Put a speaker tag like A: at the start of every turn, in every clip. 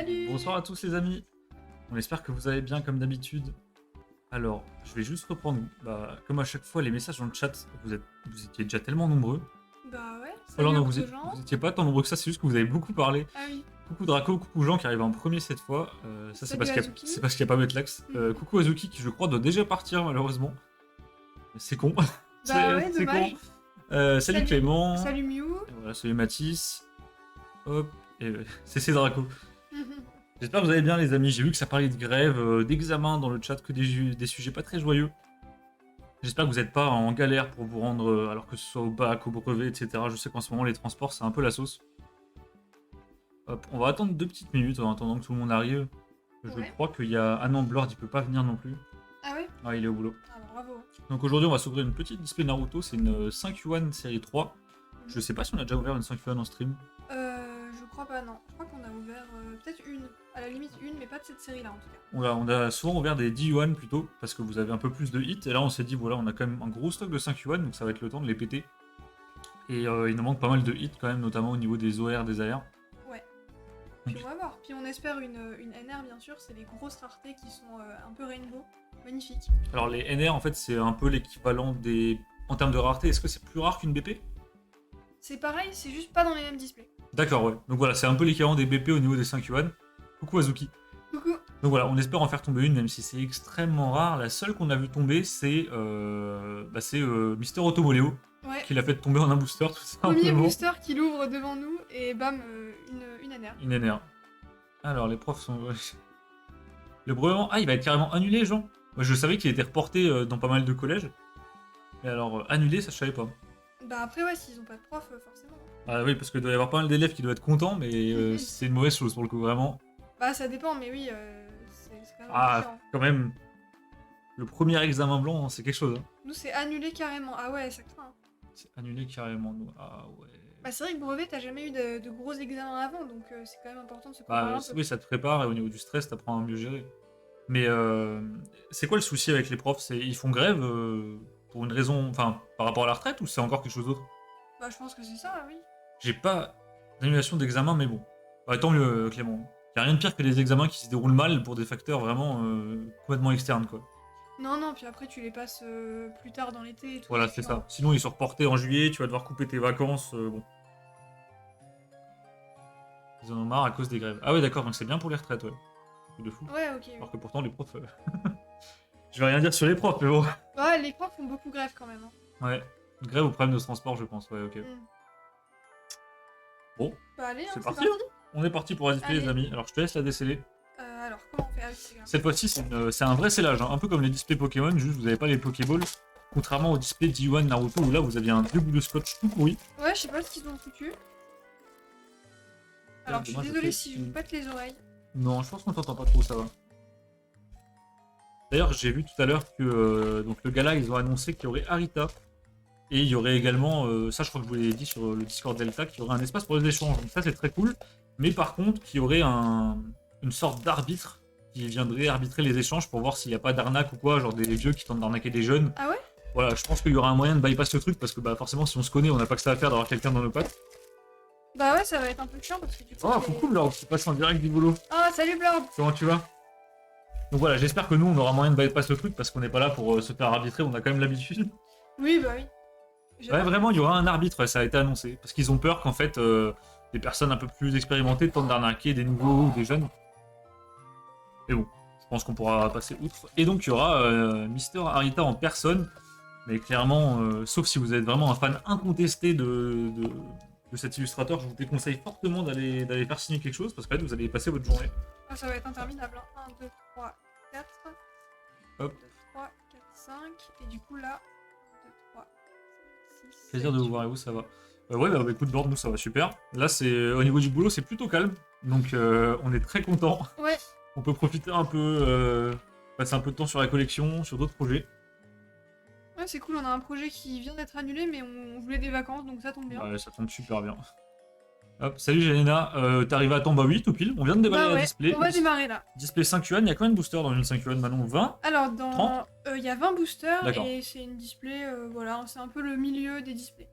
A: Salut.
B: Bonsoir à tous les amis, on espère que vous allez bien comme d'habitude. Alors, je vais juste reprendre, comme à chaque fois, les messages dans le chat. Vous étiez déjà tellement nombreux.
A: Bah ouais, salut
B: Alors non,
A: aux gens.
B: vous étiez pas tant nombreux que ça, c'est juste que vous avez beaucoup parlé.
A: Ah oui,
B: Coucou Draco, coucou Jean qui arrive en premier cette fois. Ça
A: salut Azuki.
B: c'est parce qu'il n'y a pas Metlax. Coucou Azuki qui je crois doit déjà partir malheureusement. C'est con.
A: Bah ouais,
B: C'est con.
A: dommage.
B: Salut Clément.
A: Salut Mew.
B: Et voilà, salut Mathis. Hop, et c'est Draco. J'espère que vous allez bien les amis, j'ai vu que ça parlait de grève, d'examen dans le chat, que des sujets pas très joyeux. J'espère que vous n'êtes pas en galère pour vous rendre, alors que ce soit au bac, au brevet, etc. Je sais qu'en ce moment les transports c'est un peu la sauce. Hop, on va attendre 2 petites minutes en attendant que tout le monde arrive. Je
A: Ouais.
B: crois qu'il y a... Ah non, Blord il peut pas venir non plus.
A: Ah ouais.
B: Ah il est au boulot.
A: Ah bah bravo.
B: Donc aujourd'hui on va s'ouvrir une petite display Naruto, c'est une 5 Yuan série 3. Je sais pas si on a déjà ouvert une 5 Yuan en stream.
A: Je crois pas, non. Je crois qu'on a ouvert peut-être une. À la limite une, mais pas de cette série là en tout cas.
B: On a souvent ouvert des 10 yuan plutôt, parce que vous avez un peu plus de hits, et là on s'est dit voilà, on a quand même un gros stock de 5 yuan, donc ça va être le temps de les péter. Et il nous manque pas mal de hits quand même, notamment au niveau des OR, des AR.
A: Ouais. Puis on va voir. Puis on espère une NR bien sûr, c'est les grosses raretés qui sont un peu rainbow. Magnifique.
B: Alors les NR en fait c'est un peu l'équivalent des... En termes de rareté, est-ce que c'est plus rare qu'une BP?
A: C'est pareil, c'est juste pas dans les mêmes displays.
B: D'accord, ouais. Donc voilà, c'est un peu l'équivalent des BP au niveau des 5 yuan. Coucou Azuki.
A: Coucou.
B: Donc voilà, on espère en faire tomber une, même si c'est extrêmement rare. La seule qu'on a vu tomber, c'est Mister Automoléo,
A: Ouais.
B: qui l'a fait tomber en un booster, tout simplement.
A: Premier booster qui l'ouvre devant nous et bam, une NR.
B: Une NR. Alors, les profs sont... Le brevet... Ah, il va être carrément annulé, Jean. Moi, je savais qu'il était reporté dans pas mal de collèges. Mais alors, annulé, ça, je savais pas.
A: Bah après ouais, s'ils ont pas de prof, forcément.
B: Ah oui, parce qu'il doit y avoir pas mal d'élèves qui doivent être contents, mais c'est une mauvaise chose, pour le coup, vraiment.
A: Bah ça dépend, mais oui, c'est quand même
B: Ah,
A: différent.
B: quand même... Le premier examen blanc, c'est quelque chose. Hein.
A: Nous c'est annulé carrément. Ah ouais, ça craint.
B: C'est annulé carrément, nous. Ah ouais...
A: Bah c'est vrai que brevet, t'as jamais eu de gros examens avant, donc c'est quand même important de se préparer
B: Bah,
A: un peu.
B: oui, ça te prépare, et au niveau du stress, t'apprends à mieux gérer. Mais c'est quoi le souci avec les profs? Ils font grève pour une raison... Enfin, par rapport à la retraite, ou c'est encore quelque chose d'autre?
A: Bah je pense que c'est ça, oui.
B: J'ai pas d'annulation d'examen, mais bon. Bah, tant mieux, Clément. Y a rien de pire que les examens qui se déroulent mal pour des facteurs vraiment complètement externes, quoi.
A: Non, non, puis après tu les passes plus tard dans l'été et tout.
B: Voilà, c'est ça. Sinon, ils sont reportés en juillet, tu vas devoir couper tes vacances, bon. Ils en ont marre à cause des grèves. Ah ouais, d'accord, donc c'est bien pour les retraites, ouais. Truc de fou.
A: Ouais, ok. Oui.
B: Alors que pourtant, les profs... Je vais rien dire sur les profs, mais bon.
A: Ouais, les profs font beaucoup grève quand même. Hein.
B: Ouais. Grève au problème de transport, je pense, ouais, ok. Bon,
A: Bah allez, hein,
B: c'est parti. On est parti pour la display, les amis. Alors, je te laisse la déceler.
A: Alors, comment on fait? Ah oui, c'est grave.
B: Cette fois-ci, c'est un vrai scellage, hein. Un peu comme les displays Pokémon, juste vous n'avez pas les Pokéballs. Contrairement au display D1 Naruto, où là, vous aviez un vieux bout de scotch tout pourri.
A: Ouais, je sais pas ce qu'ils ont foutu. Alors, je suis désolée si je vous pète les oreilles.
B: Non, je pense qu'on t'entend pas trop, ça va. D'ailleurs, j'ai vu tout à l'heure que donc le gala, ils ont annoncé qu'il y aurait Arita. Et il y aurait également, ça je crois que je vous l'ai dit sur le Discord Delta, qu'il y aurait un espace pour les échanges. Donc ça c'est très cool. Mais par contre, qu'il y aurait une sorte d'arbitre qui viendrait arbitrer les échanges pour voir s'il n'y a pas d'arnaque ou quoi, genre des vieux qui tentent d'arnaquer des jeunes.
A: Ah ouais?
B: Voilà, je pense qu'il y aura un moyen de bypass le truc parce que bah forcément si on se connaît, on n'a pas que ça à faire d'avoir quelqu'un dans nos pattes.
A: Bah ouais, ça va être un peu chiant parce que du coup...
B: Oh, coucou Blord, tu passes en direct du boulot.
A: Ah, salut Blord.
B: Comment tu vas? Donc voilà, j'espère que nous on aura moyen de bypass le truc parce qu'on n'est pas là pour se faire arbitrer, on a quand même l'habitude.
A: Oui, bah oui.
B: Ouais, vraiment, il y aura un arbitre, ça a été annoncé. Parce qu'ils ont peur qu'en fait, des personnes un peu plus expérimentées tentent d'arnaquer des nouveaux ou des jeunes. Mais bon, je pense qu'on pourra passer outre. Et donc, il y aura Mister Arita en personne. Mais clairement, sauf si vous êtes vraiment un fan incontesté de cet illustrateur, je vous déconseille fortement d'aller faire signer quelque chose. Parce que là, vous allez passer votre journée.
A: Ah, ça va être interminable. 1, 2, 3, 4.
B: Hop.
A: 2, 3, 4, 5. Et du coup, là... 1, 2, 3, 6,
B: Plaisir de vous voir et vous, ça va. Ouais, bah écoute, Bord, nous ça va super. Là, c'est au niveau du boulot, c'est plutôt calme. Donc, on est très content.
A: Ouais.
B: On peut profiter un peu, passer un peu de temps sur la collection, sur d'autres projets.
A: Ouais, c'est cool, on a un projet qui vient d'être annulé, mais on voulait des vacances, donc ça tombe bien.
B: Ouais, ça tombe super bien. Hop, salut Jelena, t'arrives à temps, bah oui, tout pile. On vient de déballer
A: Bah
B: la
A: ouais,
B: display.
A: on va démarrer là.
B: Display 5 yuan, il y a combien de boosters dans une 5 yuan, Manon? 20?
A: Alors,
B: 30?
A: il y a 20 boosters,
B: D'accord.
A: et c'est une display, voilà, c'est un peu le milieu des displays.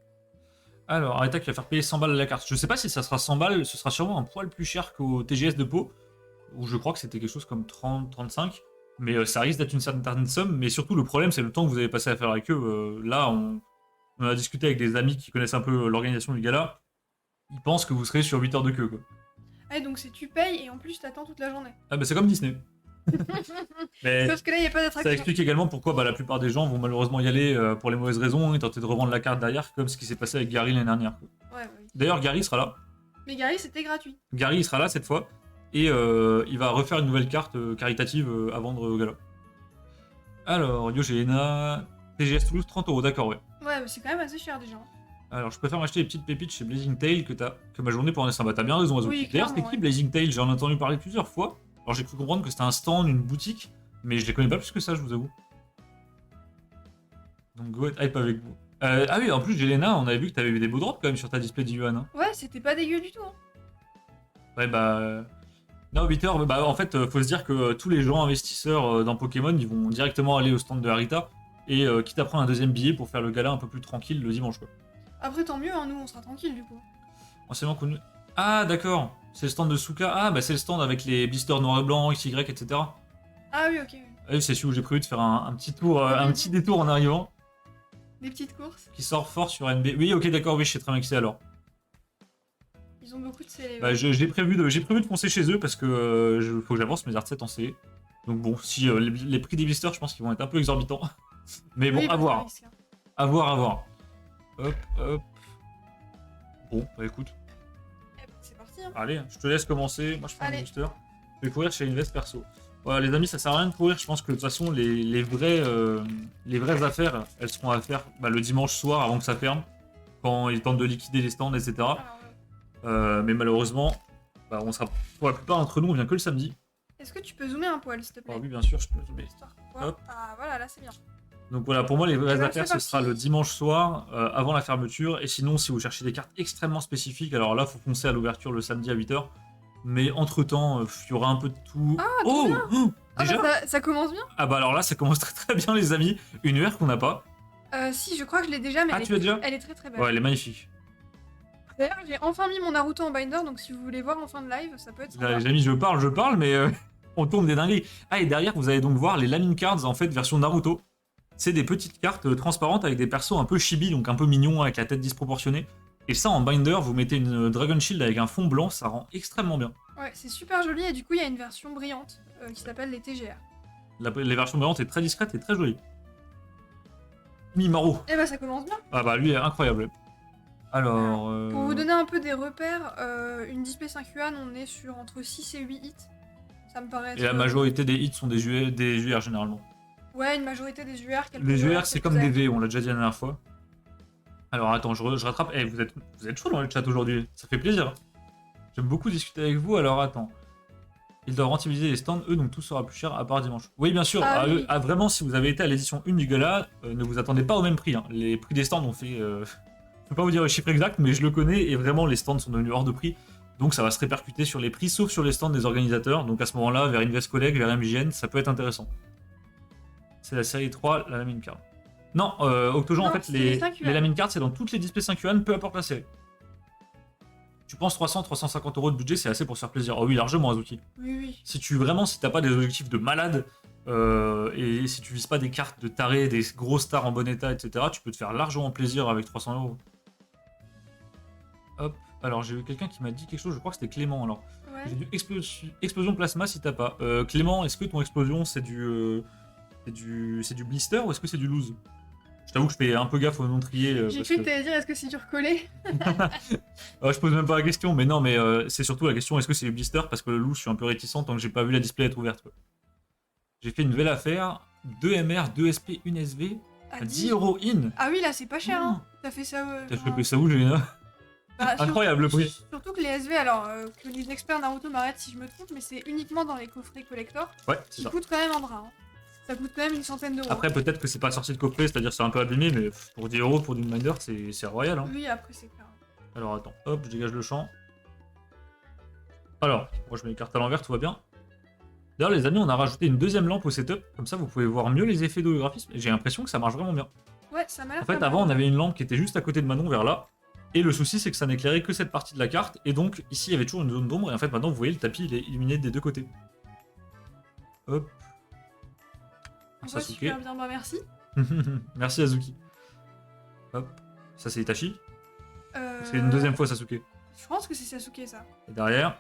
B: Alors, Arrêta qui va faire payer 100 balles à la carte. Je sais pas si ça sera 100 balles, ce sera sûrement un poil plus cher qu'au TGS de Pau. ou je crois que c'était quelque chose comme 30-35, mais ça risque d'être une certaine somme, mais surtout le problème c'est le temps que vous avez passé à faire avec eux. Là, on a discuté avec des amis qui connaissent un peu l'organisation du gala, ils pensent que vous serez sur 8 heures de queue, quoi.
A: Ah, donc c'est tu payes et en plus t'attends toute la journée.
B: Ah bah c'est comme Disney. Mais
A: Sauf que là, il n'y a pas
B: ça
A: d'attraction.
B: explique également pourquoi la plupart des gens vont malheureusement y aller pour les mauvaises raisons et tenter de revendre la carte derrière, comme ce qui s'est passé avec Gary l'année dernière, quoi.
A: Ouais, ouais.
B: D'ailleurs, Gary sera là.
A: Mais Gary, c'était gratuit.
B: Gary il sera là cette fois et il va refaire une nouvelle carte caritative à vendre au gala. Alors, Yogena, TGS Toulouse, 30€, d'accord, ouais.
A: Ouais, mais c'est quand même assez cher déjà.
B: Alors, je préfère m'acheter des petites pépites chez Blazing Tail que ma journée pour un dessin. Bah, t'as bien raison, Azuki.
A: Oui,
B: D'ailleurs, c'était
A: clairement,
B: qui
A: ouais.
B: Blazing Tail? J'en ai entendu parler plusieurs fois. Alors, j'ai cru comprendre que c'était un stand, une boutique, mais je les connais pas plus que ça, je vous avoue. Donc, go être hype avec vous. Ah oui, en plus, Jelena, on avait vu que t'avais eu des beaux drops quand même sur ta display d'Yuan. Hein.
A: Ouais, c'était pas dégueu du tout. Hein.
B: Ouais, bah. Non, 8 heures, bah, en fait, faut se dire que tous les gens investisseurs dans Pokémon, ils vont directement aller au stand de Harita et quitte à prendre un deuxième billet pour faire le gala un peu plus tranquille le dimanche, quoi.
A: Après, tant mieux, hein, nous, on sera tranquille du coup.
B: Enseignement connu. Ah, d'accord. C'est le stand de Suka. Ah, bah, c'est le stand avec les blisters noir et blanc, XY, etc.
A: Ah oui, ok.
B: Ah oui, c'est celui où j'ai prévu de faire un petit tour, un petit détour en arrivant,
A: Des petites courses.
B: qui sort fort sur NB. Oui, ok, d'accord, oui, je sais très bien qui c'est alors.
A: Ils ont beaucoup de célèbres.
B: Bah, j'ai prévu de foncer chez eux parce que faut que j'avance mes arts en CE. Donc bon, si les prix des blisters, je pense qu'ils vont être un peu exorbitants. Mais bon,
A: Oui,
B: à
A: bah,
B: voir.
A: ça risque, hein.
B: À voir, à voir. Hop, hop. Bon, bah écoute,
A: Eh ben, c'est parti. Hein.
B: allez, je te laisse commencer. Moi, je prends le
A: Allez.
B: booster. Je vais courir chez Invest perso. Voilà, les amis, ça sert à rien de courir. Je pense que de toute façon, les vraies affaires, elles seront à faire bah, le dimanche soir avant que ça ferme, quand ils tentent de liquider les stands, etc.
A: Alors,
B: Mais malheureusement, bah, on sera pour la plupart d'entre nous, on vient que le samedi.
A: est-ce que tu peux zoomer un poil, s'il te plaît
B: Ah oui, bien sûr, je peux zoomer.
A: Histoire qu'on voit.
B: Hop.
A: Ah voilà, là c'est bien.
B: Donc voilà, pour moi, les vraies
A: Eh ben,
B: affaires,
A: c'est
B: ce sera
A: parti.
B: le dimanche soir, avant la fermeture. Et sinon, si vous cherchez des cartes extrêmement spécifiques, alors là, faut foncer à l'ouverture le samedi à 8h. Mais entre-temps, il y aura un peu de tout.
A: Ah,
B: oh, oh
A: Ah,
B: déjà
A: bah, ça commence bien.
B: Ah bah alors là, ça commence très très bien, les amis. Une UR qu'on n'a pas.
A: Si, je crois que je l'ai déjà, mais
B: Ah, tu l'as déjà?
A: elle est très très belle.
B: Ouais, elle est magnifique.
A: D'ailleurs, j'ai enfin mis mon Naruto en binder, donc si vous voulez voir en fin de live, ça peut être
B: Là,
A: sympa.
B: les amis, je parle, mais on tourne des dingueries. Ah, et derrière, vous allez donc voir les Lamine Cards, en fait, version Naruto. C'est des petites cartes transparentes avec des persos un peu chibi, donc un peu mignons, avec la tête disproportionnée. Et ça, en binder, vous mettez une Dragon Shield avec un fond blanc, ça rend extrêmement bien.
A: Ouais, c'est super joli, et du coup, il y a une version brillante qui s'appelle les TGR.
B: Les versions brillantes est très discrète et très jolie. Mimaro.
A: Et bah, ça commence bien.
B: Ah bah, lui est incroyable. Alors...
A: Pour vous donner un peu des repères, une display 5 yuan, on est sur entre 6 et 8 hits. Ça me paraît être...
B: Et la majorité des hits sont des UR généralement.
A: Ouais, une majorité des UR, quelques
B: Les UR,
A: UR,
B: c'est
A: quelques
B: comme des
A: AR.
B: V, on l'a déjà dit la dernière fois. Alors attends, je rattrape. Eh, vous êtes chaud dans le chat aujourd'hui, ça fait plaisir. J'aime beaucoup discuter avec vous, alors attends. Ils doivent rentabiliser les stands, eux, donc tout sera plus cher à part dimanche. Oui, bien sûr.
A: Ah oui.
B: Vraiment, si vous avez été à l'édition 1 du gala, ne vous attendez pas au même prix. Hein. Les prix des stands ont fait... Je peux pas vous dire le chiffre exact, mais je le connais, et vraiment, les stands sont devenus hors de prix. Donc ça va se répercuter sur les prix, sauf sur les stands des organisateurs. Donc à ce moment-là, vers Invest Collect, vers MJN, ça peut être intéressant. C'est la série 3, la Lamine Card. Non, Octogen,
A: Non,
B: en fait,
A: c'est les
B: les
A: 5 yuan.
B: Lamine Cards, c'est dans toutes les displays 5 yuan, peu importe la série. Tu penses 300-350€ de budget, c'est assez pour se faire plaisir. Oh oui, largement, Azuki.
A: Oui, oui.
B: Si t'as pas des objectifs de malade, et si tu vises pas des cartes de taré, des gros stars en bon état, etc., tu peux te faire largement plaisir avec 300€. Hop, alors j'ai eu quelqu'un qui m'a dit quelque chose, je crois que c'était Clément alors.
A: Ouais.
B: J'ai du explosion plasma si t'as pas. Clément, est-ce que ton explosion c'est du blister ou est-ce que c'est du loose? Je t'avoue que je fais un peu gaffe au nom trié.
A: J'ai cru que t'allais dire est-ce que c'est du recollé.
B: Je pose même pas la question, mais non, mais c'est surtout la question est-ce que c'est du blister parce que le loose je suis un peu réticent tant que j'ai pas vu la display être ouverte. Quoi. J'ai fait une belle affaire, 2 MR, 2 SP, 1 SV,
A: À
B: 10€ in.
A: Ah oui, là c'est pas cher, hein. T'as fait ça.
B: T'as chopé ça où, Jelena?
A: Bah,
B: Incroyable le prix.
A: Surtout que les SV, alors que les experts Naruto m'arrêtent si je me trompe, mais c'est uniquement dans les coffrets collector
B: Ouais, c'est
A: qui
B: ça.
A: coûtent quand même un bras. Hein. Ça coûte quand même une centaine d'euros.
B: Après, peut-être que c'est pas sorti de coffret, c'est-à-dire c'est un peu abîmé, mais pour 10€ pour du Minder, c'est royal. Hein.
A: Oui, après c'est clair.
B: Alors attends, hop, je dégage le champ. Alors, moi je mets les cartes à l'envers, tout va bien. D'ailleurs, les amis, on a rajouté une deuxième lampe au setup, comme ça vous pouvez voir mieux les effets d'holographisme, et j'ai l'impression que ça marche vraiment bien.
A: Ouais, ça m'a l'air
B: En fait,
A: pas
B: avant,
A: mal.
B: on avait une lampe qui était juste à côté de Manon, vers là, Et le souci, c'est que ça n'éclairait que cette partie de la carte. Et donc, ici, il y avait toujours une zone d'ombre. Et en fait, maintenant, vous voyez, le tapis, il est illuminé des deux côtés. Hop.
A: On voit
B: Sasuke.
A: super bien, bah merci.
B: Merci Azuki. Hop. Ça, c'est Itachi.
A: Euh,
B: C'est une deuxième fois Sasuke.
A: Je pense que c'est Sasuke ça.
B: Et derrière,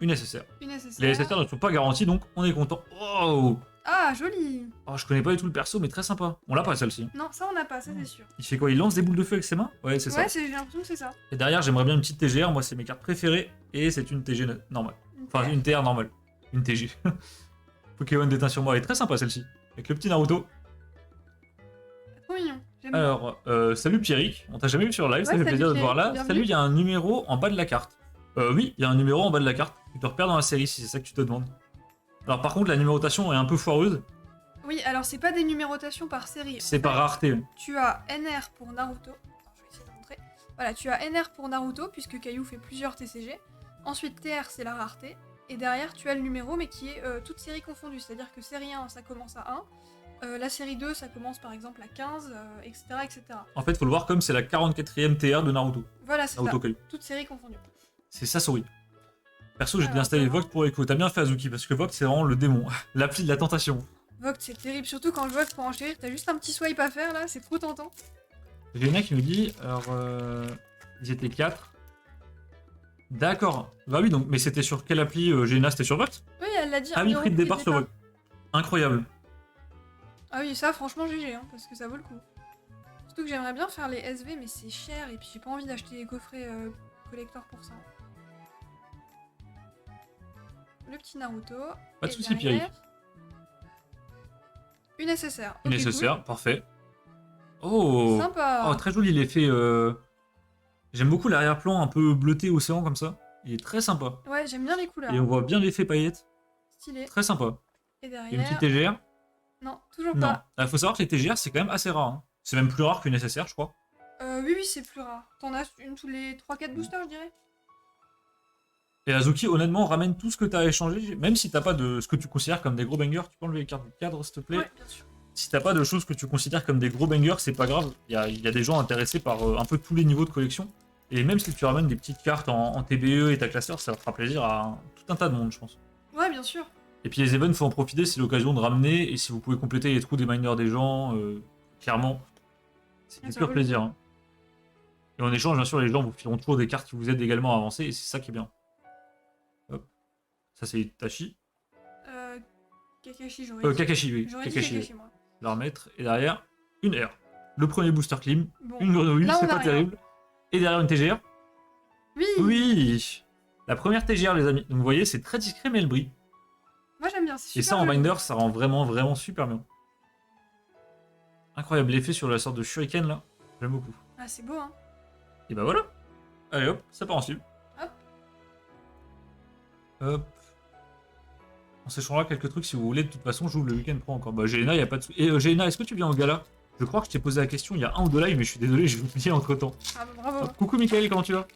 B: une SSR.
A: Une SSR.
B: Les SSR ne sont pas garantis, donc on est content. Oh,
A: Ah, joli.
B: oh, je connais pas du tout le perso, mais très sympa. On l'a pas celle-ci.
A: Non, ça on n'a pas, ça c'est sûr.
B: Il fait quoi? Il lance des boules de feu avec ses mains? Ouais, c'est ça.
A: Ouais, j'ai l'impression que c'est ça.
B: Et derrière, j'aimerais bien une petite TGR. Moi, c'est mes cartes préférées. Et c'est une TG normale. Enfin, une TR normale. Une TG. Pokémon déteint sur moi. Elle est très sympa celle-ci. Avec le petit Naruto.
A: Trop mignon. J'aime bien.
B: Alors, salut Pierrick. On t'a jamais vu sur live, ça
A: Ouais,
B: fait
A: salut
B: plaisir de te voir là.
A: Pierrick,
B: Salut,
A: bienvenue.
B: il y a un numéro en bas de la carte. Oui, il y a un numéro en bas de la carte. Tu te repères dans la série si c'est ça que tu te demandes. Alors, par contre, la numérotation est un peu foireuse.
A: Oui, alors c'est pas des numérotations par série.
B: C'est
A: En
B: par
A: fait,
B: rareté.
A: Tu as NR pour Naruto. Attends, je vais essayer de montrer. Voilà, tu as NR pour Naruto, puisque Caillou fait plusieurs TCG. Ensuite, TR, c'est la rareté. Et derrière, tu as le numéro, mais qui est toute série confondue. C'est-à-dire que série 1, ça commence à 1. La série 2, ça commence par exemple à 15, etc., etc.
B: En fait, faut le voir comme c'est la 44e TR de Naruto.
A: Voilà, c'est ça.
B: Naruto Kai.
A: Toute série confondue.
B: C'est Sasori. Perso, j'ai dû
A: Alors,
B: installer
A: comment
B: Vogt pour Echo. T'as bien fait Azuki, parce que Vogt, c'est vraiment le démon. L'appli de la tentation.
A: Vogt, c'est terrible. Surtout quand je vote pour enchérir, t'as juste un petit swipe à faire là, c'est trop tentant.
B: Géna qui nous dit, alors, ils étaient 4. D'accord. Bah oui, donc, mais c'était sur quelle appli Géna? C'était sur Vogt?
A: Oui, elle l'a dit.
B: Ah
A: un
B: oui,
A: euro
B: prix de départ sur Vogt. Incroyable.
A: Ah oui, ça, franchement, GG, hein, parce que ça vaut le coup. Surtout que j'aimerais bien faire les SV, mais c'est cher, et puis j'ai pas envie d'acheter les coffrets collector pour ça. Le petit Naruto.
B: Pas de
A: et
B: soucis,
A: derrière,
B: Pierrick.
A: Une SSR.
B: Une
A: Ok,
B: SSR, parfait.
A: cool.
B: Oh.
A: Sympa.
B: Oh, très joli l'effet. J'aime beaucoup l'arrière-plan un peu bleuté océan comme ça. Il est très sympa.
A: Ouais, j'aime bien les couleurs.
B: Et on voit bien l'effet paillettes.
A: Stylé.
B: Très sympa.
A: Et
B: Il y a une
A: derrière...
B: petite TGR.
A: Non, toujours
B: Non.
A: pas.
B: Il faut savoir que les TGR, c'est quand même assez rare. Hein. C'est même plus rare qu'une SSR, je crois.
A: Oui, oui, c'est plus rare. T'en as une tous les 3-4 boosters, je dirais.
B: Et Azuki, honnêtement, ramène tout ce que tu as échangé. Même si t'as pas de ce que tu considères comme des gros bangers, tu peux enlever les cartes du cadre, s'il te plaît.
A: Ouais, bien sûr.
B: Si t'as pas de choses que tu considères comme des gros bangers, c'est pas grave. Il y a des gens intéressés par un peu tous les niveaux de collection. Et même si tu ramènes des petites cartes en TBE et ta classeur, ça fera plaisir à tout un tas de monde, je pense.
A: Ouais, bien sûr.
B: Et puis les events, faut en profiter, c'est l'occasion de ramener. Et si vous pouvez compléter les trous des miners des gens, clairement, c'est du
A: Ça
B: pur
A: vaut le
B: plaisir. Hein. Et en échange, bien sûr, les gens vous fileront toujours des cartes qui vous aident également à avancer. Et c'est ça qui est bien. Hop. Ça, c'est Itachi.
A: Kakashi, j'aurais dit.
B: Kakashi, oui.
A: J'aurais dit
B: Kakashi.
A: Kakashi, moi.
B: La remettre. Et derrière, une R. Le premier booster clim.
A: Bon.
B: Une grenouille,
A: Là, on
B: c'est
A: a
B: pas
A: rien.
B: terrible. Et derrière une TGR.
A: Oui.
B: Oui. La première TGR, les amis. Donc vous voyez, c'est très discret, mais elle brille.
A: Moi, j'aime bien. C'est
B: Et
A: super
B: ça, en
A: joli.
B: binder, ça rend vraiment, vraiment super bien. Incroyable l'effet sur la sorte de shuriken, là. J'aime beaucoup.
A: Ah, c'est beau, hein.
B: Et bah voilà. Allez hop, ça part en slip.
A: Hop.
B: Hop. On s'échangera quelques trucs si vous voulez. De toute façon, j'ouvre le week-end pro encore. Bah, Géna, y a pas de soucis. Et Géna, est-ce que tu viens au gala? Je crois que je t'ai posé la question il y a un ou deux lives, mais je suis désolé, j'ai oublié entre temps.
A: Ah, bah, bravo.
B: Coucou Michael, comment tu vas?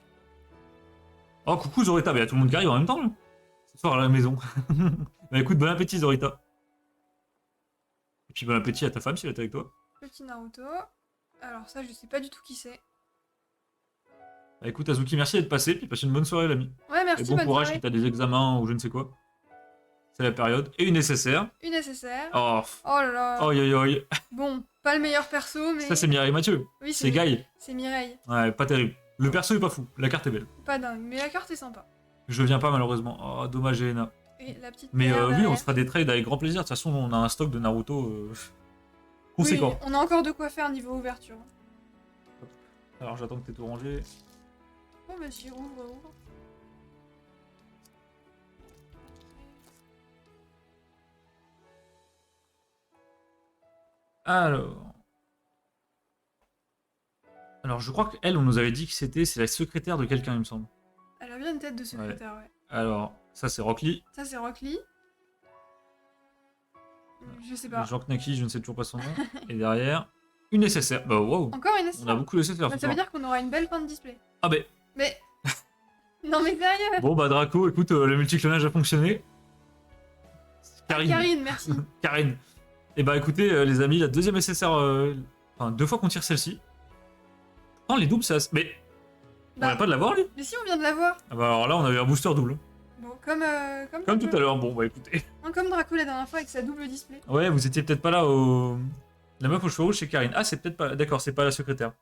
B: Oh, coucou Zorita, bah, y a tout le monde qui arrive en même temps, là. Ce soir à la maison. Bah écoute, bon appétit Zorita. Et puis bon appétit à ta femme si elle est avec toi.
A: Petit Naruto. Alors, ça, je sais pas du tout qui c'est.
B: Bah écoute Azuki, merci d'être passé, puis passe une bonne soirée l'ami.
A: Ouais,
B: Et
A: merci,
B: bon
A: bonne
B: courage
A: soirée.
B: si t'as des examens ou je ne sais quoi. C'est la période. Et une SSR.
A: Une SSR.
B: Oh,
A: Oh là là.
B: oi oi oi.
A: Bon, pas le meilleur perso, mais...
B: Ça c'est Mireille Mathieu.
A: Oui,
B: C'est Guy.
A: C'est Mireille.
B: Ouais, pas terrible. Le perso est pas fou, la carte est belle.
A: Pas dingue, mais la carte est sympa.
B: Je viens pas malheureusement. Oh, dommage Elena.
A: Et la petite
B: Mais
A: paire
B: oui, on
A: derrière.
B: se fera des trades avec grand plaisir. De toute façon, on a un stock de Naruto conséquent.
A: Oui, on a encore de quoi faire niveau ouverture.
B: Alors j'attends que t'aies tout rangé.
A: Oh, vas-y, ouvre.
B: Alors je crois qu'elle, on nous avait dit que c'est la secrétaire de quelqu'un, il me semble.
A: Elle a bien une tête de secrétaire, ouais.
B: Alors, ça c'est Rock Lee.
A: Ça, c'est Rock Lee. Je sais pas.
B: Jean Knacky, je ne sais toujours pas son nom. Et derrière, une SSR. Bah wow.
A: Encore une
B: On a
A: SSR.
B: beaucoup de SSR.
A: Bah,
B: ce
A: ça
B: soir.
A: veut dire qu'on aura une belle fin de display.
B: Ah bah.
A: Mais... non mais sérieux.
B: Bon bah Draco, écoute, le multiclonage a fonctionné. Karine.
A: Karine, merci.
B: Karine. Et bah écoutez, les amis, la deuxième SSR. Enfin, deux fois qu'on tire celle-ci. Non, les doubles, ça. Mais. On
A: Bah,
B: vient pas de l'avoir, lui?
A: mais si, on vient de l'avoir.
B: Ah bah alors là, on a eu un booster double.
A: Bon, comme
B: Comme tout à l'heure. Bon, bah écoutez.
A: Non, comme Draco la dernière fois avec sa double display.
B: Ouais, vous étiez peut-être pas là au... La meuf aux cheveux rouges, c'est Karine. Ah, c'est peut-être pas... D'accord, c'est pas la secrétaire.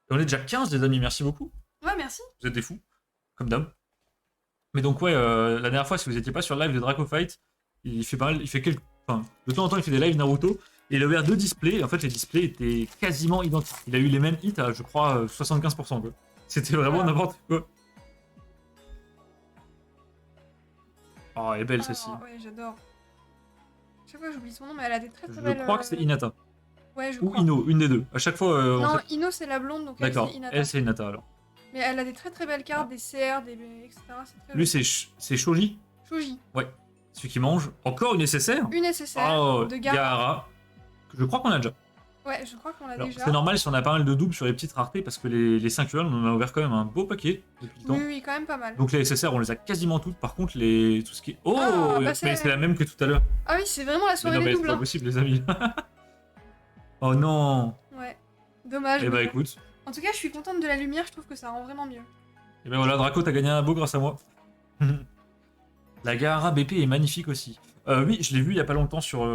B: Et on est déjà 15, les amis, merci beaucoup.
A: Ouais, merci.
B: Vous êtes des fous. Comme d'hab. Mais donc, ouais, la dernière fois, si vous étiez pas sur le live de Draco Fight, il fait pas mal... Il fait quelques... Enfin, de temps en temps, il fait des lives Naruto. Et il a ouvert 2 displays. Et en fait, les displays étaient quasiment identiques. Il a eu les mêmes hits à, je crois, 75%. Quoi. C'était vraiment n'importe quoi. Oh, elle est belle, celle-ci.
A: Ouais, j'adore. Chaque fois, j'oublie son nom, mais elle a des très
B: Je
A: belles.
B: crois que c'est Hinata.
A: Ouais, je
B: Ou
A: crois.
B: Ino, une des deux. À chaque fois, on
A: Non,
B: sait-
A: Ino, c'est la blonde, donc elle,
B: D'accord,
A: c'est Hinata.
B: elle, c'est Hinata, alors.
A: Mais elle a des très belles cartes, des CR, etc. C'est très
B: Lui,
A: joli.
B: c'est Shoji.
A: Shoji.
B: Celui qui mange. Encore une SSR.
A: Une SSR
B: Oh,
A: de Gaara.
B: Gaara. Je crois qu'on a déjà.
A: Ouais, je crois qu'on l'a
B: Alors,
A: déjà.
B: c'est normal si on a pas mal de doubles sur les petites raretés parce que les 5 UL, on en a ouvert quand même un beau paquet depuis le temps.
A: Oui, oui, quand même pas mal.
B: Donc les SSR, on les a quasiment toutes. Par contre, tout ce qui est... Oh,
A: Ah, bah,
B: mais
A: c'est-
B: c'est la même que tout à l'heure.
A: Ah oui, c'est vraiment la
B: Mais
A: soirée
B: non,
A: des
B: mais c'est
A: doubles.
B: pas
A: Hein.
B: possible, les amis. Oh non.
A: Ouais. Dommage.
B: Eh bah
A: mais-
B: écoute.
A: En tout cas, je suis contente de la lumière, je trouve que ça rend vraiment mieux.
B: Et ben voilà, Draco, t'as gagné un beau grâce à moi. La Gaara BP est magnifique aussi. Oui, je l'ai vu il y a pas longtemps sur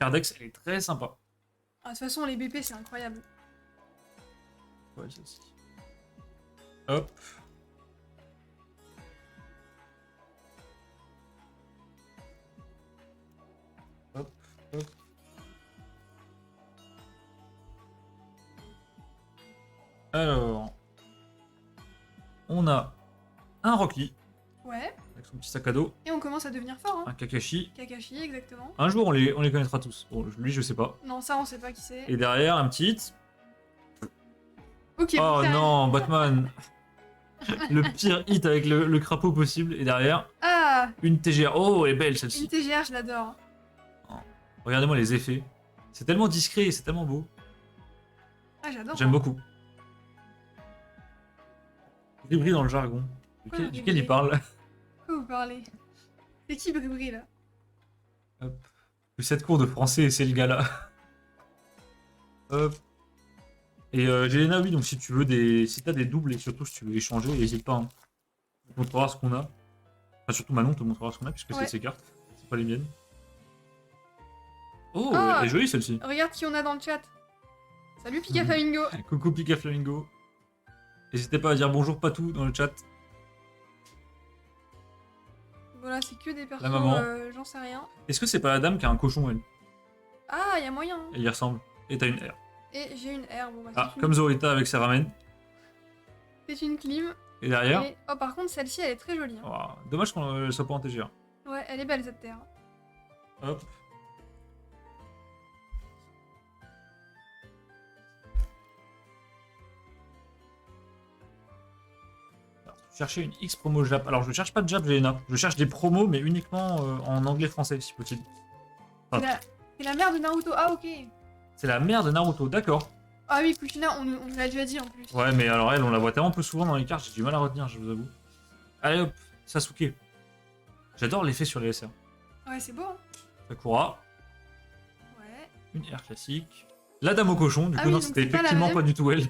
B: Cardex, elle est très sympa.
A: Ah, de toute façon, les BP, c'est incroyable.
B: Ouais, celle-ci. Hop. Hop, hop. Alors, on a un Rock Lee
A: Ouais.
B: avec son petit sac à dos,
A: Et on commence à devenir fort, hein.
B: un Kakashi.
A: Kakashi, exactement.
B: Un jour, on les connaîtra tous. Bon, lui, je sais pas.
A: Non, ça, on sait pas qui c'est.
B: Et derrière, un petit hit.
A: Ok,
B: Oh
A: bon,
B: non, Batman. Le pire hit avec le crapaud possible. Et derrière,
A: Ah,
B: une TGR. Oh, elle est belle
A: une
B: celle-ci.
A: TGR, je l'adore.
B: Regardez-moi les effets. C'est tellement discret et c'est tellement beau.
A: Ah, j'adore.
B: J'aime beaucoup. Bribri dans le jargon.
A: Quoi,
B: Duquel il parle.
A: Quoi vous parlez? C'est qui Bribri, là?
B: Hop. Cette cours de français, c'est le gars là. Hop. Et Jelena, oui, donc si tu veux si t'as des doubles et surtout si tu veux échanger, n'hésite pas. Hein. On te montrera ce qu'on a. Enfin, surtout Manon te montrera ce qu'on a puisque
A: Ouais.
B: c'est ses cartes, c'est pas les miennes. Oh,
A: Ah.
B: elle est jolie celle-ci.
A: Regarde qui on a dans le chat. Salut Pika
B: Mhm.
A: Flamingo.
B: Coucou Pika Flamingo. N'hésitez pas à dire bonjour Patou dans le chat.
A: Voilà, c'est que des persos,
B: La maman.
A: j'en sais rien.
B: Est-ce que c'est pas la dame qui a un cochon, elle?
A: Ah, y a moyen.
B: Elle y ressemble. Et t'as une R.
A: Et j'ai une R, bon bah
B: Ah,
A: c'est
B: comme Zorita avec ses ramen.
A: c'est une clim.
B: Et derrière.
A: Et... Oh, par contre, celle-ci, elle est très jolie. Hein.
B: Oh, dommage qu'on soit pas en TGR.
A: Ouais, elle est belle cette terre.
B: Hop. Alors, chercher une X promo Jap. Alors, je cherche pas de Jap, Jelena. Je cherche des promos, mais uniquement en anglais-français, si possible. Ah.
A: C'est la mère de Naruto. Ah, ok.
B: C'est la mère de Naruto, d'accord.
A: Ah oui, Kushina, on l'a déjà dit en plus.
B: Ouais, mais alors elle, on la voit tellement peu souvent dans les cartes, j'ai du mal à retenir, je vous avoue. Allez hop, Sasuke. J'adore l'effet sur les SR.
A: Ouais, c'est beau. Hein.
B: Sakura,
A: Ouais.
B: une R classique. La dame au cochon, du
A: Ah
B: coup,
A: oui,
B: non,
A: donc
B: c'était
A: c'est pas la
B: effectivement
A: même.
B: pas du tout elle.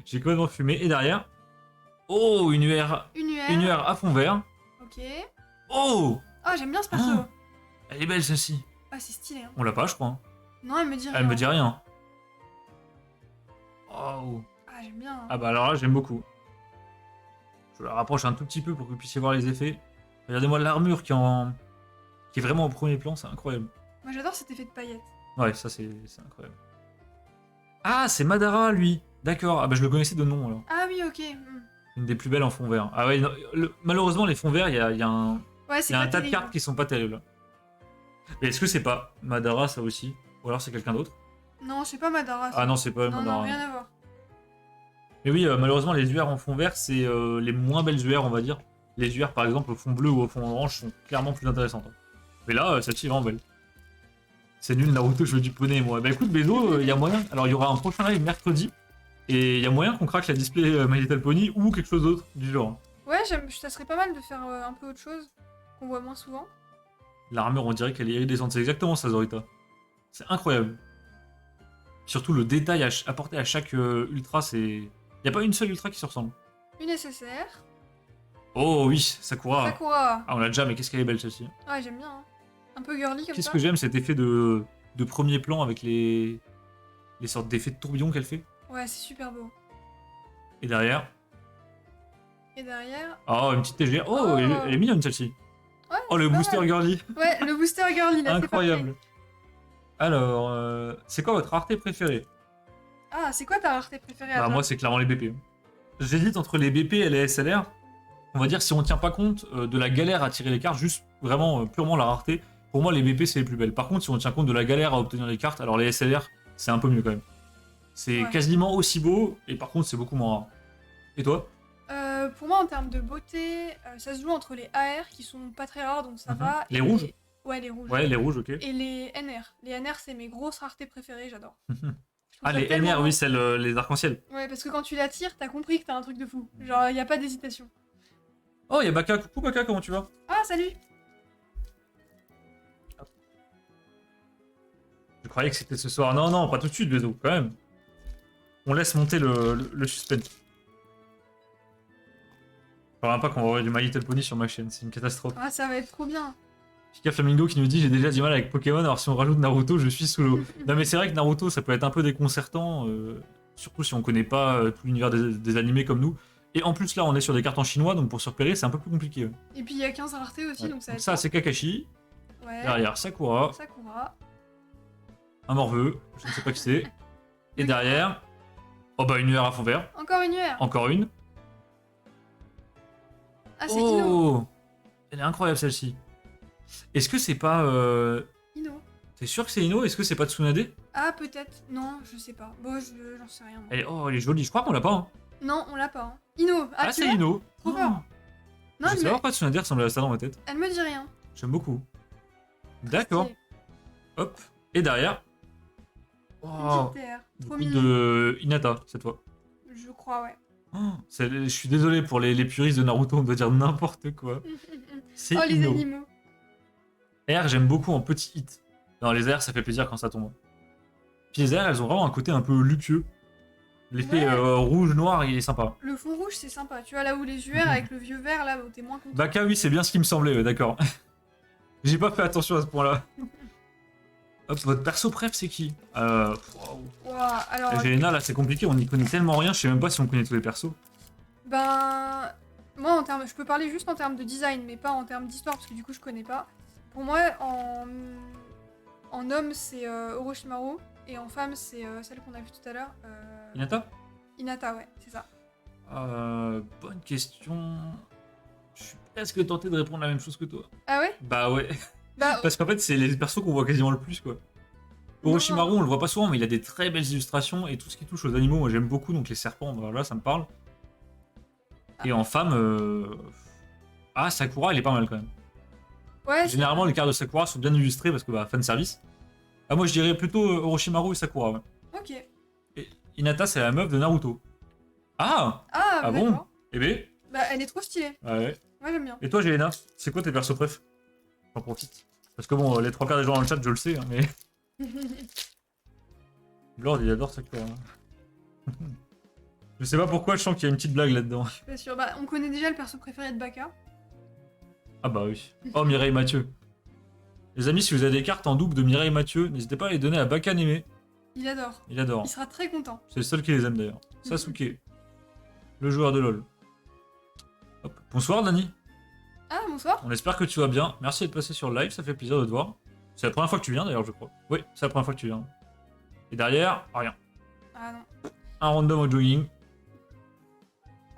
B: J'ai complètement fumé. Et derrière, oh, une UR
A: Une UR.
B: à fond vert.
A: Ok.
B: Oh,
A: Ah, j'aime bien ce perso.
B: Ah. elle est belle celle-ci.
A: Ah, c'est stylé. Hein.
B: On l'a pas, je crois. Hein.
A: Non, elle me dit rien.
B: Elle me dit rien. Oh.
A: Ah, j'aime bien. Hein.
B: Ah bah alors là, j'aime beaucoup. Je la rapproche un tout petit peu pour que vous puissiez voir les effets. Regardez-moi l'armure qui est vraiment au premier plan, c'est incroyable.
A: Moi, j'adore cet effet de paillettes.
B: Ouais, ça c'est incroyable. Ah, c'est Madara lui. D'accord. Ah bah je le connaissais de nom alors.
A: Ah oui, ok. Hmm.
B: Une des plus belles en fond vert. Ah ouais, non, malheureusement les fonds verts, il y a un,
A: Ouais,
B: il
A: c'est
B: y a
A: pas
B: un tas de
A: terrible.
B: cartes qui sont pas terribles. Mais est-ce que c'est pas Madara ça aussi? Ou alors c'est quelqu'un d'autre?
A: Non, c'est pas Madara. ça.
B: Ah non, c'est pas
A: non,
B: Madara.
A: non, rien à voir.
B: Mais oui, malheureusement les UR en fond vert, c'est les moins belles UR on va dire. Les UR par exemple au fond bleu ou au fond orange sont clairement plus intéressantes. Mais là, celle-ci est vraiment belle. C'est nul Naruto, je veux du poney moi. Bah écoute Bézo, il y a moyen. Alors il y aura un prochain live mercredi. Et il y a moyen qu'on craque la display My Little Pony ou quelque chose d'autre du genre.
A: Ouais, ça serait pas mal de faire un peu autre chose qu'on voit moins souvent.
B: L'armure, on dirait qu'elle est iridescente. C'est exactement ça, Zorita. C'est incroyable. Surtout le détail apporté à chaque ultra, c'est... Il n'y a pas une seule ultra qui se ressemble.
A: Une SSR.
B: Oh oui, Sakura.
A: Sakura.
B: Ah, on l'a déjà, mais qu'est-ce qu'elle est belle celle-ci.
A: Ouais, j'aime bien. Hein. Un peu girly comme
B: Qu'est-ce
A: ça.
B: que j'aime cet effet de premier plan avec les sortes d'effets de tourbillon qu'elle fait.
A: Ouais, c'est super beau.
B: Et derrière.
A: Et derrière.
B: Oh, une petite TGR. Oh,
A: Oh.
B: elle est mignonne celle-ci.
A: Ouais,
B: Oh, le
A: c'est pas
B: booster
A: mal.
B: girly.
A: Ouais, le booster girly là.
B: Incroyable. Alors, c'est quoi votre rareté préférée?
A: Ah, c'est quoi ta rareté préférée à
B: Bah,
A: toi?
B: moi, c'est clairement les BP. J'hésite entre les BP et les SLR. On va dire, si on tient pas compte de la galère à tirer les cartes, juste vraiment purement la rareté, pour moi, les BP, c'est les plus belles. Par contre, si on tient compte de la galère à obtenir les cartes, alors les SLR, c'est un peu mieux quand même. C'est
A: Ouais.
B: quasiment aussi beau, et par contre, c'est beaucoup moins rare. Et toi?
A: Pour moi, en termes de beauté, ça se joue entre les AR qui sont pas très rares donc ça
B: Mhm.
A: va.
B: Les
A: et
B: rouges?
A: Ouais, les rouges.
B: Ouais, les rouges, ok.
A: Et les NR. Les NR, c'est mes grosses raretés préférées, j'adore. Je trouve
B: Ah,
A: ça
B: les
A: tellement
B: NR,
A: beau.
B: oui, celles, les arcs-en-ciel.
A: Ouais, parce que quand tu la tires, t'as compris que t'as un truc de fou. Genre, y a pas d'hésitation.
B: Oh, il y a Baka. Coucou Baka, comment tu vas?
A: Ah, salut!
B: Je croyais que c'était ce soir. Non, non, pas tout de suite, Bézo, quand même. On laisse monter le suspense. Je ne pas qu'on va avoir du My Little Pony sur ma chaîne, c'est une catastrophe.
A: Ah, ça va être trop bien.
B: Pika Flamingo qui nous dit j'ai déjà du mal avec Pokémon, alors si on rajoute Naruto, je suis sous l'eau. Non mais c'est vrai que Naruto, ça peut être un peu déconcertant, surtout si on connaît pas tout l'univers des animés comme nous. Et en plus là, on est sur des cartes en chinois, donc pour se repérer, c'est un peu plus compliqué. Ouais.
A: Et puis, il y a 15 raretés aussi,
B: Ouais.
A: donc ça va
B: Donc
A: être
B: ça,
A: bien.
B: c'est Kakashi.
A: Ouais.
B: Derrière, Sakura.
A: Sakura.
B: Un morveux, je ne sais pas qui c'est. Et derrière, oh bah une UR à fond vert.
A: Encore une UR.
B: Encore une.
A: Ah, c'est Ino.
B: Oh, elle est incroyable celle-ci. Est-ce que c'est pas...
A: Ino.
B: T'es sûr que c'est Ino? Est-ce que c'est pas Tsunade?
A: Ah, peut-être. Non, je sais pas. Bon, j'en sais rien. moi.
B: Elle est jolie, je crois qu'on l'a pas. Hein.
A: Non, on l'a pas. Hein. Ino. Ah,
B: Ah,
A: tu
B: c'est
A: l'as
B: Ino.
A: Trop fort. Non,
B: Je sais pas pourquoi Tsunade ressemble à ça dans ma tête.
A: elle me dit rien.
B: J'aime beaucoup. D'accord.
A: Stylé.
B: Hop. Et derrière.
A: Une
B: Oh,
A: petite terre. Trop
B: beaucoup
A: mignon.
B: de Hinata cette fois.
A: Je crois, ouais.
B: Oh, je suis désolé pour les puristes de Naruto, on doit dire n'importe quoi. C'est
A: Oh, les
B: Ino.
A: animaux.
B: R, j'aime beaucoup en petit hit. Dans les airs, ça fait plaisir quand ça tombe. Puis les airs, elles ont vraiment un côté un peu luxueux. L'effet
A: Ouais.
B: rouge-noir, il est sympa.
A: Le fond rouge, c'est sympa. Tu vois, là où les UR avec le vieux vert, là où t'es moins content.
B: Baka, oui, c'est bien ce qui me semblait, ouais, d'accord. J'ai pas fait attention à ce point-là. Hop, votre perso préf, c'est qui waouh.
A: Ouah, alors,
B: Jelena, là, c'est compliqué, on y connaît tellement rien, je sais même pas si on connaît tous les persos.
A: ben... Moi, en termes... je peux parler juste en termes de design, mais pas en termes d'histoire, parce que du coup, je connais pas. Pour moi, en homme, c'est Orochimaru, et en femme, c'est celle qu'on a vue tout à l'heure.
B: Hinata
A: Hinata, ouais, c'est ça.
B: Bonne question. Je suis presque tenté de répondre la même chose que toi.
A: Ah ouais?
B: Bah ouais.
A: Bah,
B: Parce qu'en fait, c'est les persos qu'on voit quasiment le plus, quoi. Orochimaru, on le voit pas souvent, mais il a des très belles illustrations et tout ce qui touche aux animaux, moi j'aime beaucoup, donc les serpents, voilà, ça me parle. Et en femme, ah, Sakura, elle est pas mal quand même.
A: ouais,
B: Généralement, les cartes de Sakura sont bien illustrées parce que, bah, fan service. Ah, moi je dirais plutôt Orochimaru et Sakura, ouais.
A: ok.
B: Et Hinata, c'est la meuf de Naruto. Ah
A: Ah,
B: bon
A: d'accord.
B: Eh ben,
A: Bah, elle est trop stylée.
B: ouais.
A: Ouais, j'aime bien.
B: Et toi, Jelena, c'est quoi tes persos préf? J'en profite. Parce que bon, les trois quarts des gens dans le chat, je le sais, hein, mais... Lord, il adore Sakura. Je sais pas pourquoi, je sens qu'il y a une petite blague là-dedans.
A: Je suis pas sûre. Bah, on connaît déjà le perso préféré de Baka.
B: Ah bah oui. Oh, Mireille Mathieu. Les amis, si vous avez des cartes en double de Mireille Mathieu, n'hésitez pas à les donner à Baka Neme.
A: Il adore.
B: Il adore.
A: Il sera très content.
B: C'est le seul qui les aime d'ailleurs. Sasuke. Le joueur de LoL. Hop. Bonsoir, Dani.
A: Ah, bonsoir.
B: On espère que tu vas bien. Merci d'être passé sur le live, ça fait plaisir de te voir. C'est la première fois que tu viens d'ailleurs, je crois. Oui, c'est la première fois que tu viens. Et derrière, rien.
A: Ah non.
B: Un random au jogging.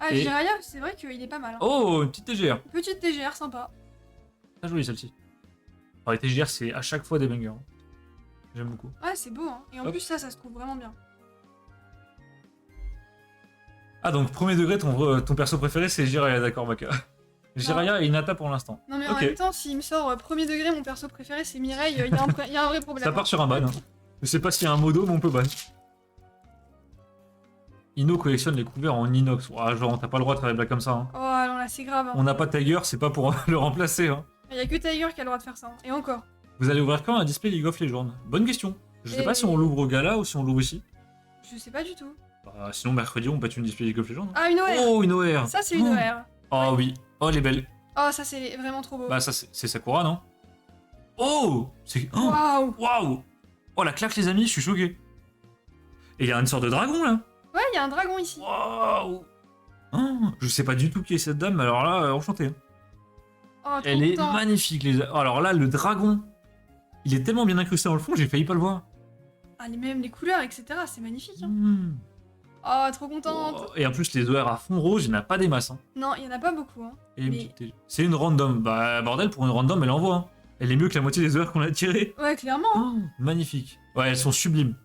A: Ah,
B: Et-
A: Jiraiya, c'est vrai qu'il est pas mal. Hein.
B: Oh, une petite TGR.
A: Petite TGR sympa.
B: Très jolie celle-ci. Alors, les TGR, c'est à chaque fois des bangers. J'aime beaucoup.
A: Ouais, c'est beau, hein. Et en
B: Hop.
A: plus, ça se trouve vraiment bien.
B: Ah, donc premier degré, ton perso préféré, c'est Jiraiya, d'accord, Baka. Jiraiya et Hinata pour l'instant.
A: Non, mais
B: Ok.
A: en même temps, s'il me sort premier degré, mon perso préféré, c'est Mireille, il y a un vrai problème.
B: Ça part sur un ban. Hein. Je sais pas s'il y a un modo, mais on peut ban. Ino collectionne les couverts en inox. Ouah, genre, t'as pas le droit de faire des blagues comme ça. Hein.
A: Oh, non, là, c'est grave. Hein.
B: On n'a pas Tiger, c'est pas pour le remplacer. Hein.
A: Il y a que Tiger qui a le droit de faire ça. Hein. Et encore.
B: Vous allez ouvrir quand un display League of Legends? Bonne question. Je sais
A: Et-
B: pas si on l'ouvre au gala ou si on l'ouvre ici.
A: Je sais pas du tout.
B: Bah, sinon, mercredi, on peut être une display League of Legends.
A: Ah, une OR.
B: Oh, une OR.
A: Ça, c'est une OR.
B: Oh oui. Oh, elle est belle.
A: Oh, ça, c'est vraiment trop beau.
B: Bah, ça, c'est Sakura, non? Oh, c'est... Oh,
A: Waouh.
B: waouh. Oh, la claque, les amis, je suis choqué. Et il y a une sorte de dragon, là.
A: Ouais, il y a un dragon ici.
B: Waouh. Oh, je sais pas du tout qui est cette dame, mais alors là, enchanté.
A: Oh, trop
B: Elle est
A: content.
B: magnifique, les... Alors là, le dragon, il est tellement bien incrusté dans le fond, j'ai failli pas le voir.
A: Ah, même les couleurs, etc. C'est magnifique. Hein.
B: Hmm.
A: Oh, trop contente.
B: Oh, et en plus, les OR à fond rose, il n'y en a pas des masses. Hein.
A: Non, il y en a pas beaucoup. Hein.
B: Et une
A: Mais-
B: petite TG. C'est une random. Bah, bordel, pour une random, elle envoie. Hein. Elle est mieux que la moitié des OR qu'on a tirées.
A: Ouais, clairement.
B: Oh, magnifique. Ouais, elles sont sublimes.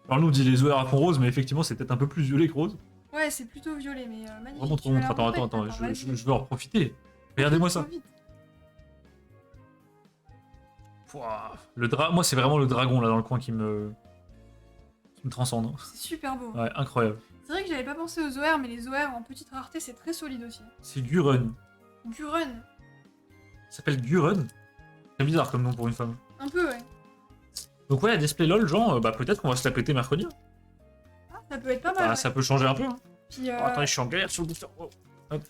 B: Alors, nous, on dit les OR à fond rose, mais effectivement, c'est peut-être un peu plus violet que rose.
A: Ouais, c'est plutôt violet, mais magnifique.
B: Remontre,
A: Tu veux la
B: remontre. Attends,
A: montrer
B: attends.
A: vas-y.
B: Je veux en profiter. Regardez-moi ça.
A: Trop vite.
B: Pouah. Moi, c'est vraiment le dragon, là, dans le coin qui me transcende.
A: C'est super beau.
B: Ouais, incroyable.
A: C'est vrai que j'avais pas pensé aux OR, mais les OR en petite rareté, c'est très solide aussi.
B: C'est Gurun.
A: Gurun.
B: Ça s'appelle Gurun. C'est bizarre comme nom pour une femme.
A: Un peu, ouais.
B: Donc ouais, display LOL, genre, bah peut-être qu'on va se la péter mercredi.
A: Ah, ça peut être pas mal.
B: Bah,
A: ouais.
B: ça peut changer un peu. Hein.
A: Puis,
B: Oh, attendez, je suis en galère sur le booster. Oh. Hop.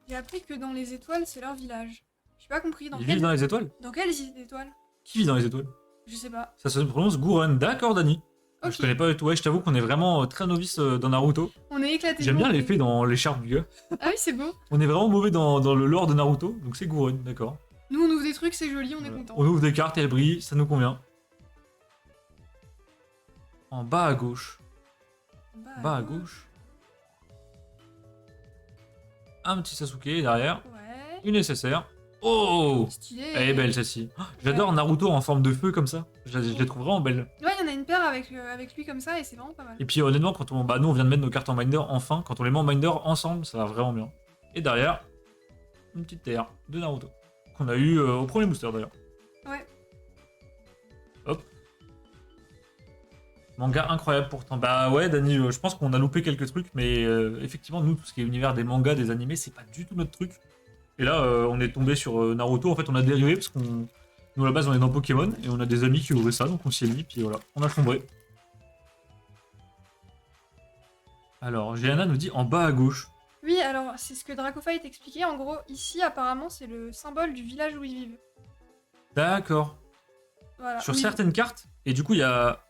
A: j'ai appris que dans les étoiles, c'est leur village. J'ai pas compris.
B: Ils vivent dans les étoiles?
A: Dans quelles étoiles?
B: Qui vit dans les étoiles?
A: Je sais pas.
B: Ça se prononce Gurun. D'accord, Dani.
A: Ok.
B: Je connais pas du tout. Ouais, je t'avoue qu'on est vraiment très novice dans Naruto.
A: On est éclatés.
B: J'aime bien
A: nous,
B: l'effet dans l'écharpe du gars.
A: Ah oui, c'est beau.
B: On est vraiment mauvais dans le lore de Naruto, donc c'est Gurun, d'accord.
A: Nous, on ouvre des trucs, c'est joli, on est
B: Voilà.
A: content.
B: On ouvre des cartes et elles brillent, ça nous convient. En bas à gauche. Bas à gauche. Un petit Sasuke derrière.
A: Ouais.
B: Une SSR. Oh!
A: Stylé.
B: Elle est belle celle-ci. Oh, j'adore Naruto en forme de feu comme ça. Je la trouve vraiment belle.
A: Ouais, il y en a une paire avec lui comme ça et c'est vraiment pas mal.
B: Et puis honnêtement, quand on, bah, nous on vient de mettre nos cartes en Minder enfin, quand on les met en Minder ensemble, ça va vraiment bien. Et derrière, une petite TR de Naruto. Qu'on a eu au premier booster d'ailleurs.
A: Ouais.
B: Hop. Manga incroyable pourtant. Bah ouais, Dani, je pense qu'on a loupé quelques trucs, mais effectivement, nous, tout ce qui est univers des mangas, des animés, c'est pas du tout notre truc. Et là, on est tombé sur Naruto. En fait, on a dérivé parce qu'on. Nous, à la base, on est dans Pokémon et on a des amis qui ouvraient ça, donc on s'y est mis, puis voilà, on a sombré. Alors, Gianna nous dit en bas à gauche.
A: Oui, alors c'est ce que Dracofight expliquait. En gros, ici, apparemment, c'est le symbole du village où ils vivent.
B: D'accord.
A: Voilà.
B: Sur
A: Oui.
B: certaines cartes, et du coup, il y a.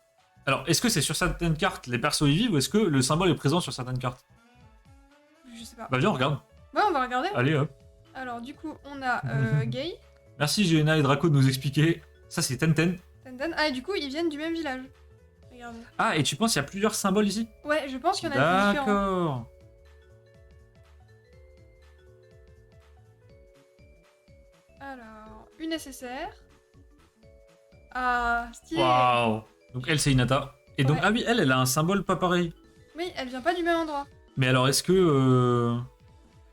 B: Alors, est-ce que c'est sur certaines cartes les persos y vivent ou est-ce que le symbole est présent sur certaines cartes?
A: Je sais pas.
B: Bah, viens, on regarde.
A: Ouais, on va regarder.
B: Allez, hop.
A: Alors, du coup, on a Gay,
B: Merci Gianna et Draco de nous expliquer. Ça, c'est Tenten.
A: Tenden. Ah, et du coup, ils viennent du même village. Regardez.
B: Ah, et tu penses qu'il y a plusieurs symboles ici?
A: Ouais, je pense qu'il y en a des différents.
B: D'accord.
A: Alors, une SSR. Ah, stylé.
B: Waouh. Donc elle, c'est Hinata. Et donc,
A: Ouais.
B: ah oui, elle a un symbole pas pareil.
A: Oui, elle vient pas du même endroit.
B: Mais alors, est-ce que...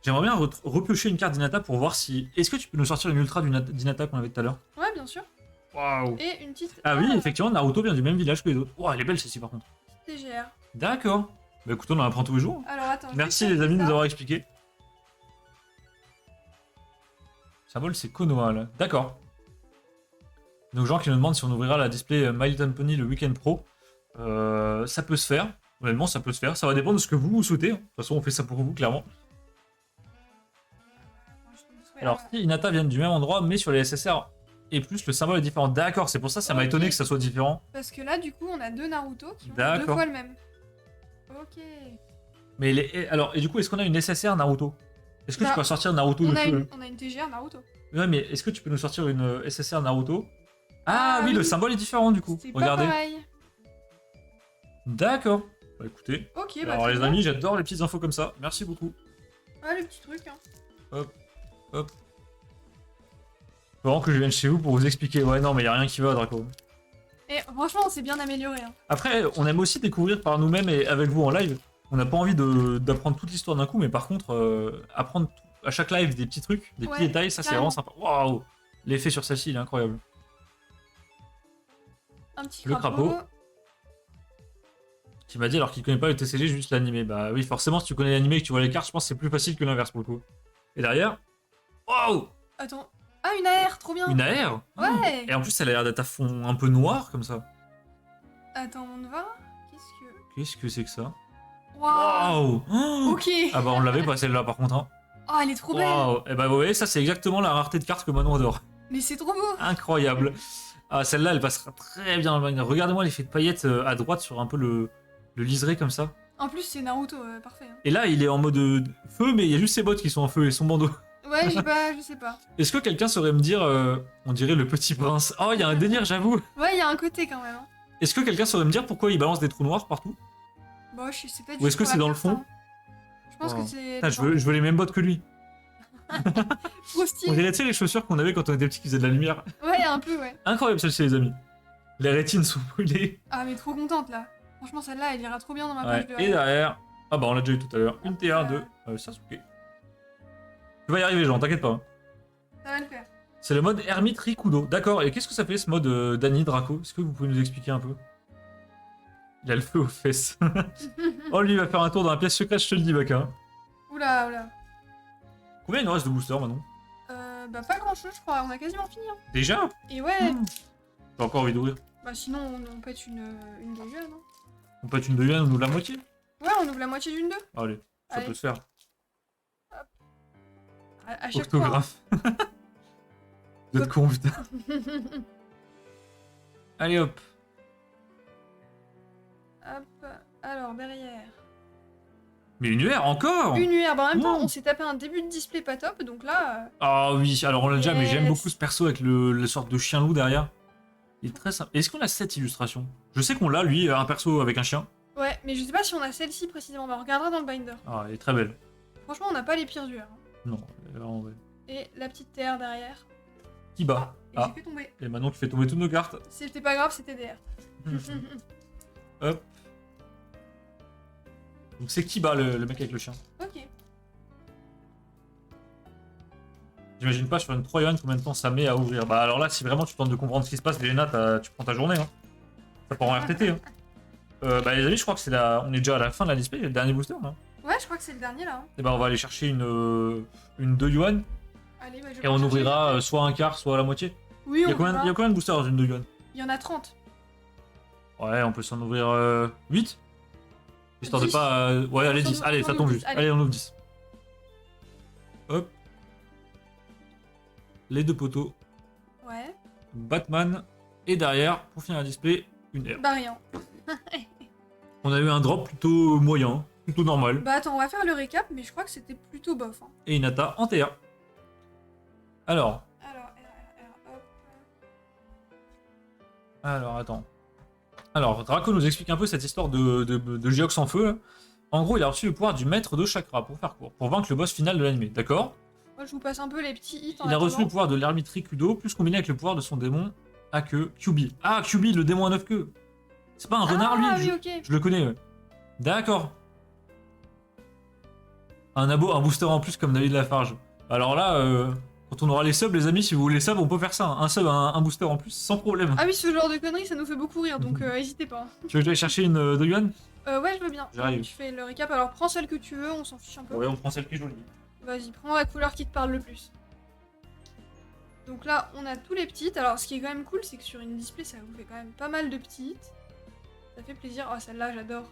B: J'aimerais bien repiocher une carte d'Hinata pour voir si... Est-ce que tu peux nous sortir une ultra d'Hinata qu'on avait tout à l'heure?
A: Ouais, bien sûr.
B: Waouh.
A: Et une petite.
B: Ah oui, effectivement, Naruto vient du même village que les autres. Waouh, elle est belle celle-ci par contre.
A: TGR.
B: D'accord. Bah écoute, on en apprend tous les jours.
A: Alors, attends.
B: Merci
A: je vais
B: les amis de
A: ça.
B: nous avoir expliqué. Symbole, c'est Konoha là. D'accord. Donc, gens qui nous demandent si on ouvrira la display My Little Pony le Weekend Pro. Ça peut se faire. Honnêtement, ça peut se faire. Ça va dépendre de ce que vous souhaitez. De toute façon, on fait ça pour vous, clairement. Alors, si Hinata vient du même endroit, mais sur les SSR et plus, le symbole est différent. D'accord, c'est pour ça, ça m'a
A: Ok.
B: étonné que ça soit différent.
A: Parce que là, du coup, on a deux Naruto qui ont deux
B: D'accord.
A: fois le même. Ok.
B: Mais alors, et du coup, est-ce qu'on a une SSR Naruto? Est-ce que
A: Bah,
B: tu peux sortir Naruto
A: On
B: de
A: a,
B: feu
A: on a une TGR Naruto.
B: Ouais, mais est-ce que tu peux nous sortir une SSR Naruto? Ah oui,
A: oui.
B: le symbole est différent du coup.
A: C'est pas
B: Regardez.
A: pareil.
B: D'accord. Bah écoutez.
A: Ok, bah
B: Alors
A: très
B: les
A: bien.
B: amis, j'adore les petites infos comme ça. Merci beaucoup.
A: Ah, le petit truc. Hein.
B: Faut vraiment que je vienne chez vous pour vous expliquer. Ouais, non, mais y a rien qui va, Draco.
A: Et franchement, on s'est bien amélioré. Hein.
B: Après, on aime aussi découvrir par nous-mêmes et avec vous en live. On n'a pas envie d'apprendre toute l'histoire d'un coup, mais par contre, apprendre à chaque live des petits trucs, des petits
A: Ouais,
B: détails, ça c'est
A: carrément.
B: vraiment sympa. Waouh! L'effet sur celle-ci, il est incroyable.
A: Un petit
B: Le
A: crapaud.
B: crapaud. Qui m'a dit alors qu'il connaît pas le TCG, juste l'animé. Bah oui, forcément, si tu connais l'animé et que tu vois les cartes, je pense que c'est plus facile que l'inverse pour le coup. Et derrière, waouh!
A: Attends. Ah, une AR, trop bien.
B: Une AR?
A: Ouais.
B: Et en plus, elle a l'air d'être à fond un peu noir comme ça.
A: Attends, on va.
B: Qu'est-ce que c'est que ça?
A: Waouh.
B: Waouh. Oh
A: Ok.
B: Ah bah on l'avait pas celle-là par contre. Hein.
A: Oh, elle est trop belle.
B: Waouh. Et bah vous voyez, ça c'est exactement la rareté de cartes que Manon adore.
A: Mais c'est trop beau.
B: Incroyable. Ah celle-là elle passera très bien dans le binder. Regardez-moi l'effet de paillettes à droite sur un peu le liseré comme ça.
A: En plus, c'est Naruto, parfait. Hein.
B: Et là il est en mode feu mais il y a juste ses bottes qui sont en feu et son bandeau.
A: Ouais, je sais pas.
B: Est-ce que quelqu'un saurait me dire, on dirait le petit prince. Oh il y a un délire j'avoue.
A: Ouais, il y a un côté quand même. Hein.
B: Est-ce que quelqu'un saurait me dire pourquoi il balance des trous noirs partout?
A: Bon, je sais pas.
B: Ou est-ce que c'est dans le fond?
A: Je pense que c'est.
B: Putain, je veux les mêmes bottes que lui.
A: Trop
B: On
A: stylé.
B: dirait, tu sais, les chaussures qu'on avait quand on était petits qui faisaient de la lumière.
A: Ouais, un peu, ouais.
B: Incroyable celle-ci, les amis. Les rétines sont brûlées.
A: Ah, mais trop contente là. Franchement, celle-là, elle ira trop bien dans ma
B: Ouais.
A: page de.
B: Et derrière. Ah bah, on l'a déjà eu tout à l'heure. Une TR de Sasuke. Tu vas y arriver, Jean, t'inquiète pas.
A: Ça va le faire.
B: C'est le mode Ermite Rikudo. D'accord, et qu'est-ce que ça fait ce mode Dani Draco? Est-ce que vous pouvez nous expliquer un peu? Il a le feu aux fesses. Oh, lui, il va faire un tour dans la pièce secrète, je te le dis, Baka.
A: Oula, oula.
B: Combien il nous reste de boosters maintenant?
A: Bah, pas grand chose, je crois. On a quasiment fini. Hein.
B: Déjà?
A: Et ouais.
B: J'ai encore envie d'ouvrir.
A: Bah, sinon, on pète une de yuan, hein.
B: On peut être une de yuan, on ouvre la moitié?
A: Ouais, on ouvre la moitié d'une deux.
B: Allez, ça
A: Allez.
B: peut se faire.
A: À chaque fois.
B: Orthographe. Vous êtes con, putain. Allez hop.
A: Hop. Alors, derrière.
B: Mais une UR encore?
A: Une UR. Bah, en même temps,
B: Wow.
A: on s'est tapé un début de display pas top, donc là.
B: Ah oui, alors on l'a déjà, mais j'aime
A: Yes.
B: beaucoup ce perso avec le sorte de chien loup derrière. Il est très sympa. Est-ce qu'on a cette illustration? Je sais qu'on l'a, lui, un perso avec un chien.
A: Ouais, mais je sais pas si on a celle-ci précisément. Bah, on regardera dans le binder.
B: Ah, elle est très belle.
A: Franchement, on n'a pas les pires UR. Hein.
B: Non, elle est vraiment belle.
A: Et la petite TR derrière.
B: Qui bat?
A: Et
B: Ah,
A: j'ai fait tomber.
B: et Manon qui fait tomber toutes nos cartes.
A: C'était pas grave, c'était DR.
B: Hop. Donc c'est qui bat le mec avec le chien?
A: Ok.
B: J'imagine pas sur une 3 yuan combien de temps ça met à ouvrir. Bah alors là, si vraiment tu tentes de comprendre ce qui se passe, Léna, tu prends ta journée. Hein. Ça part en RTT. Hein. Bah les amis, je crois que on est déjà à la fin de la display, le dernier booster. Hein.
A: Ouais, je crois que c'est le dernier là. Hein.
B: Et bah on va aller chercher une 2 yuan
A: Allez, bah, je vais
B: et on
A: chercher.
B: ouvrira soit un quart, soit la moitié.
A: Oui,
B: Il y
A: on
B: a combien,
A: verra.
B: il y a combien de boosters dans une 2 yuan?
A: Il y en a 30.
B: Ouais, on peut s'en ouvrir 8. Histoire de
A: 10.
B: pas. Ouais, allez,
A: On
B: 10.
A: s'en
B: Allez,
A: ouvre
B: ça tombe
A: 10,
B: juste.
A: allez.
B: Allez, on ouvre 10. Hop. Les deux poteaux.
A: Ouais.
B: Batman. Et derrière, pour finir la display, une R.
A: Bah, rien.
B: On a eu un drop plutôt moyen, plutôt normal.
A: Bah, attends, on va faire le récap, mais je crois que c'était plutôt bof. Hein.
B: Et Inata en TR. Alors.
A: Hop.
B: Alors, attends. Alors, Draco nous explique un peu cette histoire de Geox en feu. Là. En gros, il a reçu le pouvoir du maître de chakra, pour faire court, pour vaincre le boss final de l'anime, d'accord?
A: Moi, je vous passe un peu les petits hits en
B: Il a reçu le
A: attendant.
B: pouvoir de l'ermite Rikudo, plus combiné avec le pouvoir de son démon à queue, Kyubi. Ah, Kyubi, le démon à 9 queues. C'est pas un renard, lui?
A: Ah, oui, ok.
B: Je le connais, ouais. D'accord. Un abo, un booster en plus comme David Lafarge. Alors là, quand on aura les subs, les amis, si vous voulez sub, on peut faire ça. Un sub, un booster en plus, sans problème.
A: Ah oui, ce genre de conneries, ça nous fait beaucoup rire, donc n'hésitez pas.
B: Tu veux que j'aille chercher une de Yuan?
A: Ouais, je veux bien.
B: J'arrive.
A: Je fais le récap. Alors, prends celle que tu veux, on s'en fiche un peu.
B: Ouais, on prend celle qui est jolie.
A: Vas-y, prends la couleur qui te parle le plus. Donc là, on a tous les petites. Alors, ce qui est quand même cool, c'est que sur une display, ça vous fait quand même pas mal de petites. Ça fait plaisir. Oh, celle-là, j'adore.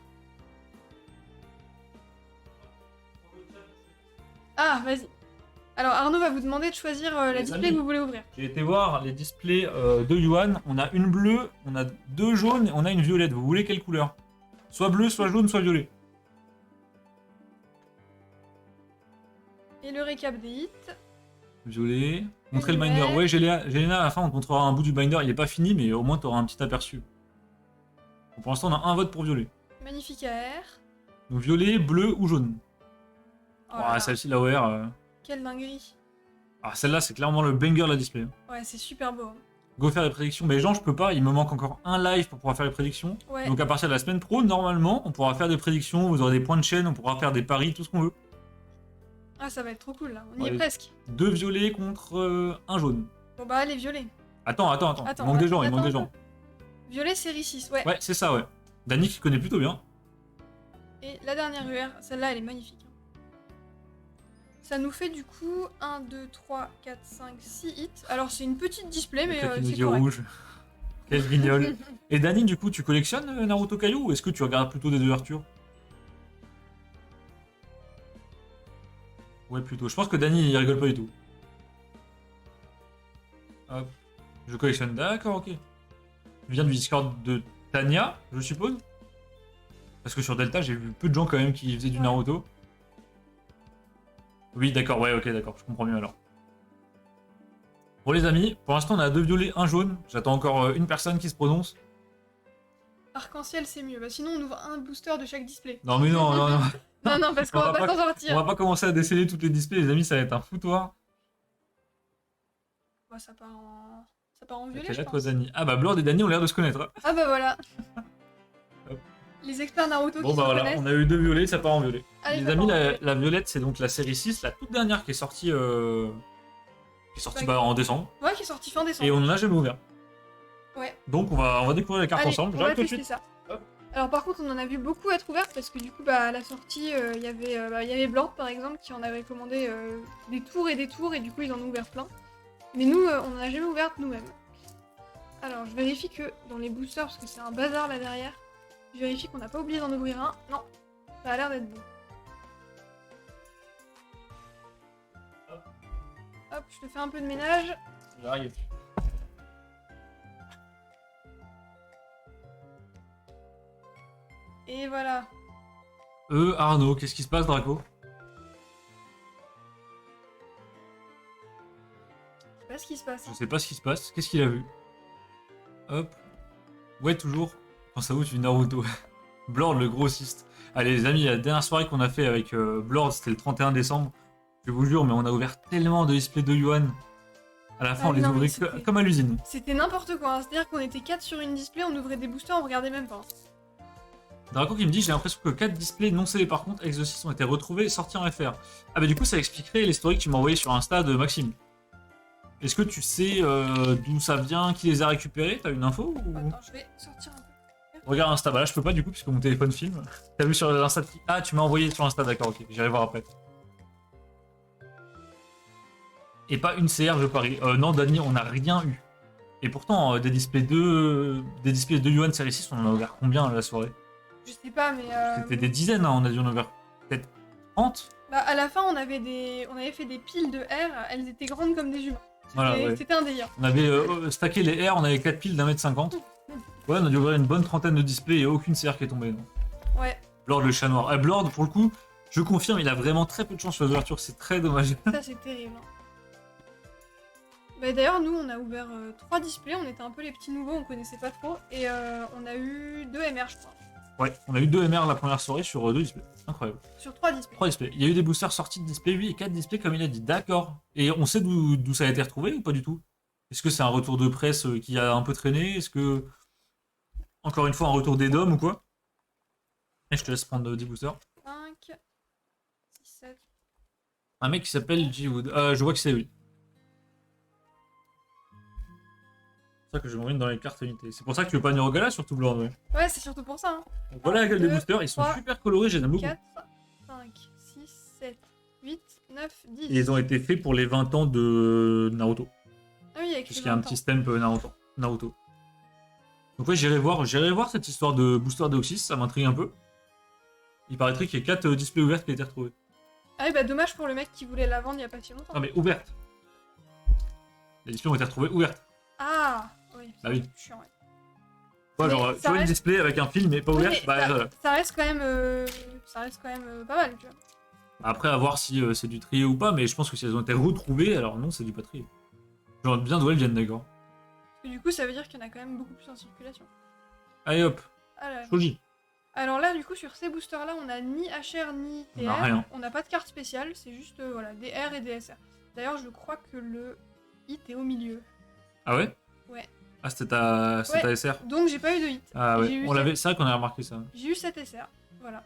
A: Ah, vas-y. Alors, Arnaud va vous demander de choisir la
B: Les
A: display
B: amis.
A: que vous voulez ouvrir.
B: J'ai été voir les displays de Yuan. On a une bleue, on a deux jaunes et on a une violette. Vous voulez quelle couleur? Soit bleu, soit jaune, soit violet.
A: Et le récap des hits.
B: Violet. Montrez le
A: Ouais.
B: binder. Ouais, Géléna, à la fin, on te montrera un bout du binder. Il est pas fini, mais au moins, tu auras un petit aperçu. Bon, pour l'instant, on a un vote pour violet.
A: Magnifique AR.
B: Donc, violet, bleu ou jaune.
A: Oh là
B: Ah,
A: là,
B: celle-ci, la OR.
A: quelle dinguerie.
B: Ah, celle-là, c'est clairement le banger de la display.
A: Ouais, c'est super beau. Hein.
B: Go faire les prédictions. Mais Jean, je peux pas. Il me manque encore un live pour pouvoir faire les prédictions.
A: Ouais.
B: Donc, à partir de la semaine pro, normalement, on pourra faire des prédictions. Vous aurez des points de chaîne. On pourra faire des paris, tout ce qu'on veut.
A: Ah, ça va être trop cool là. On y
B: Ouais.
A: est presque.
B: Deux violets contre un jaune.
A: Bon bah, allez, violet.
B: Attends. Il manque des gens, il manque des gens.
A: Violet série 6, ouais.
B: Ouais, c'est ça, ouais. Dany qui connaît plutôt bien.
A: Et la dernière UR, celle-là, elle est magnifique. Hein. Ça nous fait du coup 1, 2, 3, 4, 5, 6 hits. Alors, c'est une petite display, mais
B: Quelqu'un qui nous
A: c'est
B: dit
A: correct.
B: rouge. Quel guignol. Et Dani, du coup, tu collectionnes Naruto Kaiju ou est-ce que tu regardes plutôt des ouvertures? Ouais, plutôt. Je pense que Dani, il rigole pas du tout. Hop. Je collectionne. D'accord, ok. Tu viens du Discord de Tania, je suppose? Parce que sur Delta, j'ai vu peu de gens quand même qui faisaient du
A: Ouais.
B: Naruto. Oui, d'accord, ouais, ok, d'accord, je comprends mieux alors. Bon les amis, pour l'instant on a 2 violets, 1 jaune. J'attends encore une personne qui se prononce.
A: Arc-en-ciel, c'est mieux. Bah, sinon, on ouvre un booster de chaque display.
B: Non mais non, non, non.
A: Non, non, parce qu'on
B: On
A: va
B: va
A: pas
B: pas-
A: s'en
B: On
A: sortir.
B: va pas commencer à déceler toutes les displays, les amis, ça va être un foutoir.
A: Bah, ça part en violet,
B: T'es
A: je
B: là
A: pense.
B: toi Dani. Ah bah Blord et Dani ont l'air de se connaître. Hein.
A: Ah bah voilà.
B: Hop.
A: Les experts Naruto
B: Bon
A: qui
B: bah
A: se
B: voilà,
A: connaissent.
B: on a eu 2 violets, ça part en violet.
A: Allez,
B: Les
A: ça
B: amis,
A: part en violet.
B: la violette c'est donc la série 6, la toute dernière qui est sortie, en décembre.
A: Ouais, qui est sorti fin
B: Et
A: décembre.
B: on en a jamais ouvert.
A: Ouais.
B: Donc on va découvrir les cartes
A: Allez,
B: ensemble.
A: on va
B: J'arrive tout de
A: tester
B: suite.
A: ça.
B: Hop.
A: Alors par contre, on en a vu beaucoup être ouvertes parce que du coup, bah, à la sortie, il y avait Blord par exemple qui en avait commandé des tours et du coup, ils en ont ouvert plein. Mais nous, on en a jamais ouvert nous-mêmes. Alors, je vérifie que dans les boosters, parce que c'est un bazar là derrière, je vérifie qu'on n'a pas oublié d'en ouvrir un. Non, ça a l'air d'être bon. Hop, je te fais un peu de ménage.
B: J'arrive.
A: Et voilà.
B: Arnaud, qu'est-ce qui se passe Draco?
A: Je sais pas ce qui se passe.
B: Je sais pas ce qui se passe. Qu'est-ce qu'il a vu? Hop. Ouais, toujours. Pense à où tu vis Naruto. Blord, le grossiste. Allez, les amis, la dernière soirée qu'on a fait avec Blord, c'était le 31 décembre. Je vous jure, mais on a ouvert tellement de displays de Yuan. À la fin,
A: Ah
B: on les
A: non, mais
B: ouvrait
A: c'était-
B: comme à l'usine.
A: C'était n'importe quoi, hein. C'est-à-dire qu'on était 4 sur une display, on ouvrait des boosters, on regardait même pas.
B: Draco qui me dit, j'ai l'impression que 4 displays non scellés par contre, ex 6 ont été retrouvés et sortis en FR. Ah bah du coup, ça expliquerait l'historique que tu m'as envoyé sur Insta de Maxime. Est-ce que tu sais d'où ça vient, qui les a récupérés? T'as une info ou...
A: Attends, je vais sortir un peu.
B: Regarde Insta, bah là je peux pas du coup puisque mon téléphone filme. T'as vu sur l'Insta de qui? Ah, tu m'as envoyé sur Insta, d'accord, ok, j'irai voir après. Et pas une CR, je parie. Non, Dani, on n'a rien eu. Et pourtant, des displays de Yuan série 6, on en a ouvert combien à la soirée?
A: Je sais pas, mais.
B: C'était des dizaines, hein, on a dû en ouvrir peut-être 30.
A: Bah, à la fin, on avait fait des piles de R, elles étaient grandes comme des humains.
B: Voilà, ouais.
A: C'était un délire.
B: On avait stacké les R, on avait 4 piles d'1m50. Ouais, on a dû ouvrir une bonne trentaine de displays et aucune CR qui est tombée. Non.
A: Ouais,
B: Blord le chat noir. Blord, pour le coup, je confirme, il a vraiment très peu de chance sur les ouvertures, c'est très dommage.
A: ça c'est terrible. Hein. Bah, d'ailleurs, nous, on a ouvert 3 displays, on était un peu les petits nouveaux, on connaissait pas trop, et on a eu 2 MR, je crois.
B: Ouais, on a eu 2 MR la première soirée sur 2 displays. Incroyable.
A: Sur 3 displays.
B: 3 displays. Il y a eu des boosters sortis de display, 8 et 4 displays comme il a dit. D'accord. Et on sait d'où ça a été retrouvé ou pas du tout? Est-ce que c'est un retour de presse qui a un peu traîné? Est-ce que, encore une fois, un retour des DOM ou quoi? Et je te laisse prendre 10 boosters.
A: 5, 6, 7.
B: Un mec qui s'appelle G-Wood. Je vois que c'est lui. C'est ça que je m'envoie dans les cartes unités. C'est pour ça que tu veux pas venir au gala, surtout Blord, ouais.
A: Ouais, c'est surtout pour ça. Hein.
B: Donc voilà la gueule des
A: Deux,
B: boosters, ils sont
A: 3,
B: super colorés, je les aime beaucoup.
A: 4, 5, 6, 7, 8, 9, 10.
B: Et ils ont été faits pour les 20 ans de Naruto.
A: Ah oui, avec
B: Puisqu'il y a un petit stamp Naruto. Donc ouais, j'irai voir cette histoire de booster Deoxys, ça m'intrigue un peu. Il paraîtrait qu'il y ait 4 displays ouverts qui aient été retrouvés.
A: Ah oui, bah dommage pour le mec qui voulait la vendre il y a pas si longtemps.
B: Non mais ouvertes. Les displays ont été retrouvés ouvertes.
A: Ah oui.
B: Bah oui.
A: Chiant, ouais.
B: Ouais,
A: Mais
B: genre, tu
A: ça
B: vois une
A: reste-
B: display avec un film mais pas
A: Oui,
B: ouvert,
A: mais
B: bah voilà.
A: ça reste quand même, pas mal, tu vois.
B: Après, à voir si c'est du trié ou pas, mais je pense que si elles ont été retrouvées, alors non, c'est du pas trié. Genre bien d'où elles viennent, d'accord.
A: Parce que du coup, ça veut dire qu'il y en a quand même beaucoup plus en circulation.
B: Allez hop,
A: Alors,
B: Shoji.
A: alors là, du coup, sur ces boosters-là, on a ni HR ni TR.
B: On a rien.
A: On n'a pas de carte spéciale, c'est juste voilà, des R et des SR. D'ailleurs, je crois que le hit est au milieu.
B: Ah ouais?
A: Ouais.
B: Ah, c'était ta SR?
A: Donc, j'ai pas eu de hit.
B: Ah
A: J'ai
B: ouais,
A: eu
B: on l'avait, c'est vrai qu'on a remarqué ça.
A: J'ai eu 7 SR. Voilà.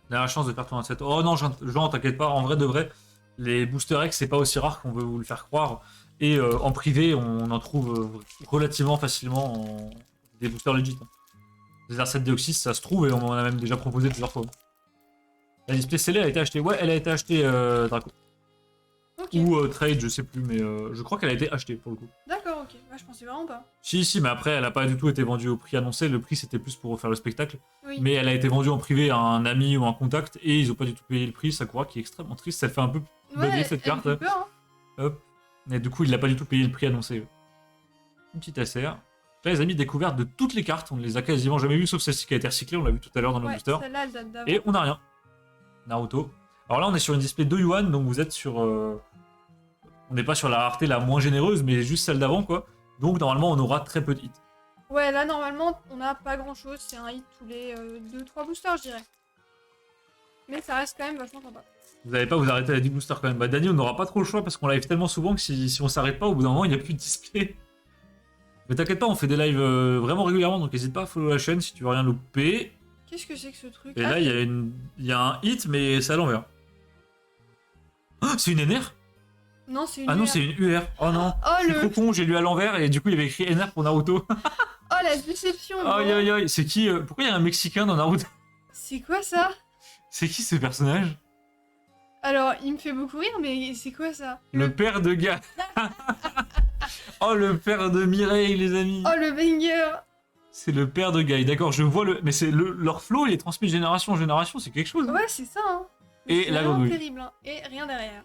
B: On a la chance de faire tourner 7. Oh non, Jean, t'inquiète pas, en vrai de vrai, les Booster X, c'est pas aussi rare qu'on veut vous le faire croire. Et en privé, on en trouve relativement facilement des boosters legit. Hein. Les R7 Deoxys, ça se trouve, et on en a même déjà proposé plusieurs fois. La display scellée a été achetée. Ouais, elle a été achetée, Draco.
A: Ok. Ok.
B: Ou trade, je sais plus, mais je crois qu'elle a été achetée pour le coup.
A: D'accord, ok. Bah, je pensais vraiment pas.
B: Si, mais après, elle a pas du tout été vendue au prix annoncé. Le prix, c'était plus pour faire le spectacle.
A: Oui.
B: Mais elle a été vendue en privé à un ami ou un contact et ils ont pas du tout payé le prix. Sakura qui est extrêmement triste. Ça fait un peu bader cette
A: elle me
B: carte.
A: fait peur, hein.
B: Hop. Et du coup, il n'a pas du tout payé le prix annoncé. Une petite SR. Là, les amis, découverte de toutes les cartes. On ne les a quasiment jamais vues, sauf celle-ci qui a été recyclée. On l'a vu tout à l'heure dans le
A: Ouais,
B: booster.
A: celle-là, elle date d'avant.
B: Et on n'a rien. Naruto. Alors là, on est sur une display de Yuan, donc vous êtes sur. On n'est pas sur la rareté la moins généreuse, mais juste celle d'avant, quoi. Donc normalement, on aura très peu de hits.
A: Ouais, là, normalement, on n'a pas grand-chose. C'est un hit tous les 2-3 boosters, je dirais. Mais ça reste quand même vachement sympa.
B: Vous n'allez pas vous arrêter à 10 boosters quand même. Bah, Dany, on n'aura pas trop le choix parce qu'on live tellement souvent que si on s'arrête pas, au bout d'un moment, il n'y a plus de display. Mais t'inquiète pas, on fait des lives vraiment régulièrement, donc n'hésite pas à follow la chaîne si tu veux rien louper.
A: Qu'est-ce que c'est que ce truc?
B: Et là, il y a un hit, mais c'est à l'envers. Oh, c'est une NR?
A: Non, c'est une
B: Ah non,
A: UR.
B: c'est une UR. Oh non.
A: Oh,
B: Je suis trop con, j'ai lu à l'envers et du coup, il y avait écrit NR pour Naruto.
A: Oh, la déception.
B: Aïe aïe aïe, c'est qui pourquoi il y a un Mexicain dans Naruto?
A: C'est quoi ça?
B: C'est qui ce personnage?
A: Alors, il me fait beaucoup rire, mais c'est quoi ça?
B: Le père de Ga. Oh, le père de Mireille, les amis.
A: Oh, le banger.
B: C'est le père de Guy, d'accord, je vois le. Mais c'est leur flow, il est transmis de génération en génération, c'est quelque chose. Hein.
A: Ouais, c'est ça, hein.
B: Et
A: C'est
B: la
A: vraiment
B: grenouille.
A: terrible, hein. Et rien derrière.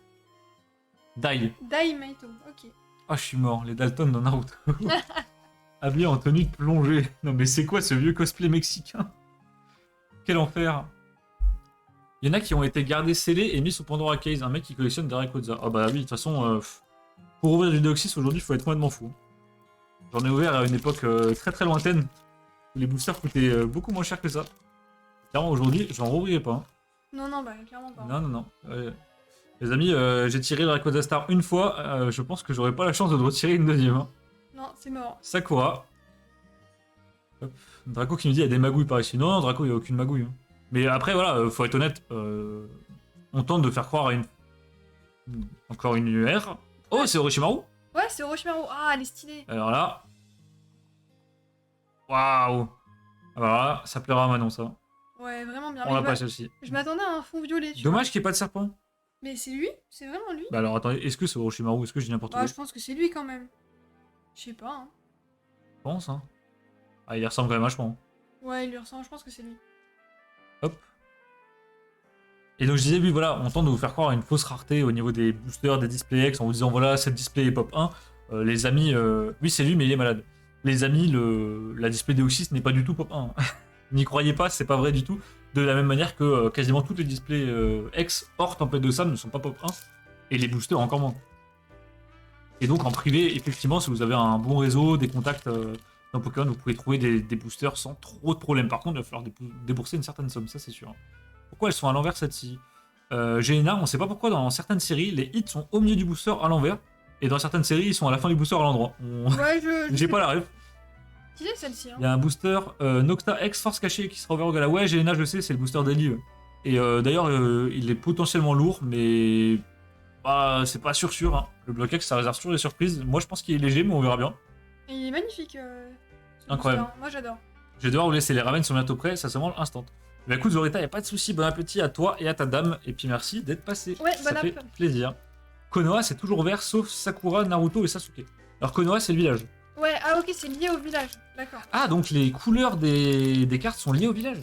B: Die.
A: Daimaito, ok.
B: Oh, je suis mort, les Dalton dans Naruto. Habillé en tenue de plongée. Non, mais c'est quoi ce vieux cosplay mexicain? Quel enfer. Il y en a qui ont été gardés scellés et mis sous Pandora Case. Un mec qui collectionne des Rayquaza. Ah bah oui, de toute façon, pour ouvrir du Deoxys aujourd'hui, il faut être complètement fou. J'en ai ouvert à une époque très très lointaine où les boosters coûtaient beaucoup moins cher que ça. Clairement, aujourd'hui, j'en rouvrirai pas. Hein.
A: Non, non, bah clairement pas.
B: Non. Les amis, j'ai tiré le Rayquaza Star une fois. Je pense que j'aurai pas la chance de retirer une deuxième. Hein.
A: Non, c'est mort.
B: Sakura. Hop. Draco qui nous dit il y a des magouilles par ici. Non, Draco, il n'y a aucune magouille. Hein. Mais après, voilà, faut être honnête. On tente de faire croire à une. Encore une UR. Oh, c'est Orochimaru.
A: Ouais, c'est Orochimaru. Ah, elle est stylée.
B: Alors là. Waouh. Alors là, ça plaira à Manon, ça.
A: Ouais, vraiment bien.
B: On l'a pas celle-ci.
A: Je m'attendais à un fond violet, tu
B: Dommage qu'il n'y ait pas de serpent.
A: vois. Mais c'est lui? C'est vraiment lui?
B: Bah alors attendez, est-ce que c'est Orochimaru? Est-ce que je dis n'importe
A: Bah,
B: quoi?
A: je pense que c'est lui quand même. Je sais pas, hein.
B: Je pense, hein. Ah, il ressemble quand même vachement.
A: Ouais, il lui ressemble, je pense que c'est lui.
B: Hop. Et donc je disais, oui, voilà, on tente de vous faire croire à une fausse rareté au niveau des boosters, des display X, en vous disant, voilà, cette display est pop 1. Les amis, oui, c'est lui, mais il est malade. Les amis, la display Deoxys n'est pas du tout pop 1. N'y croyez pas, c'est pas vrai du tout. De la même manière que quasiment toutes les displays X hors tempête de Sam ne sont pas pop 1. Et les boosters encore moins. Et donc en privé, effectivement, si vous avez un bon réseau, des contacts dans Pokémon, vous pouvez trouver des boosters sans trop de problèmes. Par contre, il va falloir débourser une certaine somme, ça c'est sûr. Pourquoi elles sont à l'envers cette-ci? Géna, on sait pas pourquoi dans certaines séries, les hits sont au milieu du booster à l'envers. Et dans certaines séries, ils sont à la fin du booster à l'endroit.
A: Ouais,
B: J'ai pas la rêve.
A: Stylée celle-ci, hein.
B: Il y a un booster Nocta X Force Cachée qui sera ouvert au gala. Ouais, Géna, je sais, c'est le booster d'Eli. Et d'ailleurs, il est potentiellement lourd, mais bah, c'est pas sûr. Hein. Le bloc X, ça réserve toujours des surprises. Moi, je pense qu'il est léger, mais on verra bien.
A: Et il est magnifique. Ce
B: Incroyable.
A: booster. Moi, j'adore.
B: Je vais devoir vous laisser, les ramen sont bientôt prêts, ça se mange instant. Bah écoute Zorita, y a pas de souci, bon appétit à toi et à ta dame, et puis merci d'être passé.
A: Ouais,
B: ça
A: bon
B: fait
A: app.
B: plaisir. Konoha, c'est toujours vert, sauf Sakura, Naruto et Sasuke. Alors Konoha, c'est le village.
A: Ouais, ah ok, c'est lié au village. D'accord.
B: Ah, donc les couleurs des cartes sont liées au village.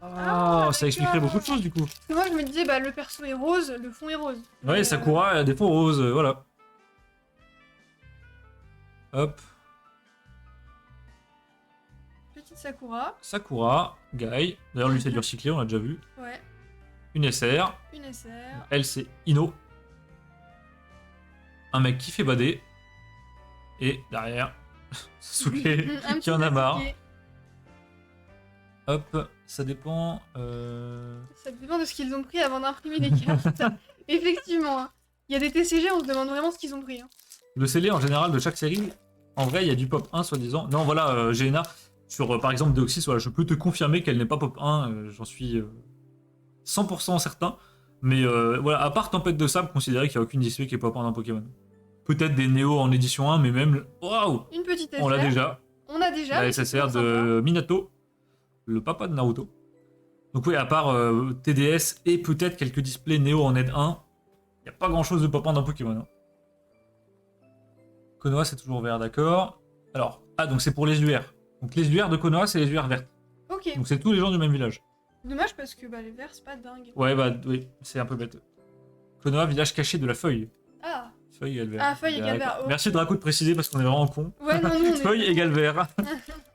B: Ah, ça expliquerait beaucoup de choses du coup.
A: Parce que moi, je me disais, bah, le perso est rose, le fond est rose.
B: Ouais,
A: Et,
B: Sakura a des fonds roses, voilà. Hop,
A: Petite Sakura.
B: Sakura, Guy. D'ailleurs, lui, c'est du recyclé, on l'a déjà vu.
A: Ouais.
B: Une SR.
A: Une SR.
B: Elle, c'est Ino. Un mec qui fait bader. Et derrière, Sasuke
A: Un
B: qui en a
A: petit
B: marre.
A: Sasuke.
B: Hop, ça dépend.
A: Ça dépend de ce qu'ils ont pris avant d'imprimer les cartes. Effectivement. Hein. Il y a des TCG, on se demande vraiment ce qu'ils ont pris. Hein.
B: Le scellé en général de chaque série, en vrai, il y a du pop 1 soi-disant. Non, voilà, Géna, sur par exemple Deoxys, voilà, je peux te confirmer qu'elle n'est pas pop 1, j'en suis 100% certain. Mais voilà, à part Tempête de Sable, considérez qu'il n'y a aucune display qui est pop 1 dans Pokémon. Peut-être des Néo en édition 1, mais même. Waouh!
A: Une petite SR.
B: On l'a déjà.
A: On a déjà.
B: La
A: c'est
B: SSR
A: toujours
B: de Minato, le papa de Naruto. Donc oui, à part TDS et peut-être quelques displays Néo en aide 1, il Il n'y a pas grand chose de pop dans Pokémon. Hein. Konoha, c'est toujours vert, d'accord. Alors, donc c'est pour les UR. Donc les UR de Konoha, c'est les UR vertes.
A: Ok.
B: Donc c'est tous les gens du même village.
A: Dommage parce que les verts, c'est pas dingue.
B: Ouais, oui, c'est un peu bête. Konoha, village caché de la feuille.
A: Ah.
B: Feuille égale vert.
A: Ah, feuille égale vert. Oh.
B: Merci Draco de préciser parce qu'on est vraiment con.
A: Ouais, non, non.
B: Feuille égale vert.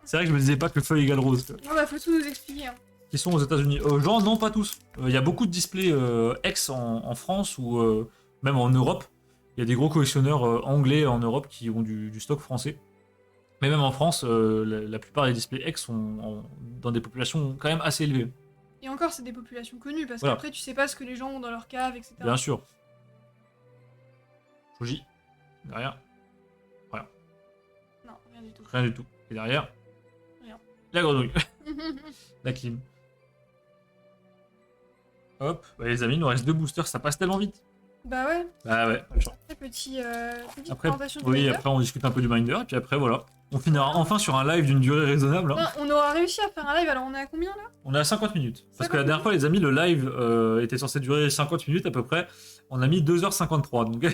B: C'est vrai que je me disais pas que feuille égale rose.
A: Non, faut tout nous expliquer. Hein.
B: Qui sont aux États-Unis. Genre, non, pas tous. Il y a beaucoup de displays ex en France ou même en Europe. Il y a des gros collectionneurs anglais en Europe qui ont du stock français. Mais même en France, la plupart des displays ex sont dans des populations quand même assez élevées.
A: Et encore, c'est des populations connues parce
B: Voilà.
A: qu'après, tu sais pas ce que les gens ont dans leur cave, etc.
B: Bien sûr. Shoji. Derrière.
A: Non, rien du tout.
B: Rien du tout. Et derrière.
A: Rien.
B: La grenouille. La clim. Hop. Les amis, il nous reste 2 boosters. Ça passe tellement vite.
A: Bah ouais.
B: Bah ouais.
A: Très petite
B: Après,
A: présentation du
B: oui,
A: Binder.
B: après on discute un peu du Binder. Et puis après, voilà. On finira enfin sur un live d'une durée raisonnable. Hein.
A: On aura réussi à faire un live, alors on est à combien là?
B: On est à 50 minutes. Parce
A: 50
B: que la dernière fois, les amis, le live était censé durer 50 minutes à peu près. On a mis 2h53. Donc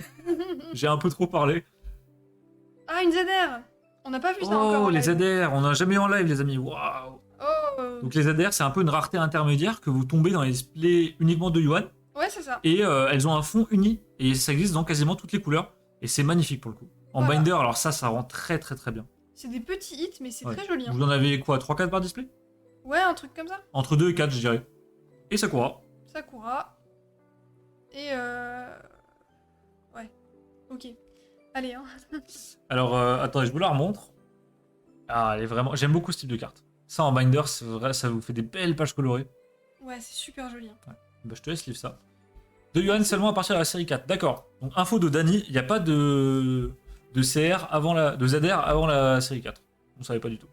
B: j'ai un peu trop parlé.
A: Ah, une ZR. On n'a pas vu ça encore.
B: Oh,
A: en
B: les
A: live.
B: ZR. On n'a jamais eu en live, les amis. Waouh.
A: Oh.
B: Donc les ZR, c'est un peu une rareté intermédiaire que vous tombez dans les displays uniquement de Yuan.
A: Ouais, c'est ça.
B: Et elles ont un fond uni. Et ça existe dans quasiment toutes les couleurs. Et c'est magnifique pour le coup. En
A: Voilà.
B: Binder, alors ça rend très très très bien.
A: C'est des petits hits, mais c'est
B: Ouais.
A: très joli. Hein.
B: Vous en avez quoi, 3-4 par display?
A: Ouais, un truc comme ça.
B: Entre 2 et 4, je dirais. Et Sakura.
A: Sakura. Et ouais. Ok. Allez, hein.
B: Alors, attendez, je vous la remontre. Ah, elle est vraiment... J'aime beaucoup ce type de carte. Ça, en Binder, c'est vrai, ça vous fait des belles pages colorées.
A: Ouais, c'est super joli. Hein.
B: Bah, je te laisse lire ça. 2 yuan seulement à partir de la série 4. D'accord. Donc, info de Dany, il n'y a pas de CR avant de ZR avant la série 4. On savait pas du tout.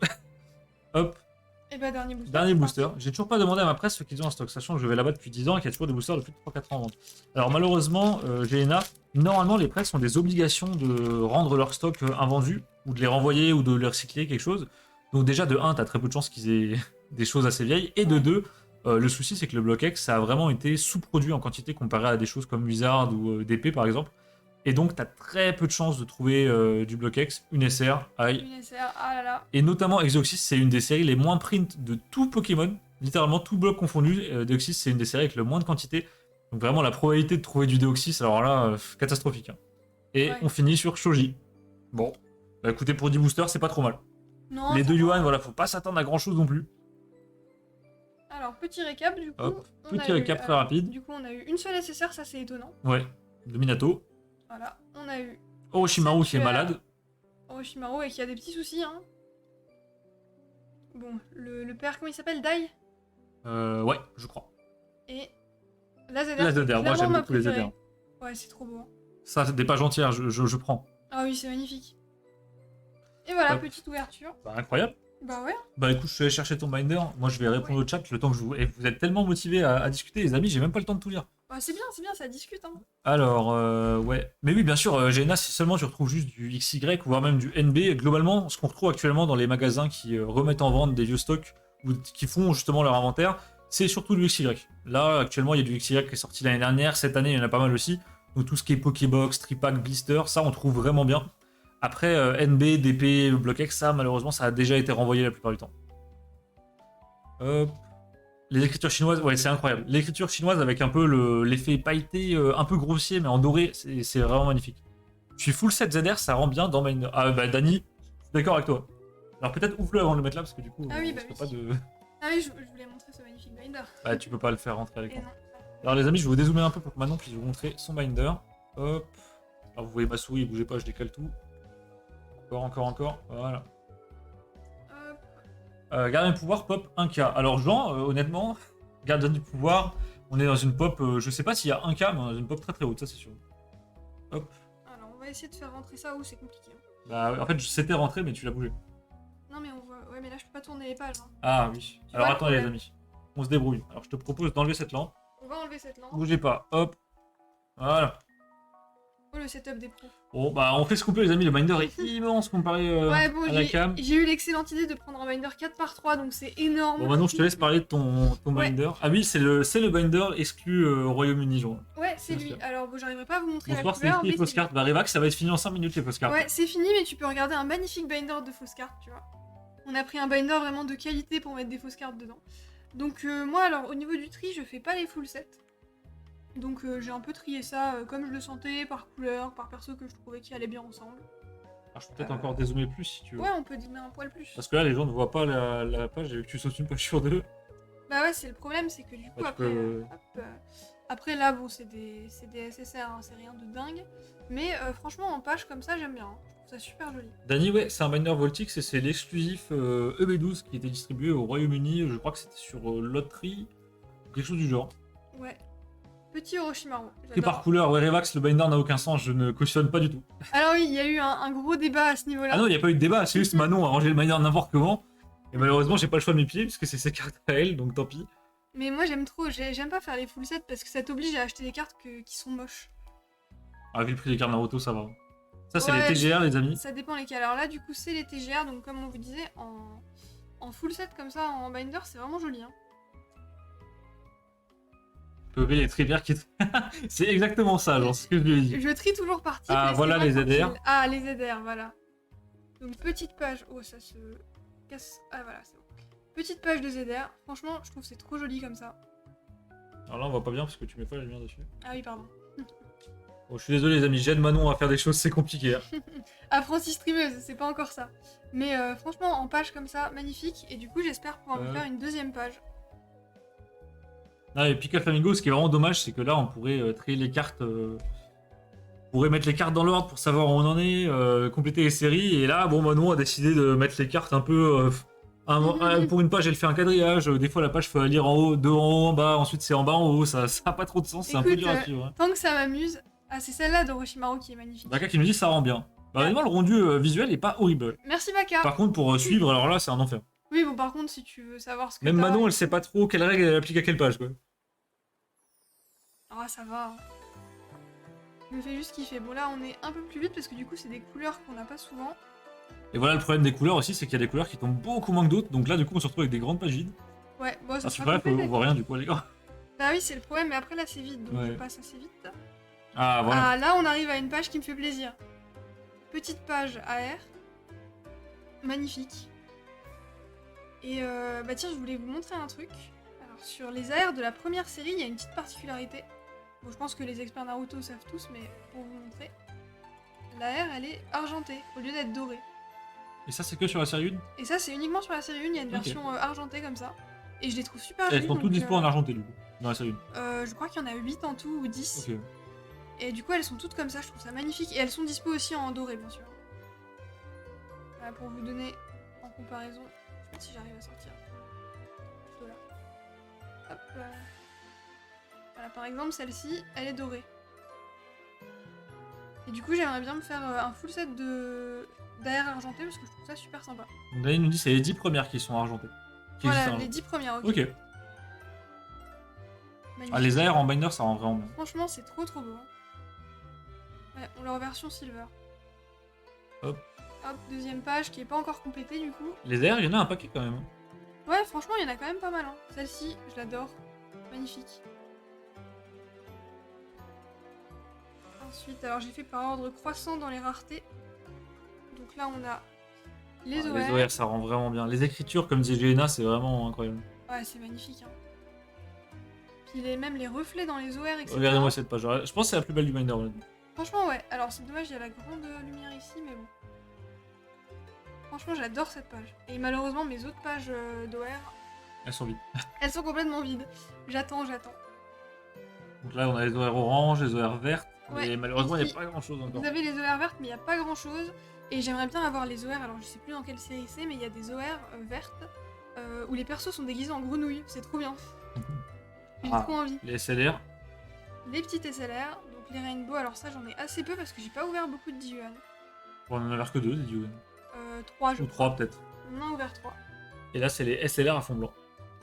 B: Hop.
A: Et bah, dernier booster.
B: Dernier
A: c'est
B: booster.
A: parti.
B: J'ai toujours pas demandé à ma presse ce qu'ils ont en stock, sachant que je vais là-bas depuis 10 ans et qu'il y a toujours des boosters depuis 3-4 ans en vente. Alors malheureusement, GNA, normalement les presses ont des obligations de rendre leur stock invendu, ou de les renvoyer, ou de les recycler, quelque chose. Donc déjà de 1, t'as très peu de chances qu'ils aient des choses assez vieilles, et de 2, le souci c'est que le Block X, ça a vraiment été sous-produit en quantité comparé à des choses comme Wizard ou DP par exemple. Et donc, tu as très peu de chances de trouver du Block X, une SR, aïe.
A: Une SR, ah là là.
B: Et notamment Exoxys, c'est une des séries les moins print de tout Pokémon. Littéralement, tout bloc confondu. Deoxys, c'est une des séries avec le moins de quantité. Donc vraiment, la probabilité de trouver du Deoxys, alors là, catastrophique. Hein. Et
A: Ouais.
B: on finit sur Shoji. Bon, bah écoutez, pour 10 boosters, c'est pas trop mal.
A: Non,
B: Les
A: ça
B: 2
A: va.
B: yuan, voilà, faut pas s'attendre à grand chose non plus.
A: Alors, petit récap, du coup.
B: Hop,
A: on
B: petit
A: a
B: récap très rapide.
A: Du coup, on a eu une seule SSR, ça c'est étonnant.
B: Ouais, de Minato.
A: Voilà. On a eu
B: Orochimaru qui est
A: Sanctuaire.
B: malade.
A: Orochimaru et qui a des petits soucis, hein. Bon, le père, comment il s'appelle? Dai.
B: Ouais, je crois.
A: Et la ZR.
B: La
A: c'est
B: ZR, moi
A: clairement
B: j'aime
A: ma
B: beaucoup les
A: préférée.
B: ZR.
A: Ouais, c'est trop beau. Hein.
B: Ça, c'est des pages entières, je prends.
A: Ah oui, c'est magnifique. Et voilà,
B: Hop.
A: petite ouverture.
B: Bah, incroyable.
A: Bah ouais.
B: Bah écoute, je vais aller chercher ton binder. Moi, je vais répondre au chat le temps que je vous. Et vous êtes tellement motivés à discuter, les amis, j'ai même pas le temps de tout lire.
A: Bah, c'est bien, ça discute. Hein.
B: Alors, ouais. Mais oui, bien sûr, GNA, si seulement tu retrouves juste du XY, voire même du NB, globalement, ce qu'on retrouve actuellement dans les magasins qui remettent en vente des vieux stocks ou qui font justement leur inventaire, c'est surtout du XY. Là, actuellement, il y a du XY qui est sorti l'année dernière. Cette année, il y en a pas mal aussi. Donc, tout ce qui est Pokébox, Tripack, Blister, ça, on trouve vraiment bien. Après, NB, DP, Block X, ça, malheureusement, ça a déjà été renvoyé la plupart du temps. Hop. Les écritures chinoises, ouais, c'est incroyable. L'écriture chinoise avec un peu l'effet pailleté, un peu grossier, mais en doré, c'est vraiment magnifique. Je suis full set ZR, ça rend bien dans Binder. Ah bah Dany, je suis d'accord avec toi. Alors peut-être ouvre-le avant de le mettre là, parce que du coup,
A: Ah oui, bah
B: je peux
A: oui.
B: pas de...
A: Ah oui, je voulais montrer ce magnifique binder.
B: Bah tu peux pas le faire rentrer avec
A: Et
B: moi.
A: non.
B: Alors les amis, je vais vous dézoomer un peu pour que Manon puisse vous montrer son Binder. Hop. Alors vous voyez ma souris, bougez pas, je décale tout. Encore, voilà.
A: Hop.
B: Gardien du pouvoir, pop 1K. Alors Jean, honnêtement, gardien du pouvoir, on est dans une pop, je sais pas s'il y a 1K, mais on est dans une pop très très haute, ça c'est sûr. Hop.
A: Alors, on va essayer de faire rentrer ça où c'est compliqué. Hein.
B: Bah en fait, c'était rentré, mais tu l'as bougé.
A: Non, mais on voit. Ouais, mais là, je peux pas tourner les pages. Hein.
B: Ah oui.
A: Tu
B: Alors
A: vois le
B: attendez les
A: problème.
B: amis, on se débrouille. Alors je te propose d'enlever cette lampe.
A: On va enlever cette lampe.
B: Bougez pas, hop. Voilà.
A: Oh, le setup des pros.
B: Bon bah on fait ce qu'on peut les amis, le binder est immense comparé
A: Ouais, bon,
B: à la cam.
A: j'ai eu l'excellente idée de prendre un binder 4x3, donc c'est énorme.
B: Bon maintenant je te laisse parler de ton
A: Ouais.
B: binder. Ah oui, c'est le binder exclu au Royaume-Uni, genre.
A: Ouais, c'est lui.
B: Bien sûr.
A: Alors, bon, j'arriverai pas à vous montrer la
B: Bonsoir, c'est
A: couleur,
B: écrit
A: mais
B: fausse
A: c'est
B: carte. Bah, Revax, ça va être fini en 5 minutes les fausses
A: lui.
B: cartes.
A: Ouais, c'est fini, mais tu peux regarder un magnifique binder de fausses cartes, tu vois. On a pris un binder vraiment de qualité pour mettre des fausses cartes dedans. Donc, moi, alors, au niveau du tri, je fais pas les full sets. Donc, j'ai un peu trié ça comme je le sentais, par couleur, par perso que je trouvais qui allait bien ensemble.
B: Alors, je peux peut-être encore dézoomer plus si tu veux.
A: Ouais, on peut dimmer un poil plus.
B: Parce que là, les gens ne voient pas la page, j'ai vu que tu sautes une page sur deux.
A: Bah ouais, c'est le problème, c'est que du coup,
B: Bah, tu
A: après,
B: peux-
A: hop, après là, bon, c'est des SSR, hein, c'est rien de dingue. Mais franchement, en page comme ça, j'aime bien. Hein. Je trouve ça super joli.
B: Dany, ouais, c'est un binder Voltix et c'est l'exclusif EB12 qui était distribué au Royaume-Uni. Je crois que c'était sur loterie, quelque chose du genre.
A: Ouais. Petit Orochimaru.
B: Pris par
A: J'adore.
B: couleur, ouais, Revax, le binder n'a aucun sens, je ne cautionne pas du tout.
A: Alors oui, il y a eu un gros débat à ce niveau-là.
B: Ah non, il n'y a pas eu de débat, c'est juste Manon a rangé le binder n'importe comment. Et malheureusement, j'ai pas le choix de mes pieds puisque c'est ses cartes à elle, donc tant pis.
A: Mais moi, j'aime trop. J'aime pas faire les full sets parce que ça t'oblige à acheter des cartes qui sont moches.
B: Ah, vu le prix des cartes Naruto, ça va. Ça, c'est
A: Ouais,
B: les TGR, les amis.
A: Ça dépend lesquels. Alors là, du coup, c'est les TGR. Donc, comme on vous disait, en full set comme ça, en binder, c'est vraiment joli. Hein.
B: POV, les trivières qui. C'est exactement ça, genre, c'est ce que je lui ai dit.
A: Je trie toujours par type.
B: Ah,
A: laissez-moi
B: voilà les
A: tranquille.
B: ADR.
A: Ah, les ADR, voilà. Donc, petite page. Oh, ça se casse. Ah, voilà, c'est bon. Petite page de ZDR. Franchement, je trouve que c'est trop joli comme ça.
B: Alors là, on voit pas bien parce que tu mets pas la lumière dessus.
A: Ah oui, pardon.
B: Bon, je suis désolé, les amis, j'aide Manon à faire des choses, c'est compliqué. Hein.
A: Apprenti streameuse, c'est pas encore ça. Mais franchement, en page comme ça, magnifique. Et du coup, j'espère pouvoir vous faire une deuxième page.
B: Ah, et Pika Flamingo, ce qui est vraiment dommage, c'est que là, on pourrait trier les cartes. On pourrait mettre les cartes dans l'ordre pour savoir où on en est, compléter les séries. Et là, bon, Manon a décidé de mettre les cartes un peu. Pour une page, elle fait un quadrillage. Des fois, la page, faut lire en haut, deux en haut, en bas. Ensuite, c'est en bas, en haut. Ça a pas trop de sens. C'est un peu
A: Écoute,
B: dur à suivre. Hein.
A: Tant que ça m'amuse. Ah, c'est celle-là d'Orochimaru qui est magnifique.
B: Baka qui nous dit ça rend bien. Bah, honnêtement, le rendu visuel est pas horrible.
A: Merci Baka.
B: Par contre, pour suivre, alors là, c'est un enfer.
A: Oui, bon, par contre, si tu veux savoir ce que
B: Même
A: t'as-
B: Manon, elle sait pas trop quelle règle elle applique à quelle page, quoi.
A: Ah, ça va. Je me fais juste kiffer. Bon, là, on est un peu plus vite parce que du coup, c'est des couleurs qu'on n'a pas souvent.
B: Et voilà, le problème des couleurs aussi, c'est qu'il y a des couleurs qui tombent beaucoup moins que d'autres. Donc là, du coup, on se retrouve avec des grandes pages vides.
A: Ouais, bon, ça
B: Ah, c'est
A: sera
B: vrai,
A: complété.
B: on voit rien du coup, les gars.
A: Bah oui, c'est le problème, mais après, là, c'est vide, donc
B: Ouais.
A: je passe assez vite.
B: Ah, voilà.
A: Ah, là, on arrive à une page qui me fait plaisir. Petite page AR. Magnifique. Et bah tiens, je voulais vous montrer un truc. Alors, sur les AR de la première série, il y a une petite particularité. Bon, je pense que les experts Naruto savent tous, mais pour vous montrer. L'AR, elle est argentée, au lieu d'être dorée.
B: Et ça, c'est que sur la série 1.
A: Et ça, c'est uniquement sur la série 1, il y a une
B: Ok.
A: version argentée comme ça. Et je les trouve super
B: Elles
A: jolies.
B: sont toutes
A: donc,
B: dispo en argenté, du coup, dans la série
A: je crois qu'il y en a 8 en tout, ou 10.
B: 1. Ok.
A: Et du coup, elles sont toutes comme ça, je trouve ça magnifique. Et elles sont dispo aussi en doré, bien sûr. Voilà, pour vous donner en comparaison. Je sais pas si j'arrive à sortir. Plutôt là. Hop. Voilà, par exemple, celle-ci, elle est dorée. Et du coup, j'aimerais bien me faire un full set d'AR argenté parce que je trouve ça super sympa.
B: Donc, Dany nous dit c'est les 10 premières qui sont argentées. Qui
A: Voilà,
B: existent
A: les
B: en-
A: 10 premières, ok.
B: Ok.
A: Magnifique.
B: Ah, les AR en binder, ça rend vraiment bien.
A: Franchement, c'est trop trop beau. Hein. Ouais, on l'a en version silver.
B: Hop.
A: Hop, deuxième page qui est pas encore complétée du coup.
B: Les AR, il y en a un paquet quand même. Hein.
A: Ouais, franchement, il y en a quand même pas mal. Hein. Celle-ci, je l'adore. Magnifique. Ensuite, alors j'ai fait par ordre croissant dans les raretés. Donc là, on a les
B: Ah,
A: OR.
B: les OR, ça rend vraiment bien. Les écritures, comme disait Jelena, c'est vraiment incroyable.
A: Ouais, c'est magnifique. Hein. Puis même les reflets dans les OR, etc.
B: Regardez-moi cette page. Je pense que c'est la plus belle du binder, honnêtement.
A: Franchement, ouais. Alors, c'est dommage, il y a la grande lumière ici, mais bon. Franchement, j'adore cette page. Et malheureusement, mes autres pages d'OR,
B: Elles sont vides.
A: elles sont complètement vides. J'attends.
B: Donc là, on a les OR orange, les OR vertes.
A: Ouais,
B: Et malheureusement, il n'y
A: ici,
B: a pas grand chose encore.
A: Vous avez les OR vertes, mais il n'y a pas grand chose. Et j'aimerais bien avoir les OR, alors je sais plus dans quelle série c'est, mais il y a des OR vertes où les persos sont déguisés en grenouilles. C'est trop bien. J'ai
B: Ah.
A: trop envie.
B: Les SLR.
A: Les petites SLR, donc les Rainbow, alors ça j'en ai assez peu parce que j'ai pas ouvert beaucoup de Diyuan.
B: Bon, on en a ouvert que 2, des Diyuan.
A: 3 je
B: Ou 3 peut-être.
A: On en a ouvert 3.
B: Et là, c'est les SLR à fond blanc.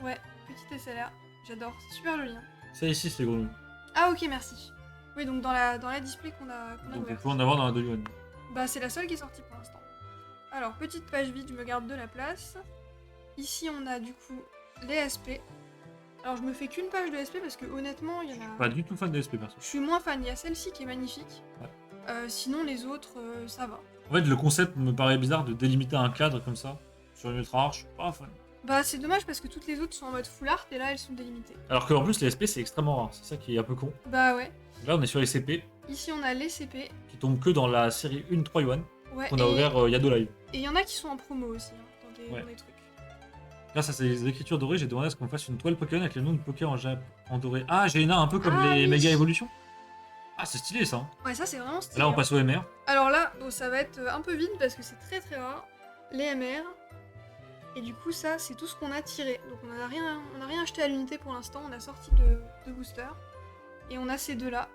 A: Ouais, petite SLR. J'adore, c'est super joli. Hein.
B: Ça ici, c'est les grenouilles.
A: Ah ok, merci. Oui, donc dans la display qu'on a
B: Donc on
A: ouvert.
B: peut en avoir dans la Diyuan.
A: Bah c'est la seule qui est sortie pour l'instant. Alors, petite page vide, je me garde de la place. Ici on a du coup les SP. Alors je me fais qu'une page de SP parce que honnêtement, il y en a...
B: Pas du tout fan de SP perso.
A: Je suis moins fan, il y a celle-ci qui est magnifique.
B: Ouais.
A: Sinon les autres, ça va.
B: En fait, le concept me paraît bizarre de délimiter un cadre comme ça sur une ultra rare, je suis pas fan.
A: Bah c'est dommage parce que toutes les autres sont en mode full art et là elles sont délimitées.
B: Alors qu'en plus, les SP c'est extrêmement rare, c'est ça qui est un peu con.
A: Bah ouais.
B: Là, on est sur les CP
A: Ici on a les CP.
B: qui tombent que dans la série 1 3 yuan
A: Ouais.
B: qu'on a ouvert il y a 2 lives.
A: Et il y en a qui sont en promo aussi, hein,
B: Ouais.
A: dans des trucs.
B: Grâce à ces écritures dorées, j'ai demandé à ce qu'on fasse une toile Pokémon avec le nom de Poké en doré. Ah, j'ai un peu comme
A: Ah,
B: les
A: oui.
B: méga évolutions. Ah, c'est stylé ça. Hein.
A: Ouais, ça c'est vraiment stylé.
B: Là, on passe au MR.
A: Alors là, bon, ça va être un peu vide parce que c'est très très rare. Les MR. Et du coup, ça, c'est tout ce qu'on a tiré. Donc on n'a rien acheté à l'unité pour l'instant. On a sorti de booster. Et on a ces deux-là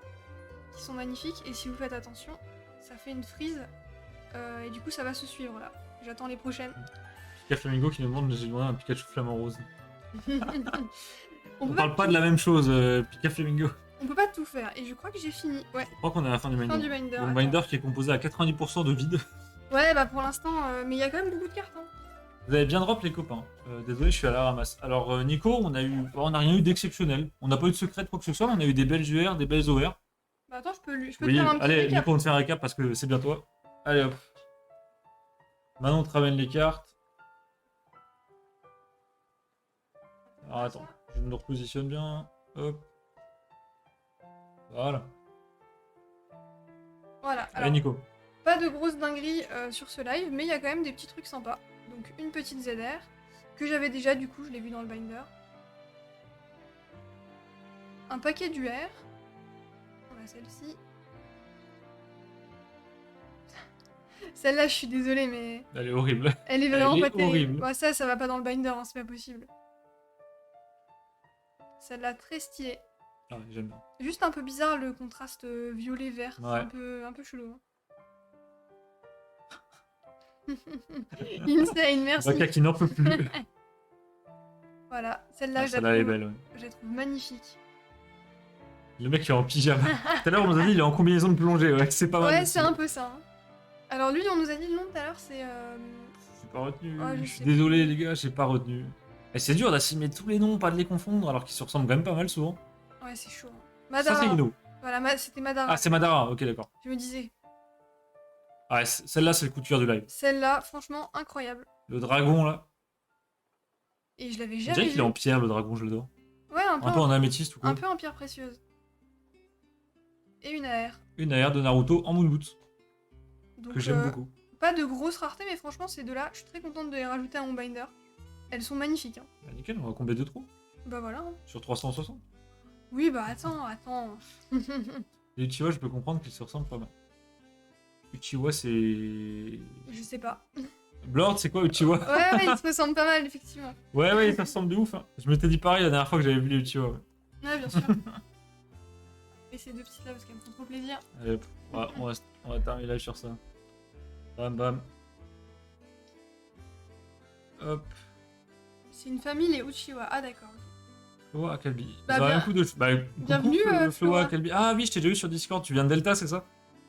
A: qui sont magnifiques. Et si vous faites attention, ça fait une frise. Et du coup, ça va se suivre là. J'attends les prochaines.
B: Pika Flamingo qui nous demande j'ai demandé un Pikachu flamant rose. On
A: peut
B: parle pas de la même chose, Pika Flamingo.
A: On peut pas tout faire. Et je crois que j'ai fini. Ouais,
B: Je crois qu'on est à la fin du binder.
A: fin du binder.
B: Le binder qui est composé à 90% de vide.
A: Ouais, bah pour l'instant, mais il y a quand même beaucoup de cartes. Hein.
B: Vous avez bien drop les copains. Désolé, je suis à la ramasse. Alors Nico, on a rien eu d'exceptionnel. On n'a pas eu de secret de quoi que ce soit, mais on a eu des belles UR, des belles OR.
A: Bah attends, je peux te
B: Oui,
A: faire un petit
B: allez,
A: récap.
B: Nico, on te fait un récap parce que c'est bien toi. Allez hop. Maintenant, on te ramène les cartes. Alors attends, je me repositionne bien. Hop. Voilà.
A: Voilà.
B: Allez
A: Alors,
B: Nico.
A: pas de grosses dingueries sur ce live, mais il y a quand même des petits trucs sympas. Donc une petite ZR, que j'avais déjà du coup, je l'ai vu dans le binder. Un paquet d'UR. On a celle-ci. Celle-là, je suis désolée, mais
B: Elle est horrible.
A: elle est vraiment
B: Elle
A: pas
B: est
A: terrible.
B: horrible.
A: Bah, ça va pas dans le binder, hein, c'est pas possible. Celle-là, très stylée.
B: Ah, j'aime bien.
A: Juste un peu bizarre le contraste violet-vert,
B: Ouais.
A: c'est un peu chelou. Hein. Insane, merci.
B: Baka qui n'en peut plus.
A: Voilà, celle-là,
B: Ah,
A: je
B: celle-là
A: la
B: est
A: trouve,
B: belle. Ouais.
A: je la trouve magnifique.
B: Le mec qui est en pyjama. Tout à l'heure, on nous a dit il est en combinaison de plongée. Ouais, c'est pas mal.
A: Ouais,
B: aussi.
A: c'est un peu ça. Hein. Alors lui, on nous a dit le nom tout à l'heure, c'est...
B: J'ai pas retenu.
A: Ouais, je
B: je suis
A: sais
B: désolé, les gars, j'ai pas retenu. Et c'est dur d'assimiler tous les noms, pas de les confondre, alors qu'ils se ressemblent quand même pas mal souvent.
A: Ouais, c'est chaud. Hein.
B: Ça,
A: Madara.
B: c'est Ino.
A: Voilà, c'était Madara.
B: Ah, c'est Madara. Ok, d'accord.
A: Je me disais.
B: Ouais, celle-là, c'est le coup de cœur du live.
A: Celle-là, franchement, incroyable.
B: Le dragon, là.
A: Et je l'avais
B: On
A: jamais
B: dirait
A: vu.
B: qu'il est en pierre, le dragon, je l'adore.
A: Ouais,
B: Un peu en améthyste ou quoi.
A: un peu en pierre précieuse. Et une AR.
B: Une AR de Naruto en moonboot,
A: Donc,
B: que j'aime beaucoup.
A: pas de grosses raretés, mais franchement, ces deux-là, je suis très contente de les rajouter à mon binder. Elles sont magnifiques. Hein.
B: Bah, nickel, on va combler de trous
A: Bah voilà. Hein.
B: sur 360.
A: Oui, bah attends.
B: Et Uchiwa, je peux comprendre qu'ils se ressemblent pas mal. Uchiwa, c'est.
A: Je sais pas.
B: Blord, c'est quoi Uchiwa?
A: Ouais, ils se ressemblent pas mal, effectivement.
B: Ouais, ça ressemble de ouf. Hein. Je m'étais dit pareil la dernière fois que j'avais vu les Uchiwa. Ouais.
A: Ouais, bien sûr. Et ces deux petites là parce qu'elles me font trop plaisir.
B: Allez, hop, on va terminer live sur ça. Bam bam. Hop.
A: C'est une famille, les Uchiwa. Ah, d'accord.
B: Floa Akalbi.
A: Bah,
B: Vous avez
A: bien-
B: un coup de. Bah,
A: Bienvenue,
B: coucou,
A: Floa.
B: Floa Akalbi. Ah oui, je t'ai déjà vu sur Discord. Tu viens de Delta, c'est ça?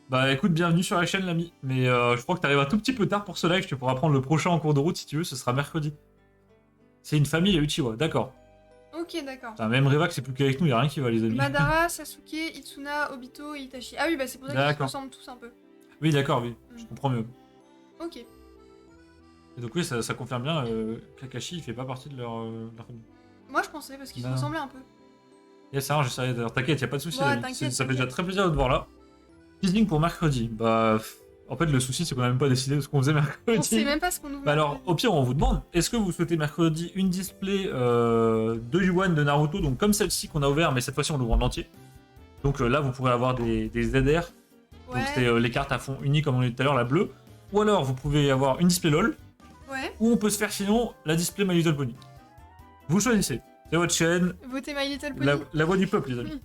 B: Bah écoute, bienvenue sur la chaîne, l'ami. Mais je crois que t'arrives un tout petit peu tard pour ce live. Tu pourras prendre le prochain en cours de route si tu veux. Ce sera mercredi. C'est une famille à Uchiwa, d'accord.
A: Ok, d'accord.
B: Putain, même Revac, c'est plus qu'avec nous, y a rien qui va, les amis.
A: Madara, Sasuke, Itsuna, Obito et Itachi. Ah oui, bah c'est pour ça qu'ils se
B: D'accord.
A: ressemblent tous un peu.
B: Oui, d'accord, oui. Je
A: Mm.
B: comprends mieux.
A: Ok.
B: Et donc oui, ça confirme bien, Kakashi, il fait pas partie de leur famille.
A: Moi je pensais parce qu'ils se
B: Non.
A: ressemblaient un peu.
B: Yes, ça, je savais, d'ailleurs, t'inquiète, y a pas de soucis.
A: Ouais,
B: l'ami.
A: t'inquiète,
B: Ça fait déjà
A: t'inquiète.
B: très plaisir de te voir là. Teasing pour mercredi. Bah, en fait, le souci, c'est qu'on a même pas décidé de ce qu'on faisait mercredi.
A: On sait même pas ce qu'on ouvre.
B: Bah alors, au pire, on vous demande, est-ce que vous souhaitez mercredi une display de Yuan de Naruto, donc comme celle-ci qu'on a ouvert, mais cette fois-ci on l'ouvre en entier. Donc là, vous pourrez avoir des ZR, donc
A: Ouais.
B: c'est les cartes à fond uni comme on a dit tout à l'heure, la bleue. Ou alors, vous pouvez avoir une display LOL,
A: Ouais.
B: ou on peut se faire sinon la display My Little Pony. Vous choisissez. C'est votre chaîne,
A: Votez My Little Pony.
B: la voix du peuple, les amis.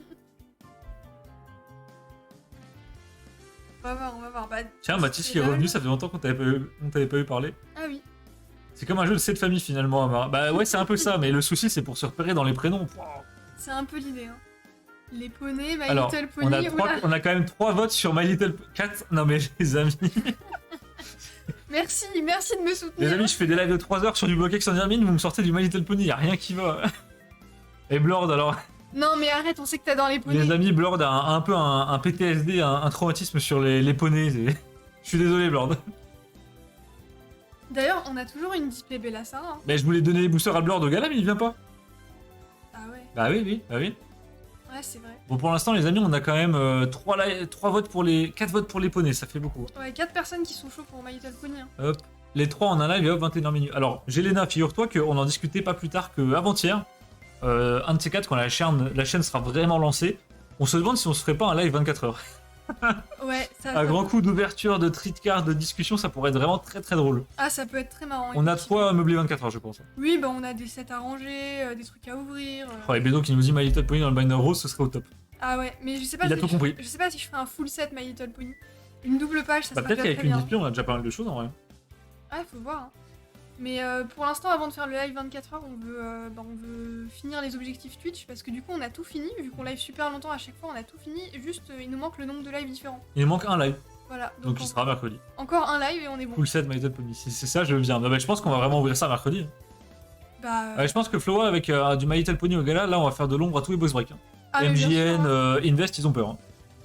A: On va voir. Bah,
B: Tiens, Mathis
A: c'est
B: qui est
A: là,
B: revenu,
A: là.
B: ça fait longtemps qu'on t'avait pas eu parler.
A: Ah oui.
B: C'est comme un jeu de 7 familles finalement, Amara. Bah ouais, c'est un peu ça, mais le souci c'est pour se repérer dans les prénoms.
A: C'est un peu l'idée. Hein. Les poneys, My
B: Alors,
A: Little
B: on
A: Pony.
B: a,
A: oula.
B: on a quand même 3 votes sur My Little 4. Non mais les amis,
A: Merci de me soutenir.
B: les amis, je fais des lives de 3 heures sur du bloqué sans Hermine, vous me sortez du My Little Pony, y a rien qui va. Et Blord, alors,
A: Non, mais arrête, on sait que t'adores les poneys.
B: les amis, Blord a un peu un PTSD, un traumatisme sur les poneys. Je suis désolé, Blord.
A: D'ailleurs, on a toujours une display Bella Sarah. Hein.
B: Mais je voulais donner les boosters à Blord au gala, mais il vient pas.
A: Ah ouais,
B: Bah oui.
A: ouais, c'est vrai.
B: Bon, pour l'instant, les amis, on a quand même 4 votes pour les poneys, ça fait beaucoup.
A: Ouais, 4 personnes qui sont chauds pour My Little Pony. Hein.
B: Hop, les 3 en un live et hop, 21h minutes. Alors, Jelena, figure-toi qu'on en discutait pas plus tard qu'avant-hier. Un de ces 4, quand la chaîne sera vraiment lancée, on se demande si on se ferait pas un live 24h.
A: Ouais, ça.
B: Un grand coup d'ouverture, de treatcard, de discussion, ça pourrait être vraiment très très drôle.
A: Ah, ça peut être très marrant.
B: On a
A: effectivement.
B: 3 meublés 24h, je pense.
A: Oui, bah on a des sets à ranger, des trucs à ouvrir.
B: Oh, et Bézo qui nous dit My Little Pony dans le binder rose, ce serait au top.
A: Ah ouais, mais je sais pas
B: Il a
A: si
B: tout compris.
A: je sais pas si je ferai un full set My Little Pony. Une double page, ça
B: Bah,
A: sera
B: peut-être
A: déjà
B: qu'avec
A: très
B: une
A: bien.
B: display, on a déjà pas mal de choses en vrai.
A: Ah, faut voir. Hein. Mais pour l'instant, avant de faire le live 24h, on veut finir les objectifs Twitch parce que du coup, on a tout fini. Vu qu'on live super longtemps à chaque fois, on a tout fini. Juste, il nous manque le nombre de lives différents.
B: Il nous manque un live,
A: Voilà.
B: donc il sera mercredi.
A: Encore un live et on est bon.
B: Full set My Little Pony. Si c'est ça, je viens. Bah, je pense qu'on va vraiment ouvrir ça mercredi.
A: Bah.
B: Je pense que Floa avec du My Little Pony au gala, là on va faire de l'ombre à tous les boss break. Hein.
A: Ah, mais bien
B: MJN,
A: sûr, hein.
B: Invest, ils ont peur. Hein.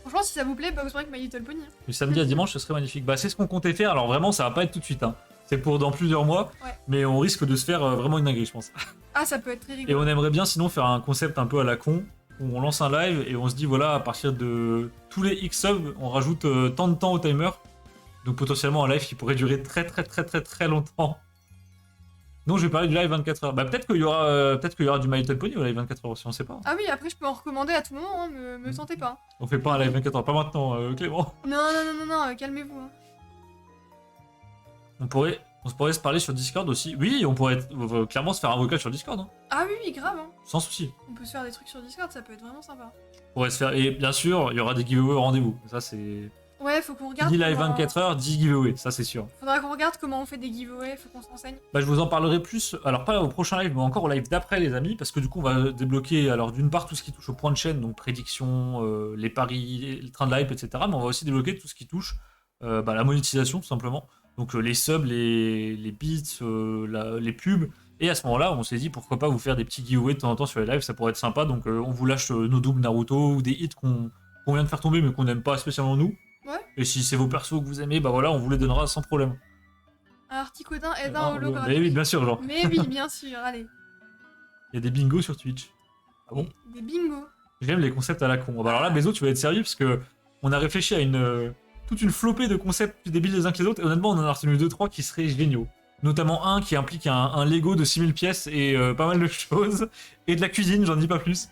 A: Franchement, si ça vous plaît, Box Break My Little Pony. Hein.
B: Du samedi à dimanche, ce serait magnifique. Bah, c'est ce qu'on comptait faire. Alors vraiment, ça va pas être tout de suite. Hein. C'est pour dans plusieurs mois.
A: Ouais.
B: Mais on risque de se faire vraiment une dinguerie, je pense.
A: Ah, ça peut être très
B: Et
A: rigolo.
B: on aimerait bien sinon faire un concept un peu à la con, où on lance un live et on se dit voilà, à partir de tous les X subs, on rajoute tant de temps au timer. Donc potentiellement un live qui pourrait durer très très très très très longtemps. Non, je vais parler du live 24h. Bah peut-être qu'il y aura du My Little Pony au live 24h aussi, on sait pas.
A: Ah oui, après, je peux en recommander à tout moment, hein, me sentez pas.
B: On fait pas un live 24h, pas maintenant, Clément.
A: Non, calmez-vous. Hein.
B: On pourrait se parler sur Discord aussi. Oui, on pourrait clairement se faire un vocal sur Discord, hein,
A: Ah oui, grave. Hein.
B: sans souci.
A: On peut se faire des trucs sur Discord, ça peut être vraiment sympa.
B: On pourrait se faire... Et bien sûr, il y aura des giveaways au rendez-vous. Ça, c'est...
A: Ouais, faut qu'on regarde.
B: Dit live
A: comment-
B: 24h, 10 giveaways, ça c'est sûr.
A: Faudra qu'on regarde comment on fait des giveaways, faut qu'on se renseigne.
B: Bah, je vous en parlerai plus, alors pas au prochain live, mais encore au live d'après, les amis, parce que du coup, on va débloquer, alors d'une part, tout ce qui touche au point de chaîne, donc prédiction, les paris, le train de live, etc. Mais on va aussi débloquer tout ce qui touche la monétisation, tout simplement. Donc les subs, les bits, les pubs. Et à ce moment-là, on s'est dit pourquoi pas vous faire des petits giveaways de temps en temps sur les lives, ça pourrait être sympa. Donc on vous lâche nos doubles Naruto ou des hits qu'on vient de faire tomber mais qu'on n'aime pas spécialement nous.
A: Ouais.
B: Et si c'est vos persos que vous aimez, bah voilà, on vous les donnera sans problème.
A: Un Articodin est un hologramme.
B: Mais oui, bien sûr, genre.
A: Mais oui, bien sûr, allez.
B: Il y a des bingos sur Twitch. Ah bon?
A: Des bingos.
B: J'aime les concepts à la con. Bah alors là, Bézo, tu vas être sérieux parce que on a réfléchi à toute une flopée de concepts plus débiles les uns que les autres. Et honnêtement, on en a retenu 2-3 qui seraient géniaux. Notamment un qui implique un Lego de 6000 pièces et pas mal de choses. Et de la cuisine, j'en dis pas plus.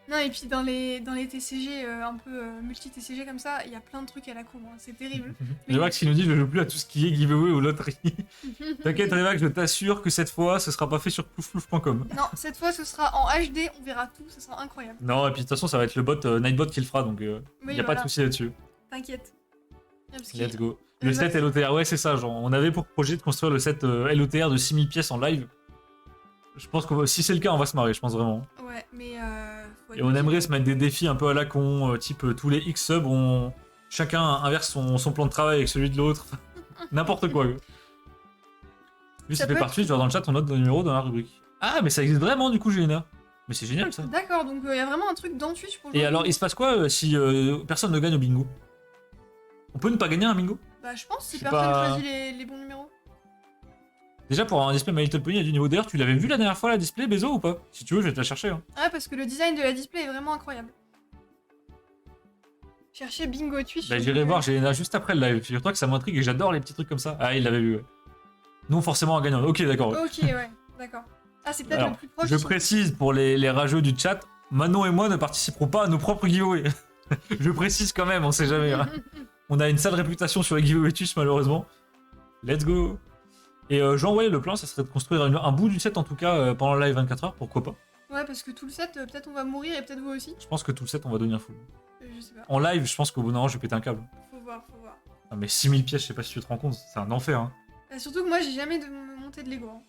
A: Non, et puis dans les TCG, un peu multi-TCG comme ça, il y a plein de trucs à la con, hein, c'est terrible.
B: Revax qui nous dit je joue plus à tout ce qui est giveaway ou loterie. T'inquiète Revax, je t'assure que cette fois ce sera pas fait sur ploufplouf.com.
A: Non, cette fois ce sera en HD, on verra tout, ce sera incroyable.
B: Non, et puis de toute façon ça va être le bot Nightbot qui le fera, donc y
A: Oui,
B: a pas de
A: voilà.
B: souci là-dessus.
A: T'inquiète. Parce que-
B: Let's go. Le
A: Revax-
B: set LOTR, ouais c'est ça, genre on avait pour projet de construire le set LOTR de 6000 pièces en live. Je pense que si c'est le cas on va se marrer, je pense vraiment.
A: Ouais, mais faut être
B: Et on aimerait
A: motivé.
B: se mettre des défis un peu à la con, type tous les X subs, chacun inverse son plan de travail avec celui de l'autre. N'importe quoi. Lui,
A: Ça
B: ça fait
A: peut
B: partie, je vois dans le chat, on note le numéro dans la rubrique. Ah, mais ça existe vraiment du coup, Jelena. Mais c'est génial ça.
A: D'accord, donc il y a vraiment un truc dans Twitch pour jouer.
B: Et
A: au
B: alors,
A: bingo.
B: il se passe quoi si personne ne gagne au bingo? On peut ne pas gagner un bingo?
A: Bah, je pense si
B: c'est
A: personne
B: pas-
A: choisit les bons numéros.
B: Déjà, pour avoir un display My Little Pony, il y a du niveau. D'ailleurs, tu l'avais vu la dernière fois, la display, Bézo, ou pas? Si tu veux, je vais te la chercher. Hein.
A: Ah, parce que le design de la display est vraiment incroyable. Cherchez bingo Twitch.
B: Bah,
A: sur
B: j'irai
A: Google.
B: voir Jelena juste après le live. Figure-toi que ça m'intrigue et j'adore les petits trucs comme ça. Ah, il l'avait vu, ouais. Non, forcément un gagnant. Ok, d'accord.
A: Ok, ouais, d'accord. Ah, c'est peut-être
B: Alors,
A: le plus proche.
B: je précise pour les rageux du chat, Manon et moi ne participerons pas à nos propres giveaways. Je précise quand même, on sait jamais. Hein. On a une sale réputation sur les giveaways Twitch, malheureusement. Let's go. Et Jean, le plan, ça serait de construire un bout du set en tout cas pendant le live 24h, pourquoi pas.
A: Ouais, parce que tout le set, peut-être on va mourir et peut-être vous aussi.
B: Je pense que tout le set, on va devenir fou.
A: Je sais pas.
B: En live, je pense qu'au bout d'un moment, je vais péter un câble.
A: Faut voir, faut voir.
B: Non, mais 6000 pièces, je sais pas si tu te rends compte, c'est un enfer. Hein.
A: Bah, surtout que moi, j'ai jamais monté de Lego. Hein.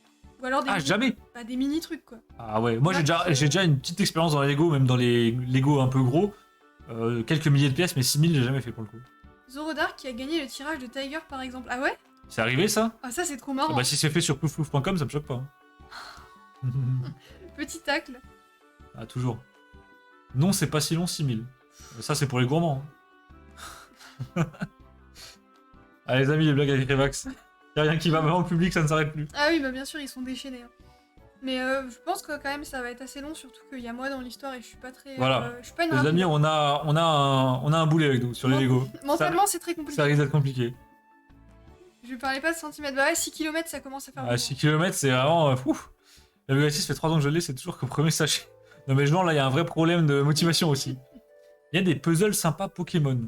A: Ou alors des,
B: Ah, jamais.
A: bah, des mini trucs quoi.
B: Ah ouais, moi
A: Ouais,
B: j'ai déjà une petite expérience dans les Lego, même dans les Lego un peu gros. Quelques milliers de pièces, mais 6000, j'ai jamais fait pour le coup.
A: Zorodar qui a gagné le tirage de Tiger par exemple. Ah ouais?
B: C'est arrivé ça?
A: Ah, ça c'est trop
B: Ah
A: marrant.
B: bah si c'est fait sur ploufplouf.com, ça me choque pas. Hein.
A: Petit tacle.
B: Ah, toujours. Non, c'est pas si long, 6000. Ça, c'est pour les gourmands. Hein. Allez, les amis, les blagues avec Revax. Y'a rien qui va, même en public, ça ne s'arrête plus.
A: Ah oui, bah bien sûr, ils sont déchaînés. Hein. Mais je pense que quand même ça va être assez long, surtout qu'il y a moi dans l'histoire et je suis pas très.
B: Voilà.
A: Je suis pas une
B: Les
A: rapide.
B: amis, on a un boulet avec nous sur les
A: Bon.
B: Lego.
A: Mentalement, c'est très compliqué.
B: Ça risque d'être compliqué.
A: Je parlais pas de centimètres. Bah ouais, 6 km, ça commence à faire.
B: À
A: beaucoup.
B: 6 km, c'est vraiment. Ouf. La Vega 6 fait 3 ans que je l'ai, c'est toujours que premier sachet. Non, mais genre, là, il y a un vrai problème de motivation aussi. Il y a des puzzles sympas Pokémon.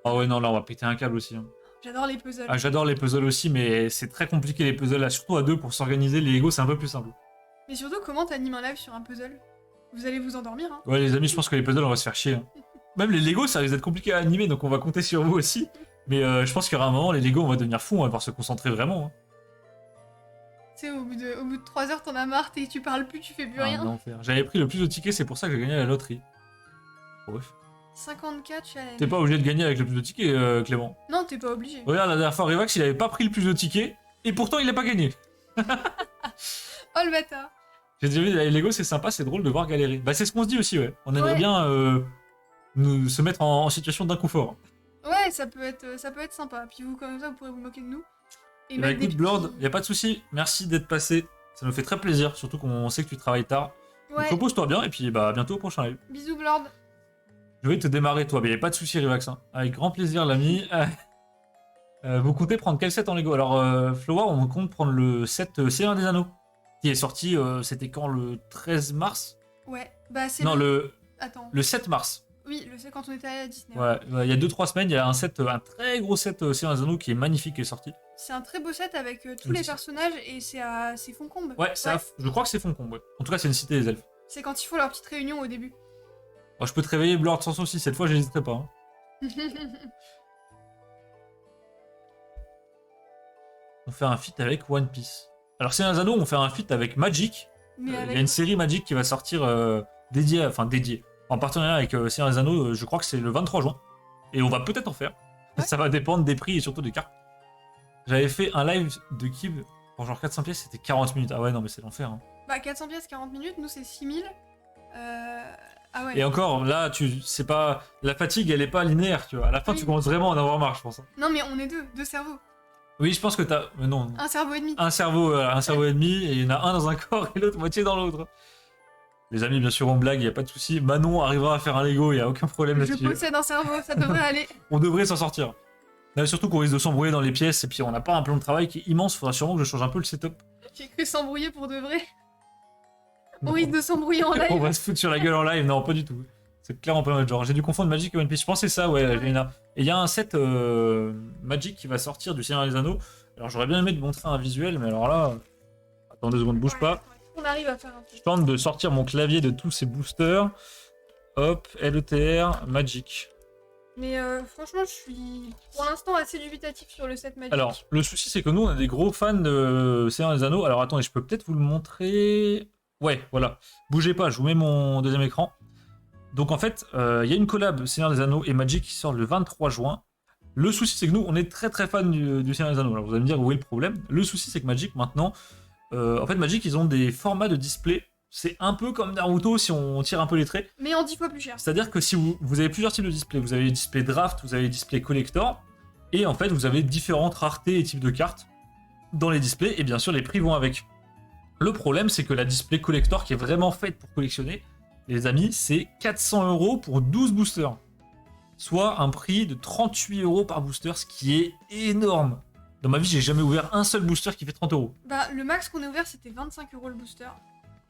B: Oh ouais, non, là, on va péter un câble aussi. Hein.
A: J'adore les puzzles.
B: Ah, j'adore les puzzles aussi, mais c'est très compliqué les puzzles là, surtout à deux pour s'organiser. Les Lego, c'est un peu plus simple.
A: Mais surtout, comment t'animes un live sur un puzzle? Vous allez vous endormir, hein.
B: Ouais, les amis, je pense que les puzzles, on va se faire chier. Hein. Même les Lego, ça risque d'être compliqué à animer, donc on va compter sur vous aussi. Mais je pense qu'il y aura un moment, les Lego, on va devenir fous, on va devoir se concentrer vraiment. Hein.
A: Tu sais, au bout de 3 heures, t'en as marre, tu parles plus, tu fais plus rien.
B: Enfer. J'avais pris le plus de tickets, c'est pour ça que j'ai gagné à la loterie. Bref.
A: 54 challenge.
B: T'es pas obligé de gagner avec le plus de tickets, Clément.
A: Non, t'es pas obligé.
B: Regarde, la dernière fois, Revax, il avait pas pris le plus de tickets, et pourtant, il a pas gagné.
A: Oh le bâtard.
B: J'ai déjà vu, les Lego, c'est sympa, c'est drôle de voir galérer. Bah, c'est ce qu'on se dit aussi, ouais. On aimerait
A: Ouais.
B: bien se mettre en situation d'inconfort.
A: Ouais, ça peut être sympa. Puis vous, comme ça, vous pourrez vous moquer de nous. Et
B: Bah
A: mettre des
B: écoute,
A: petits-
B: Blord, y a pas de souci. Merci d'être passé. Ça nous fait très plaisir, surtout qu'on sait que tu travailles tard. Donc,
A: Ouais,
B: repose-toi bien, et puis bah, à bientôt au prochain live.
A: bisous, Blord.
B: Je vais te démarrer, toi, mais y a pas de souci, Rivax. Hein. Avec grand plaisir, l'ami. Vous comptez prendre quel set en Lego? Alors, Floa, on compte prendre le set Seigneur des Anneaux, qui est sorti, c'était quand, le 13 mars?
A: Ouais, bah c'est
B: Non,
A: Attends.
B: le 7 mars.
A: Oui, le c'est quand on était allé à Disney.
B: Ouais, il y a 2-3 semaines, il y a un très gros set Seigneur des Anneaux qui est magnifique qui est sorti.
A: C'est un très beau set avec tous
B: Une
A: les
B: petite-
A: personnages et c'est Foncombe.
B: Ouais, je crois que c'est Foncombe, ouais. En tout cas, c'est une cité des elfes.
A: C'est quand ils font leur petite réunion au début.
B: Bon, je peux te réveiller, Blord, sans souci, cette fois, j'hésiterai pas. Hein. On fait un feat avec One Piece. Alors, Seigneur des Anneaux, on fait un feat avec Magic.
A: Mais
B: Il y a
A: avec...
B: une série Magic qui va sortir dédiée, en partenariat avec Seigneur des Anneaux, je crois que c'est le 23 juin. Et on va peut-être en faire.
A: Ouais.
B: Ça va dépendre des prix et surtout des cartes. J'avais fait un live de Kib pour genre 400 pièces, c'était 40 minutes. Ah ouais, non, mais c'est l'enfer. Hein.
A: Bah 400 pièces, 40 minutes, nous c'est 6000. Ah ouais.
B: Et encore, là, c'est pas. La fatigue, elle est pas linéaire, tu vois. À la fin,
A: Oui.
B: tu commences vraiment à en avoir marre, je pense. Hein.
A: Non mais on est deux cerveaux.
B: Oui, je pense que t'as. Mais non.
A: Un cerveau et demi.
B: Un cerveau et demi, et il y en a un dans un corps et l'autre moitié dans l'autre. Les amis, bien sûr, on blague, y a pas de souci. Manon arrivera à faire un Lego, y a aucun problème
A: Je
B: là-dessus.
A: possède un cerveau, ça devrait aller.
B: On devrait s'en sortir. Là, surtout qu'on risque de s'embrouiller dans les pièces, et puis on n'a pas un plan de travail qui est immense, faudra sûrement que je change un peu le setup.
A: J'ai cru s'embrouiller pour de vrai. On risque de s'embrouiller en
B: On
A: live.
B: va se foutre sur la gueule en live, non, pas du tout. C'est clairement pas notre genre. J'ai dû confondre Magic et One Piece. Je pensais ça, ouais, Léna. Et il y a un set Magic qui va sortir du Seigneur des Anneaux. Alors j'aurais bien aimé te montrer un visuel, mais alors là. Attends 2 secondes, bouge pas.
A: On arrive à faire un
B: Je
A: truc.
B: tente de sortir mon clavier de tous ces boosters. Hop, LETR, Magic.
A: Mais franchement, je suis pour l'instant assez dubitatif sur le set Magic.
B: Alors, le souci, c'est que nous, on est des gros fans de Seigneur des Anneaux. Alors, attendez, je peux peut-être vous le montrer. Ouais, voilà. Bougez pas, je vous mets mon deuxième écran. Donc, en fait, il y a une collab Seigneur des Anneaux et Magic qui sort le 23 juin. Le souci, c'est que nous, on est très très fans du Seigneur des Anneaux. Alors, vous allez me dire où est le problème. Le souci, c'est que Magic, maintenant, en fait, Magic, ils ont des formats de display. C'est un peu comme Naruto si on tire un peu les traits.
A: Mais en 10 fois plus cher.
B: C'est-à-dire que si vous avez plusieurs types de displays, vous avez les displays draft, vous avez les displays collector, et en fait vous avez différentes raretés et types de cartes dans les displays, et bien sûr les prix vont avec. Le problème c'est que la display collector qui est vraiment faite pour collectionner, les amis, c'est 400 € pour 12 boosters. Soit un prix de 38 € par booster, ce qui est énorme. Dans ma vie, j'ai jamais ouvert un seul booster qui fait 30 €.
A: Bah, le max qu'on a ouvert, c'était 25 € le booster.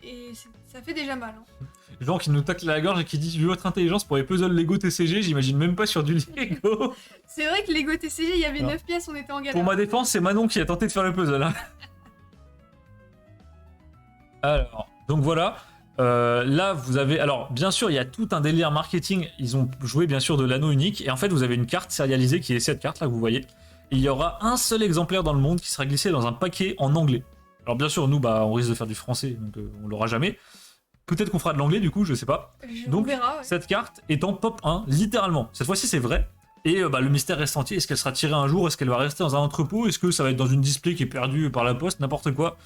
A: Et ça fait déjà mal. Hein.
B: Les gens qui nous taclent la gorge et qui disent vu votre intelligence pour les puzzles Lego TCG, j'imagine même pas sur du Lego.
A: C'est vrai que Lego TCG, il y avait
B: Alors,
A: 9 pièces, on était en galère.
B: Pour ma défense, c'est Manon qui a tenté de faire le puzzle. Hein. Alors, donc voilà. Là, vous avez... Alors, bien sûr, il y a tout un délire marketing. Ils ont joué, bien sûr, de l'anneau unique. Et en fait, vous avez une carte sérialisée qui est cette carte, là, que vous voyez. Et il y aura un seul exemplaire dans le monde qui sera glissé dans un paquet en anglais. Alors, bien sûr, nous, on risque de faire du français, donc on l'aura jamais. Peut-être qu'on fera de l'anglais, du coup, je sais pas.
A: On
B: Donc,
A: verra, ouais.
B: cette carte est en top 1, littéralement. Cette fois-ci, c'est vrai. Et le mystère reste entier. Est-ce qu'elle sera tirée un jour? Est-ce qu'elle va rester dans un entrepôt? Est-ce que ça va être dans une display qui est perdue par la poste? N'importe quoi.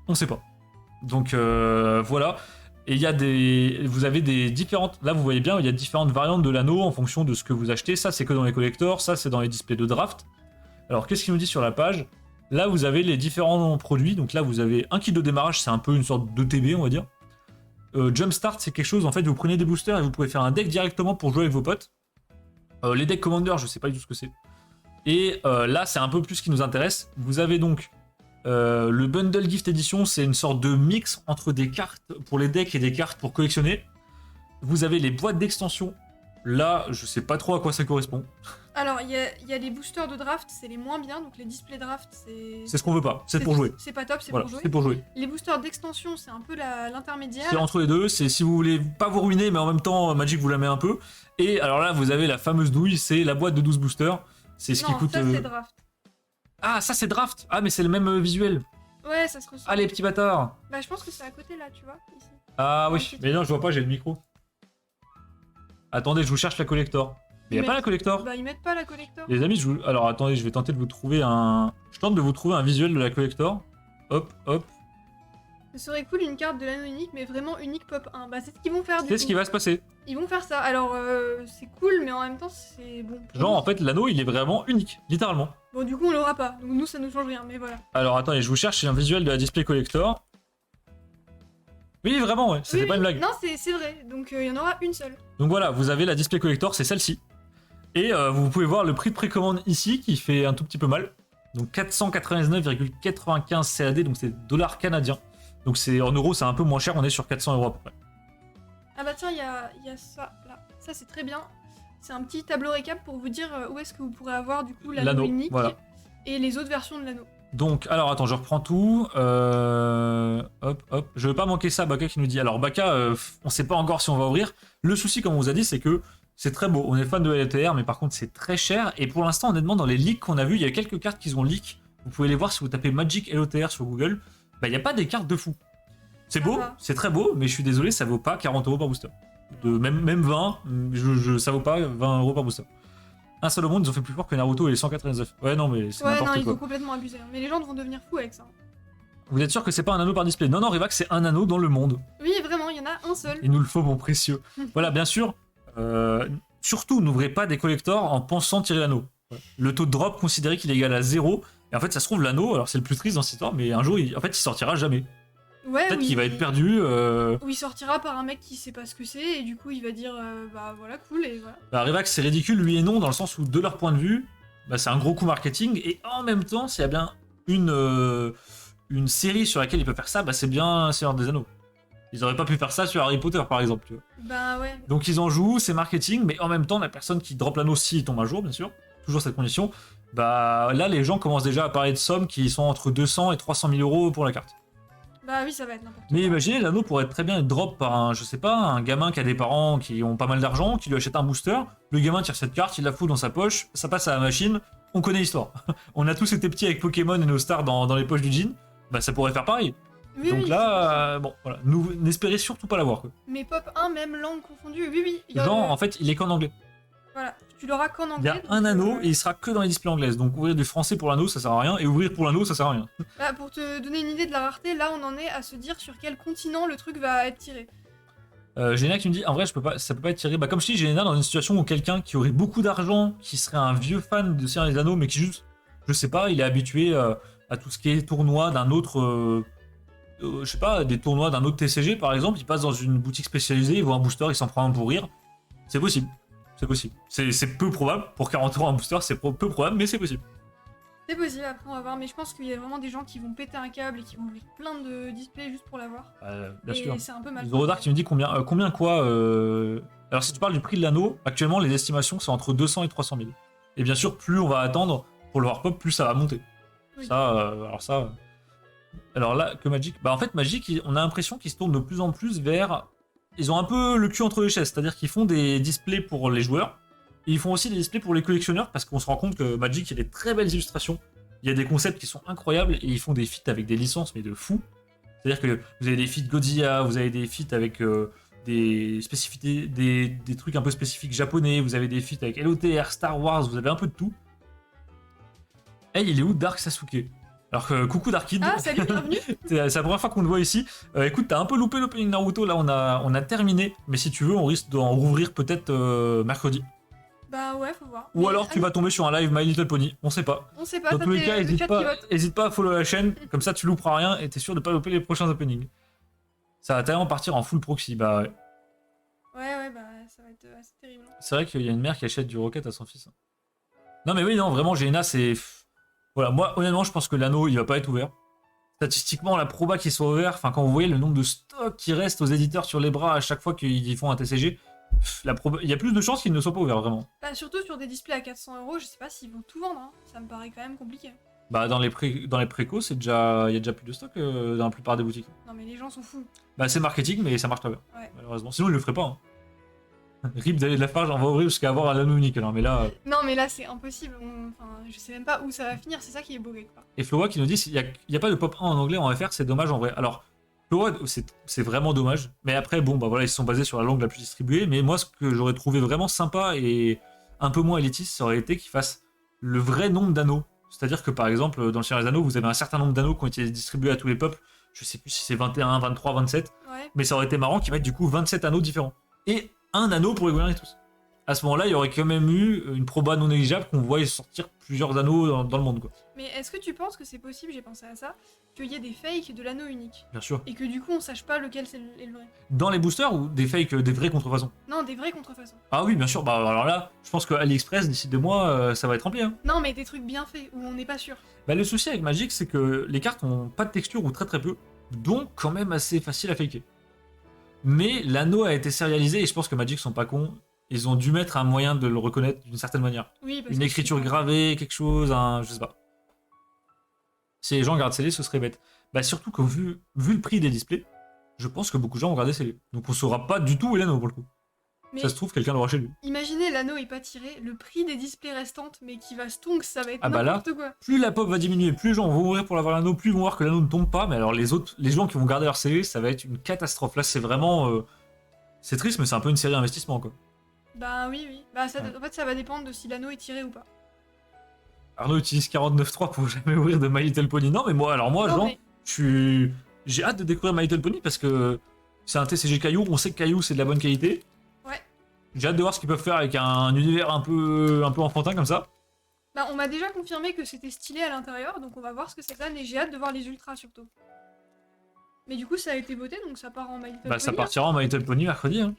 B: On sait pas. Donc, voilà. Et il y a vous avez des différentes, là vous voyez bien, il y a différentes variantes de l'anneau en fonction de ce que vous achetez. Ça c'est que dans les collectors, ça c'est dans les displays de draft. Alors qu'est-ce qu'il nous dit sur la page? Là vous avez les différents produits, donc là vous avez un kit de démarrage, c'est un peu une sorte d'ETB on va dire. Jumpstart c'est quelque chose, en fait vous prenez des boosters et vous pouvez faire un deck directement pour jouer avec vos potes. Les decks Commander je sais pas du tout ce que c'est. Et là c'est un peu plus ce qui nous intéresse. Vous avez donc le Bundle Gift Edition, c'est une sorte de mix entre des cartes pour les decks et des cartes pour collectionner. Vous avez les boîtes d'extension. Là, je sais pas trop à quoi ça correspond.
A: Alors, il y a les boosters de draft, c'est les moins bien, donc les displays draft,
B: C'est ce qu'on veut pas, c'est pour jouer.
A: C'est pas top, c'est
B: Voilà,
A: pour jouer.
B: c'est pour jouer.
A: Les boosters d'extension, c'est un peu l'intermédiaire.
B: C'est entre les deux, c'est si vous voulez pas vous ruiner, mais en même temps, Magic vous la met un peu. Et alors là, vous avez la fameuse douille, c'est la boîte de 12 boosters. C'est ce qui coûte.
A: Ça, c'est draft.
B: Ah, ça c'est draft. Ah, mais c'est le même visuel.
A: Ouais, ça se ressemble.
B: Ah, les petits bâtards.
A: Bah, je pense que c'est à côté là, tu vois, ici.
B: Ah oui, mais non, je vois pas, j'ai le micro. Attendez, je vous cherche la collector. Mais y a pas la collector.
A: Bah, ils mettent pas la collector.
B: Les amis, alors attendez, je vais tenter de vous trouver un. Je tente de vous trouver un visuel de la collector. Hop, hop.
A: Ce serait cool une carte de l'anneau unique, mais vraiment unique pop 1. Bah, c'est ce qu'ils vont faire.
B: C'est ce qui va se passer.
A: Ils vont faire ça. Alors, c'est cool, mais en même temps, c'est bon.
B: Genre, en fait, l'anneau, il est vraiment unique, littéralement.
A: Bon, du coup, on l'aura pas. Donc, nous, ça nous change rien, mais voilà.
B: Alors, attendez, je vous cherche, j'ai un visuel de la display collector. Oui, vraiment, ouais, c'était pas une blague.
A: Non, c'est vrai. Donc, il y en aura une seule.
B: Donc voilà, vous avez la display collector, c'est celle-ci. Et vous pouvez voir le prix de précommande ici, qui fait un tout petit peu mal. Donc 499,95 CAD, donc c'est dollars canadiens. Donc c'est en euros, c'est un peu moins cher, on est sur 400 € à peu près.
A: Ah bah tiens, il y a ça là. Ça c'est très bien. C'est un petit tableau récap pour vous dire où est-ce que vous pourrez avoir du coup l'anneau unique
B: voilà.
A: et les autres versions de l'anneau.
B: Donc, alors attends, je reprends tout. Hop, hop. Je veux pas manquer ça, Baka qui nous dit. Alors Baka, on sait pas encore si on va ouvrir. Le souci, comme on vous a dit, c'est que c'est très beau. On est fan de LTR, mais par contre c'est très cher. Et pour l'instant, honnêtement, dans les leaks qu'on a vus, il y a quelques cartes qui ont leak. Vous pouvez les voir si vous tapez Magic LOTR sur Google. Bah, il n'y a pas des cartes de fou. C'est beau, c'est très beau, mais je suis désolé, ça vaut pas 40 € par booster. Même 20, ça vaut pas 20 € par booster. Un seul au monde, ils ont fait plus fort que Naruto et les 199. Ouais, non, mais c'est n'importe quoi.
A: Ouais, non, ils ont complètement abusé. Mais les gens vont devenir fous avec ça.
B: Vous êtes sûr que c'est pas un anneau par display? Non, non, Rivax, c'est un anneau dans le monde.
A: Oui, vraiment, il y en a un seul.
B: Il nous le faut, mon précieux. Voilà, bien sûr. Surtout, n'ouvrez pas des collectors en pensant tirer l'anneau. Le taux de drop, considérez qu'il est égal à 0. Et en fait, ça se trouve, l'anneau, alors c'est le plus triste dans cette histoire, mais un jour, il sortira jamais.
A: Ouais,
B: peut-être qu'il va être perdu.
A: Ou il sortira par un mec qui sait pas ce que c'est, et du coup, il va dire bah voilà, cool, et voilà.
B: Bah, Rivax, c'est ridicule, lui et non, dans le sens où, de leur point de vue, bah, c'est un gros coup marketing, et en même temps, s'il y a bien une série sur laquelle il peut faire ça, bah, c'est bien Seigneur des Anneaux. Ils auraient pas pu faire ça sur Harry Potter, par exemple, tu vois.
A: Bah ouais.
B: Donc ils en jouent, c'est marketing, mais en même temps, la personne qui drop l'anneau s'il tombe un jour, bien sûr, toujours cette condition, bah là, les gens commencent déjà à parler de sommes qui sont entre 200 et 300 000 € pour la carte.
A: Bah oui, ça va être n'importe quoi.
B: Mais imaginez, l'anneau pourrait très bien être drop par un, je sais pas, un gamin qui a des parents qui ont pas mal d'argent, qui lui achète un booster, le gamin tire cette carte, il la fout dans sa poche, ça passe à la machine, on connaît l'histoire. On a tous été petits avec Pokémon et nos stars dans les poches du jean, bah ça pourrait faire pareil.
A: Oui,
B: donc
A: oui,
B: là, bon, voilà, n'espérez surtout pas l'avoir, quoi.
A: Mais Pop 1, même langue confondue, oui.
B: Genre, en fait, il est qu'en anglais.
A: Voilà, tu l'auras qu'en anglais.
B: Il y a un anneau et il sera que dans les displays anglaises. Donc ouvrir du français pour l'anneau, ça sert à rien, et ouvrir pour l'anneau, ça sert à rien.
A: Bah, pour te donner une idée de la rareté, là on en est à se dire sur quel continent le truc va être tiré.
B: Géna qui me dit, en vrai, ça peut pas être tiré. Bah, comme je dis, Géna, dans une situation où quelqu'un qui aurait beaucoup d'argent, qui serait un vieux fan de Seigneur des Anneaux, mais qui juste, je sais pas, il est habitué à tout ce qui est tournoi d'un autre. Je sais pas, des tournois d'un autre TCG par exemple, il passe dans une boutique spécialisée, il voit un booster, il s'en prend un pour rire. C'est possible. C'est possible. C'est peu probable. Pour 40 € un booster, c'est peu probable, mais c'est possible.
A: C'est possible, après on va voir, mais je pense qu'il y a vraiment des gens qui vont péter un câble et qui vont ouvrir plein de displays juste pour l'avoir.
B: Bien sûr.
A: C'est un peu mal.
B: Zorodark, tu me dis combien quoi Alors si tu parles du prix de l'anneau, actuellement les estimations c'est entre 200 et 300 000. Et bien sûr, plus on va attendre pour le voir pop, plus ça va monter. Oui. Alors là, que Magic... Bah en fait, Magic, on a l'impression qu'ils se tournent de plus en plus vers... Ils ont un peu le cul entre les chaises, c'est-à-dire qu'ils font des displays pour les joueurs, et ils font aussi des displays pour les collectionneurs, parce qu'on se rend compte que Magic, il y a des très belles illustrations, il y a des concepts qui sont incroyables, et ils font des feats avec des licences, mais de fou. C'est-à-dire que vous avez des feats Godzilla, vous avez des feats avec des spécificités, des trucs un peu spécifiques japonais, vous avez des feats avec LOTR, Star Wars, vous avez un peu de tout. Hey, il est où Dark Sasuke? Alors que coucou Darkid,
A: Ah, salut, bienvenue.
B: c'est la première fois qu'on te voit ici. Écoute, t'as un peu loupé l'opening Naruto, là on a terminé, mais si tu veux, on risque d'en rouvrir peut-être mercredi.
A: Bah ouais, faut voir.
B: Ou alors tu vas tomber sur un live My Little Pony, on sait pas.
A: On sait pas,
B: Dans
A: ça
B: tous les
A: c'est
B: cas,
A: le chat qui vote.
B: hésite pas à follow la chaîne, comme ça tu louperas rien et t'es sûr de pas louper les prochains openings. Ça va tellement partir en full proxy, bah ouais.
A: Ouais, bah ça va être assez terrible.
B: C'est vrai qu'il y a une mère qui achète du Rocket à son fils. Non mais oui, non, vraiment, Jaina, c'est... Voilà, moi, honnêtement, je pense que l'anneau, il va pas être ouvert. Statistiquement, la proba qu'il soit ouvert, enfin, quand vous voyez le nombre de stocks qui restent aux éditeurs sur les bras à chaque fois qu'ils font un TCG, il y a plus de chances qu'ils ne soient pas ouverts, vraiment.
A: Bah surtout sur des displays à 400 €, je sais pas s'ils vont tout vendre, hein. Ça me paraît quand même compliqué.
B: Bah, dans les précos, il y a déjà plus de stock dans la plupart des boutiques.
A: Non mais les gens sont fous.
B: Bah, c'est marketing, mais ça marche pas bien,
A: Ouais.
B: malheureusement. Sinon, ils le feraient pas. Hein. RIP d'aller de la page, on va ouvrir jusqu'à avoir un anneau unique. Alors, mais là.
A: Non mais là c'est impossible, enfin, je sais même pas où ça va finir, c'est ça qui est beau quelque part.
B: Et Floa qui nous dit il y a pas de pop 1 en anglais en FR, c'est dommage en vrai. Alors, Floa, c'est vraiment dommage. Mais après, bon, bah voilà, ils se sont basés sur la langue la plus distribuée. Mais moi, ce que j'aurais trouvé vraiment sympa et un peu moins élitiste, ça aurait été qu'ils fassent le vrai nombre d'anneaux. C'est-à-dire que par exemple, dans le Seigneur des Anneaux, vous avez un certain nombre d'anneaux qui ont été distribués à tous les peuples. Je sais plus si c'est 21, 23, 27.
A: Ouais.
B: Mais ça aurait été marrant qu'ils mettent du coup 27 anneaux différents. Et un anneau pour les gouverner tous. À ce moment-là, il y aurait quand même eu une proba non négligeable qu'on voit sortir plusieurs anneaux dans le monde, quoi.
A: Mais est-ce que tu penses que c'est possible, j'ai pensé à ça, qu'il y ait des fakes de l'anneau unique
B: Bien sûr.
A: et que du coup on sache pas lequel c'est le vrai?
B: Dans les boosters ou des fakes, des vraies contrefaçons?
A: Non, des vraies contrefaçons.
B: Ah oui, bien sûr. Bah alors là, je pense que AliExpress, d'ici 2 mois, ça va être rempli. Hein.
A: Non mais des trucs bien faits, où on n'est pas sûr.
B: Bah le souci avec Magic, c'est que les cartes ont pas de texture ou très très peu, donc quand même assez facile à faker. Mais l'anneau a été sérialisé et je pense que Magic sont pas cons. Ils ont dû mettre un moyen de le reconnaître d'une certaine manière.
A: Oui, parce
B: Une
A: que
B: écriture
A: sinon-
B: gravée, quelque chose, je sais pas. Si les gens gardent scellé, ce serait bête. Bah surtout que vu le prix des displays, je pense que beaucoup de gens vont garder scellé. Donc on saura pas du tout où est l'anneau pour le coup.
A: Mais
B: Ça se trouve, quelqu'un l'aura chez lui.
A: imaginez l'anneau est pas tiré, le prix des displays restantes, mais qui va stonk, ça va être
B: Ah bah là,
A: n'importe quoi.
B: plus la pop va diminuer, plus les gens vont ouvrir pour l'avoir l'anneau, plus ils vont voir que l'anneau ne tombe pas. Mais alors les gens qui vont garder leur scellé, ça va être une catastrophe. Là, c'est vraiment... c'est triste, mais c'est un peu une série d'investissement, quoi.
A: Bah oui. Bah ça,
B: Ouais.
A: en fait ça va dépendre de si l'anneau est tiré ou pas.
B: Arnaud utilise 49.3 pour jamais ouvrir de My Little Pony. Non, mais moi,
A: Non,
B: Jean,
A: mais-
B: j'ai hâte de découvrir My Little Pony parce que c'est un TCG Caillou. On sait que Caillou, c'est de la bonne qualité.
A: Ouais.
B: J'ai hâte de voir ce qu'ils peuvent faire avec un univers un peu enfantin comme ça.
A: Bah on m'a déjà confirmé que c'était stylé à l'intérieur, donc on va voir ce que ça donne et j'ai hâte de voir les ultras surtout. Mais du coup ça a été voté, donc ça part en My Little
B: Bah, ça
A: Pony,
B: partira en My Little Pony mercredi. Hein.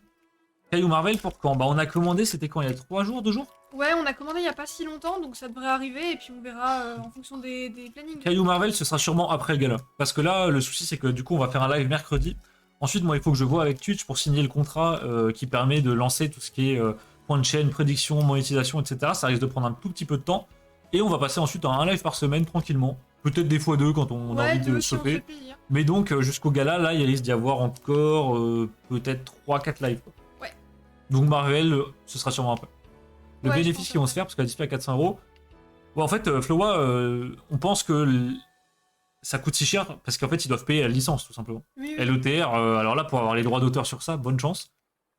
B: Caillou Marvel pour quand? Bah, on a commandé, c'était quand? Il y a 3 jours, 2 jours?
A: hein. Ouais, on a commandé il y a pas si longtemps, donc ça devrait arriver et puis on verra en fonction des plannings.
B: Caillou Marvel, ce sera sûrement après le gala. Parce que là, le souci, c'est que du coup, on va faire un live mercredi. Ensuite, moi, il faut que je vois avec Twitch pour signer le contrat qui permet de lancer tout ce qui est point de chaîne, prédiction, monétisation, etc. Ça risque de prendre un tout petit peu de temps. Et on va passer ensuite à un live par semaine tranquillement. Peut-être des fois 2 quand on a
A: Ouais,
B: envie de
A: deux si on se
B: choper.
A: fait plaisir.
B: Mais donc, jusqu'au gala, là, il risque d'y avoir encore peut-être 3-4 lives. Quoi.
A: Ouais.
B: Donc, Marvel, ce sera sûrement après. Le
A: Ouais, je
B: bénéfice
A: pense
B: qu'ils vont se faire, parce qu'à display à 400 €. Bon, en fait, Flowa, on pense que ça coûte si cher parce qu'en fait, ils doivent payer la licence, tout simplement.
A: Oui.
B: LETR, alors là, pour avoir les droits d'auteur sur ça, bonne chance.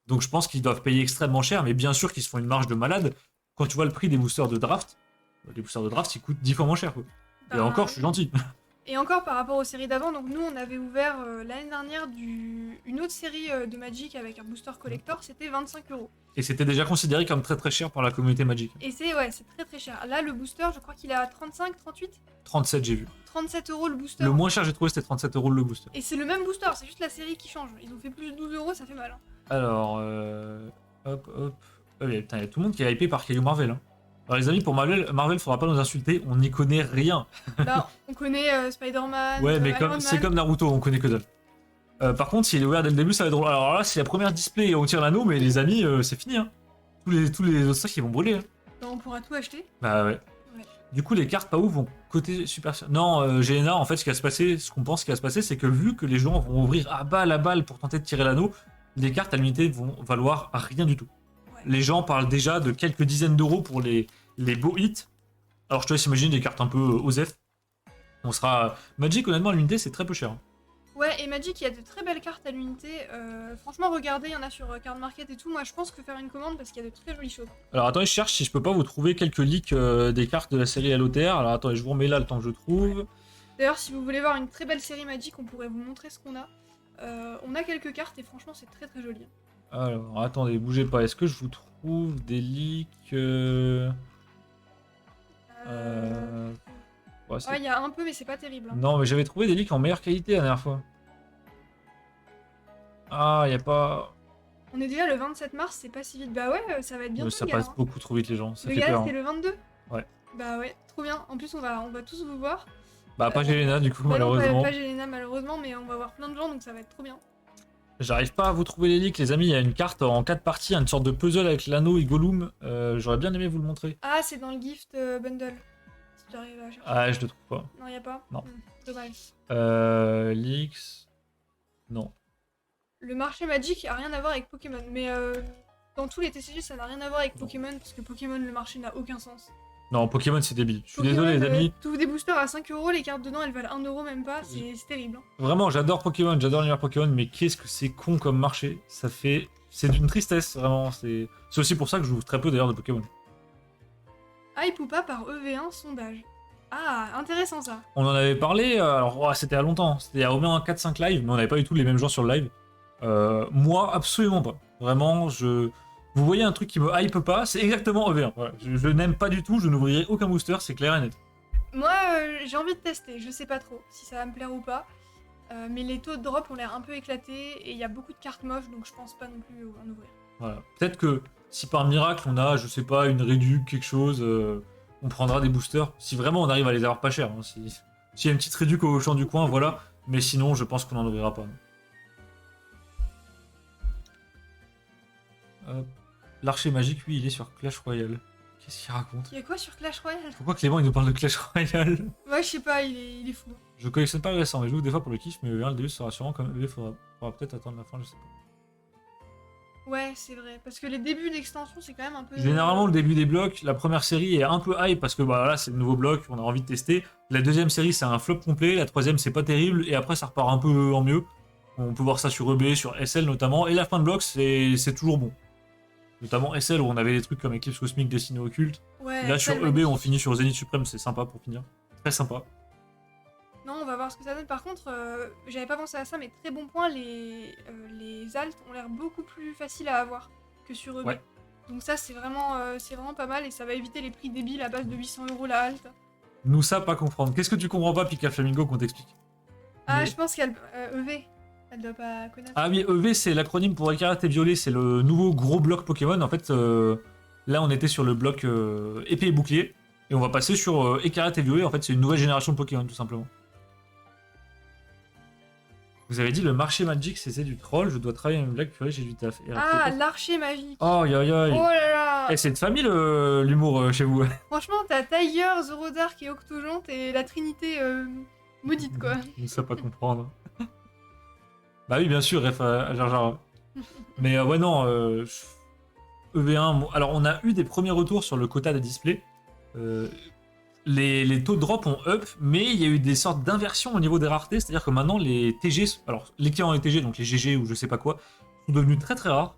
B: Donc, je pense qu'ils doivent payer extrêmement cher, mais bien sûr qu'ils se font une marge de malade. Quand tu vois le prix des boosters de draft, les boosters de draft, ils coûtent 10 fois moins cher. Quoi. Et
A: Bah,
B: encore, je suis gentil.
A: Et encore par rapport aux séries d'avant, donc nous on avait ouvert l'année dernière une autre série de Magic avec un booster collector, c'était 25 €.
B: Et c'était déjà considéré comme très très cher par la communauté Magic.
A: Et c'est très très cher. Là le booster, je crois qu'il est à 35, 38,
B: 37, j'ai vu.
A: 37 € le booster.
B: Le moins cher, j'ai trouvé, c'était 37 € le booster.
A: Et c'est le même booster, c'est juste la série qui change. Ils ont fait plus de 12 €, ça fait mal. Hein.
B: Alors, hop. Ah, mais putain, il y a tout le monde qui est hypé par Caillou Marvel. Hein. Alors, les amis, pour Marvel, faudra pas nous insulter, on n'y connaît rien.
A: Bah, on connaît Spider-Man.
B: Ouais, mais
A: Iron
B: c'est
A: Man.
B: comme Naruto, on connaît que dalle. Par contre, s'il est ouvert dès le début, ça va être drôle. Alors là, c'est la première display et on tire l'anneau, mais les amis, c'est fini. Hein. Tous les autres sacs, ils vont brûler. Hein.
A: Bah, on pourra tout acheter.
B: Bah ouais.
A: Ouais.
B: Du coup, les cartes pas ouf vont côté super. Non, GNA, en fait, ce qu'on pense qui va se passer, c'est que vu que les gens vont ouvrir à balle pour tenter de tirer l'anneau, les cartes à l'unité vont valoir rien du tout.
A: Ouais.
B: Les gens parlent déjà de quelques dizaines d'euros pour les beaux hits. Alors, je te laisse imaginer des cartes un peu OSEF. On sera. Magic, honnêtement, à l'unité, c'est très peu cher. Hein.
A: Ouais, et Magic, il y a de très belles cartes à l'unité. Franchement, regardez, il y en a sur Card Market et tout. Moi, je pense que faire une commande parce qu'il y a de très jolies choses.
B: Alors, attendez, je cherche si je peux pas vous trouver quelques leaks des cartes de la série LOTR. Alors, attendez, je vous remets là le temps que je trouve.
A: D'ailleurs, si vous voulez voir une très belle série Magic, on pourrait vous montrer ce qu'on a. On a quelques cartes et franchement, c'est très très joli.
B: Alors, attendez, bougez pas. Est-ce que je vous trouve des leaks ouais,
A: Ouais, il y a un peu, mais c'est pas terrible. Hein.
B: Non, mais j'avais trouvé des leaks en meilleure qualité la dernière fois. Ah, y a pas...
A: On est déjà le 27 mars, c'est pas si vite. Bah ouais, ça va être bientôt
B: Ça
A: le gala,
B: passe
A: hein.
B: beaucoup trop vite les gens, ça
A: Le
B: fait
A: gala,
B: peur.
A: c'est le 22
B: Ouais.
A: Bah ouais, trop bien. En plus, on va tous vous voir.
B: Bah pas Jelena du coup
A: Bah non,
B: malheureusement.
A: pas Jelena malheureusement, mais on va voir plein de gens, donc ça va être trop bien.
B: J'arrive pas à vous trouver les leaks les amis, il y a une carte en 4 parties, une sorte de puzzle avec l'anneau et Gollum. J'aurais bien aimé vous le montrer.
A: Ah, c'est dans le gift bundle. Si tu arrives à chercher.
B: Ah je le trouve pas.
A: Non, y a pas.
B: Non.
A: Dommage.
B: Leaks... Non.
A: Le marché Magic a rien à voir avec Pokémon, mais dans tous les TCG, ça n'a rien à voir avec Pokémon, parce que Pokémon, le marché n'a aucun sens.
B: Non, Pokémon c'est débile. Je suis
A: Pokémon,
B: désolé les amis.
A: Tu ouvres des boosters à 5 euros, les cartes dedans elles valent 1 euro même pas, c'est terrible. Hein.
B: Vraiment, j'adore Pokémon, j'adore l'univers Pokémon, mais qu'est-ce que c'est con comme marché. Ça fait... C'est d'une tristesse, vraiment. C'est aussi pour ça que je joue très peu d'ailleurs de Pokémon.
A: Hype ou pas par EV1 sondage. Ah, intéressant ça.
B: On en avait parlé, alors ouais, c'était à longtemps, c'était il y a au moins 4-5 lives, mais on n'avait pas du tout les mêmes gens sur le live. Moi, absolument pas. Vraiment, vous voyez un truc qui me hype pas, c'est exactement EV1. Voilà. Je n'aime pas du tout, je n'ouvrirai aucun booster, c'est clair et net.
A: Moi, j'ai envie de tester, je sais pas trop si ça va me plaire ou pas. Mais les taux de drop ont l'air un peu éclatés et il y a beaucoup de cartes moches, donc je pense pas non plus en ouvrir.
B: Voilà. Peut-être que si par miracle on a, je sais pas, une réduc, quelque chose, on prendra des boosters. Si vraiment on arrive à les avoir pas cher. Hein. S'il y a une petite réduc au champ du coin, voilà. Mais sinon, je pense qu'on n'en ouvrira pas. L'archer magique, lui, il est sur Clash Royale. Qu'est-ce qu'il raconte?
A: Il y a quoi sur Clash Royale?
B: Pourquoi Clément il nous parle de Clash Royale?
A: Ouais, je sais pas, il est fou.
B: Je collectionne pas le récent, mais je joue des fois pour le kiff, mais le début sera sûrement comme EV, faudra peut-être attendre la fin, je sais pas.
A: Ouais, c'est vrai, parce que les débuts d'extension, c'est quand même un peu...
B: Généralement, le début des blocs, la première série est un peu hype parce que bah, là, c'est le nouveau bloc, on a envie de tester. La deuxième série, c'est un flop complet. La troisième, c'est pas terrible. Et après, ça repart un peu en mieux. On peut voir ça sur EB, sur SL notamment. Et la fin de bloc, c'est toujours bon. Notamment SL où on avait des trucs comme Eclipse Cosmique, Destiné Occulte.
A: Ouais,
B: Là, sur
A: SL,
B: EB,
A: magnifique.
B: on finit sur Zénith Suprême, c'est sympa pour finir. Très sympa.
A: Non, on va voir ce que ça donne. Par contre, j'avais pas pensé à ça, mais très bon point, les alts ont l'air beaucoup plus faciles à avoir que sur EB.
B: Ouais.
A: Donc ça, c'est vraiment pas mal et ça va éviter les prix débiles à base de 800 € la halte.
B: Nous, ça, pas comprendre. Qu'est-ce que tu comprends pas, Pika Flamingo, qu'on t'explique?
A: Ah,
B: Mais-
A: je pense qu'elle... EV, elle doit pas connaître.
B: Ah oui, EV, c'est l'acronyme pour Écarlate et Violet, c'est le nouveau gros bloc Pokémon. En fait, là, on était sur le bloc épée et bouclier, et on va passer sur Écarlate et Violet. En fait, c'est une nouvelle génération de Pokémon, tout simplement. Vous avez dit le marché Magic, c'était du troll, je dois travailler une blague, purée, j'ai du taf. Et
A: Ah,
B: après-
A: l'archer magique.
B: Oh, aïe, aïe, aïe.
A: Oh là là.
B: Eh, c'est de famille l'humour chez vous.
A: Franchement, t'as Tiger, Zoroark et Octojonte et la trinité maudite, quoi.
B: Je ne sais pas comprendre. Bah oui, bien sûr, ref à Jar Jar. Mais ouais, non, EV1, alors on a eu des premiers retours sur le quota des displays. Les taux de drop ont up, mais il y a eu des sortes d'inversions au niveau des raretés, c'est-à-dire que maintenant les TG, alors l'équivalent des TG, donc les GG ou je sais pas quoi, sont devenus très très rares.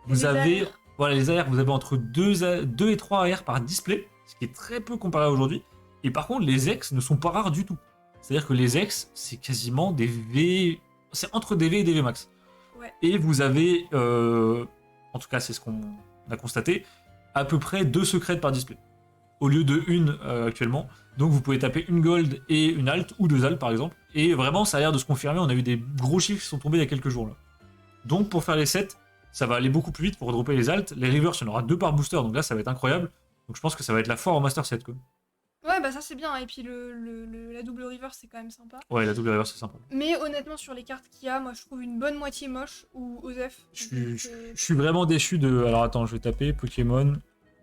B: Vous
A: Les
B: avez,
A: AR.
B: voilà, les AR, vous avez entre 2 et 3 AR par display, ce qui est très peu comparé à aujourd'hui. Et par contre, les X ne sont pas rares du tout. C'est-à-dire que les X, c'est quasiment des V. C'est entre des V et des V max.
A: Ouais.
B: Et vous avez, en tout cas, c'est ce qu'on a constaté, à peu près 2 secrets par display. Au lieu de une actuellement. Donc vous pouvez taper une gold et une alt, ou 2 alt par exemple. Et vraiment, ça a l'air de se confirmer. On a eu des gros chiffres qui sont tombés il y a quelques jours là. Donc pour faire les sets, ça va aller beaucoup plus vite pour dropper les alts. Les rivers, il y en aura 2 par booster. Donc là, ça va être incroyable. Donc je pense que ça va être la foire au master set quoi.
A: Ouais, bah ça c'est bien. Et puis la double river, c'est quand même sympa.
B: Ouais, la double river, c'est sympa.
A: Mais honnêtement, sur les cartes qu'il y a, moi je trouve une bonne moitié moche ou Osef.
B: Je suis vraiment déçu de... Alors attends, je vais taper Pokémon.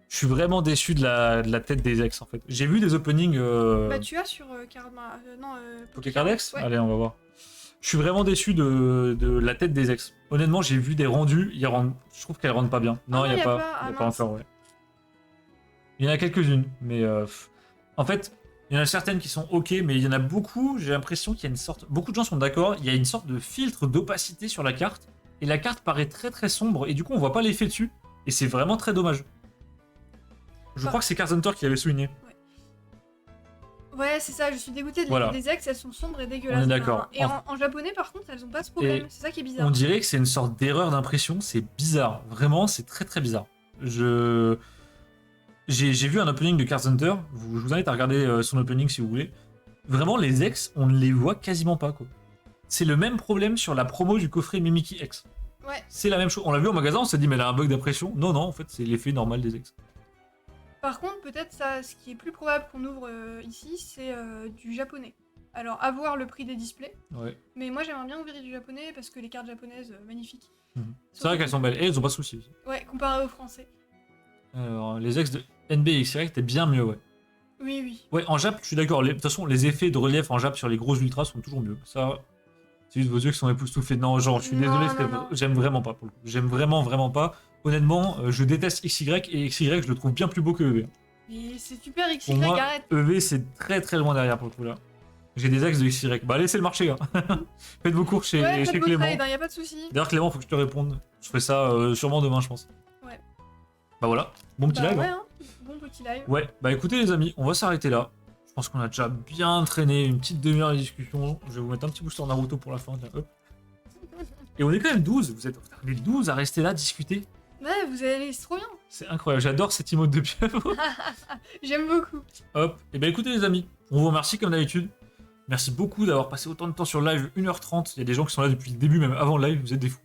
B: Je suis vraiment déçu de la tête des ex en fait. J'ai vu des openings...
A: Bah tu as sur Karma... non,
B: Pokécardex.
A: Ouais.
B: Allez, on va voir. Je suis vraiment déçu de la tête des ex. Honnêtement, j'ai vu des rendus, je trouve qu'elles rendent pas bien. Non, il n'y a pas.
A: Ah,
B: Il y a pas
A: mince.
B: encore, ouais. Il y en a quelques-unes, mais... En fait, il y en a certaines qui sont ok, mais il y en a beaucoup, j'ai l'impression qu'il y a une sorte... Beaucoup de gens sont d'accord, il y a une sorte de filtre d'opacité sur la carte, et la carte paraît très très sombre, et du coup on voit pas l'effet dessus, et c'est vraiment très dommage. Je crois que c'est Card Hunter qui l'avait souligné.
A: Ouais, c'est ça, je suis dégoûtée
B: Voilà.
A: des ex, elles sont sombres et dégueulasses.
B: On est d'accord.
A: Et en japonais, par contre, elles ont pas ce problème.
B: Et
A: C'est ça qui est bizarre.
B: On dirait que c'est une sorte d'erreur d'impression, c'est bizarre. Vraiment, c'est très très bizarre. J'ai vu un opening de Card Hunter, je vous invite à regarder son opening si vous voulez. Vraiment, les ex, on ne les voit quasiment pas, quoi. C'est le même problème sur la promo du coffret Mimiki X.
A: Ouais.
B: C'est la même chose. On l'a vu au magasin, on s'est dit, mais elle a un bug d'impression. Non, non, en fait, c'est l'effet normal des ex.
A: Par contre, peut-être ça, ce qui est plus probable qu'on ouvre ici, c'est du japonais. Alors, à voir le prix des displays.
B: Ouais.
A: Mais moi, j'aimerais bien ouvrir du japonais parce que les cartes japonaises, magnifiques.
B: C'est vrai qu'elles sont belles. Et elles ont pas de soucis.
A: Ouais, comparé aux français.
B: Alors, les ex de NBXY étaient bien mieux, ouais.
A: Oui, oui.
B: Ouais, en Jap, je suis d'accord. De toute façon, les effets de relief en Jap sur les grosses ultras sont toujours mieux. Ça, c'est juste vos yeux qui sont époustouflés. Non, genre, je suis
A: Non,
B: désolé,
A: non, non.
B: j'aime vraiment pas. Pour le coup. J'aime vraiment, vraiment pas. Honnêtement, je déteste XY et XY, je le trouve bien plus beau que EV.
A: Mais c'est super XY,
B: Pour moi,
A: arrête.
B: EV, c'est très très loin derrière pour le coup là. J'ai des ex de XY. Bah, laissez le marché, hein. Faites vos cours chez,
A: Ouais,
B: chez
A: faites
B: Clément.
A: votre aide, hein, y a pas de souci.
B: D'ailleurs, Clément, faut que je te réponde. Je ferai ça sûrement demain, je pense.
A: Ouais.
B: Bah voilà, bon petit
A: Bah
B: live.
A: ouais,
B: Hein.
A: hein. Bon petit live.
B: Ouais, bah écoutez les amis, on va s'arrêter là. Je pense qu'on a déjà bien traîné une petite demi-heure de discussion. Je vais vous mettre un petit booster Naruto pour la fin. Tiens, hop. Et on est quand même 12. Vous êtes on est 12 à rester là, discuter.
A: Ouais, vous allez, c'est trop bien.
B: C'est incroyable, j'adore cette emote de pieuvre.
A: J'aime beaucoup.
B: Hop, et bah écoutez les amis, on vous remercie comme d'habitude. Merci beaucoup d'avoir passé autant de temps sur le live, 1h30. Il y a des gens qui sont là depuis le début, même avant le live, vous êtes des fous.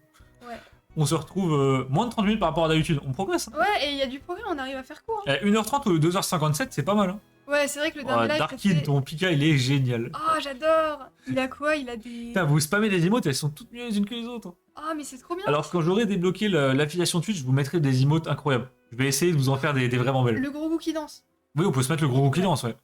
A: Ouais.
B: On se retrouve moins de 30 minutes par rapport à d'habitude. On progresse. Hein.
A: Ouais, et il y a du progrès, on arrive à faire court. Hein.
B: 1h30 ou 2h57, c'est pas mal. Hein.
A: Ouais, c'est vrai que le dernier live.
B: Darkin, ton Pika, il est génial.
A: Oh, j'adore. Il a quoi? Il a des.
B: Putain, vous spammez les emotes, elles sont toutes mieux les unes que les autres.
A: Ah, mais c'est trop bien.
B: Alors quand j'aurai débloqué l'affiliation Twitch, je vous mettrai des emotes incroyables. Je vais essayer de vous en faire des vraiment belles.
A: Le gros goût qui danse.
B: Oui, on peut se mettre le gros goût qui lance, ouais.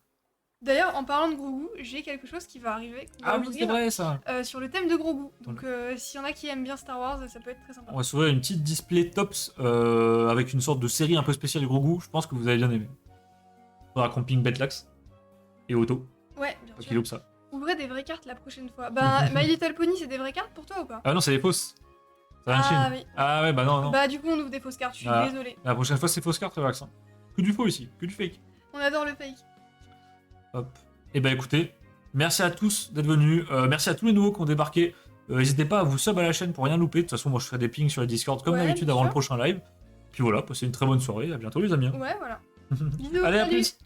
A: D'ailleurs, en parlant de gros goût, j'ai quelque chose qui va arriver. qu'on va
B: Ah oui,
A: ouvrir,
B: c'est vrai ça.
A: sur le thème de gros goût. Donc, s'il y en a qui aiment bien Star Wars, ça peut être très sympa.
B: On va s'ouvrir une petite display tops avec une sorte de série un peu spéciale du gros goût. Je pense que vous allez bien aimer. Faudra qu'on ping Betlax et Otto.
A: Ouais, bien
B: Faut qu'il
A: sûr.
B: loupe ça.
A: Ouvrez des vraies cartes la prochaine fois. Bah, My Little Pony, c'est des vraies cartes pour toi ou pas?
B: Ah non, c'est des fausses. Ça vient de
A: Ah
B: Chine.
A: oui.
B: Ah ouais, bah non, non.
A: Bah, du coup, on ouvre des fausses cartes, je suis
B: Ah.
A: désolée.
B: La prochaine fois, c'est fausse carte, Relax. Hein. Que du faux ici, que du fake.
A: On adore le fake.
B: Hop. Et bah écoutez, merci à tous d'être venus. Merci à tous les nouveaux qui ont débarqué. N'hésitez pas à vous sub à la chaîne pour rien louper. De toute façon, moi je ferai des pings sur les Discord comme
A: Ouais,
B: d'habitude
A: bien
B: avant le
A: sûr.
B: prochain live. Puis voilà, passez une très bonne soirée. À bientôt les amis. Hein.
A: Ouais, voilà. Bisous,
B: Allez, à
A: salut.
B: plus.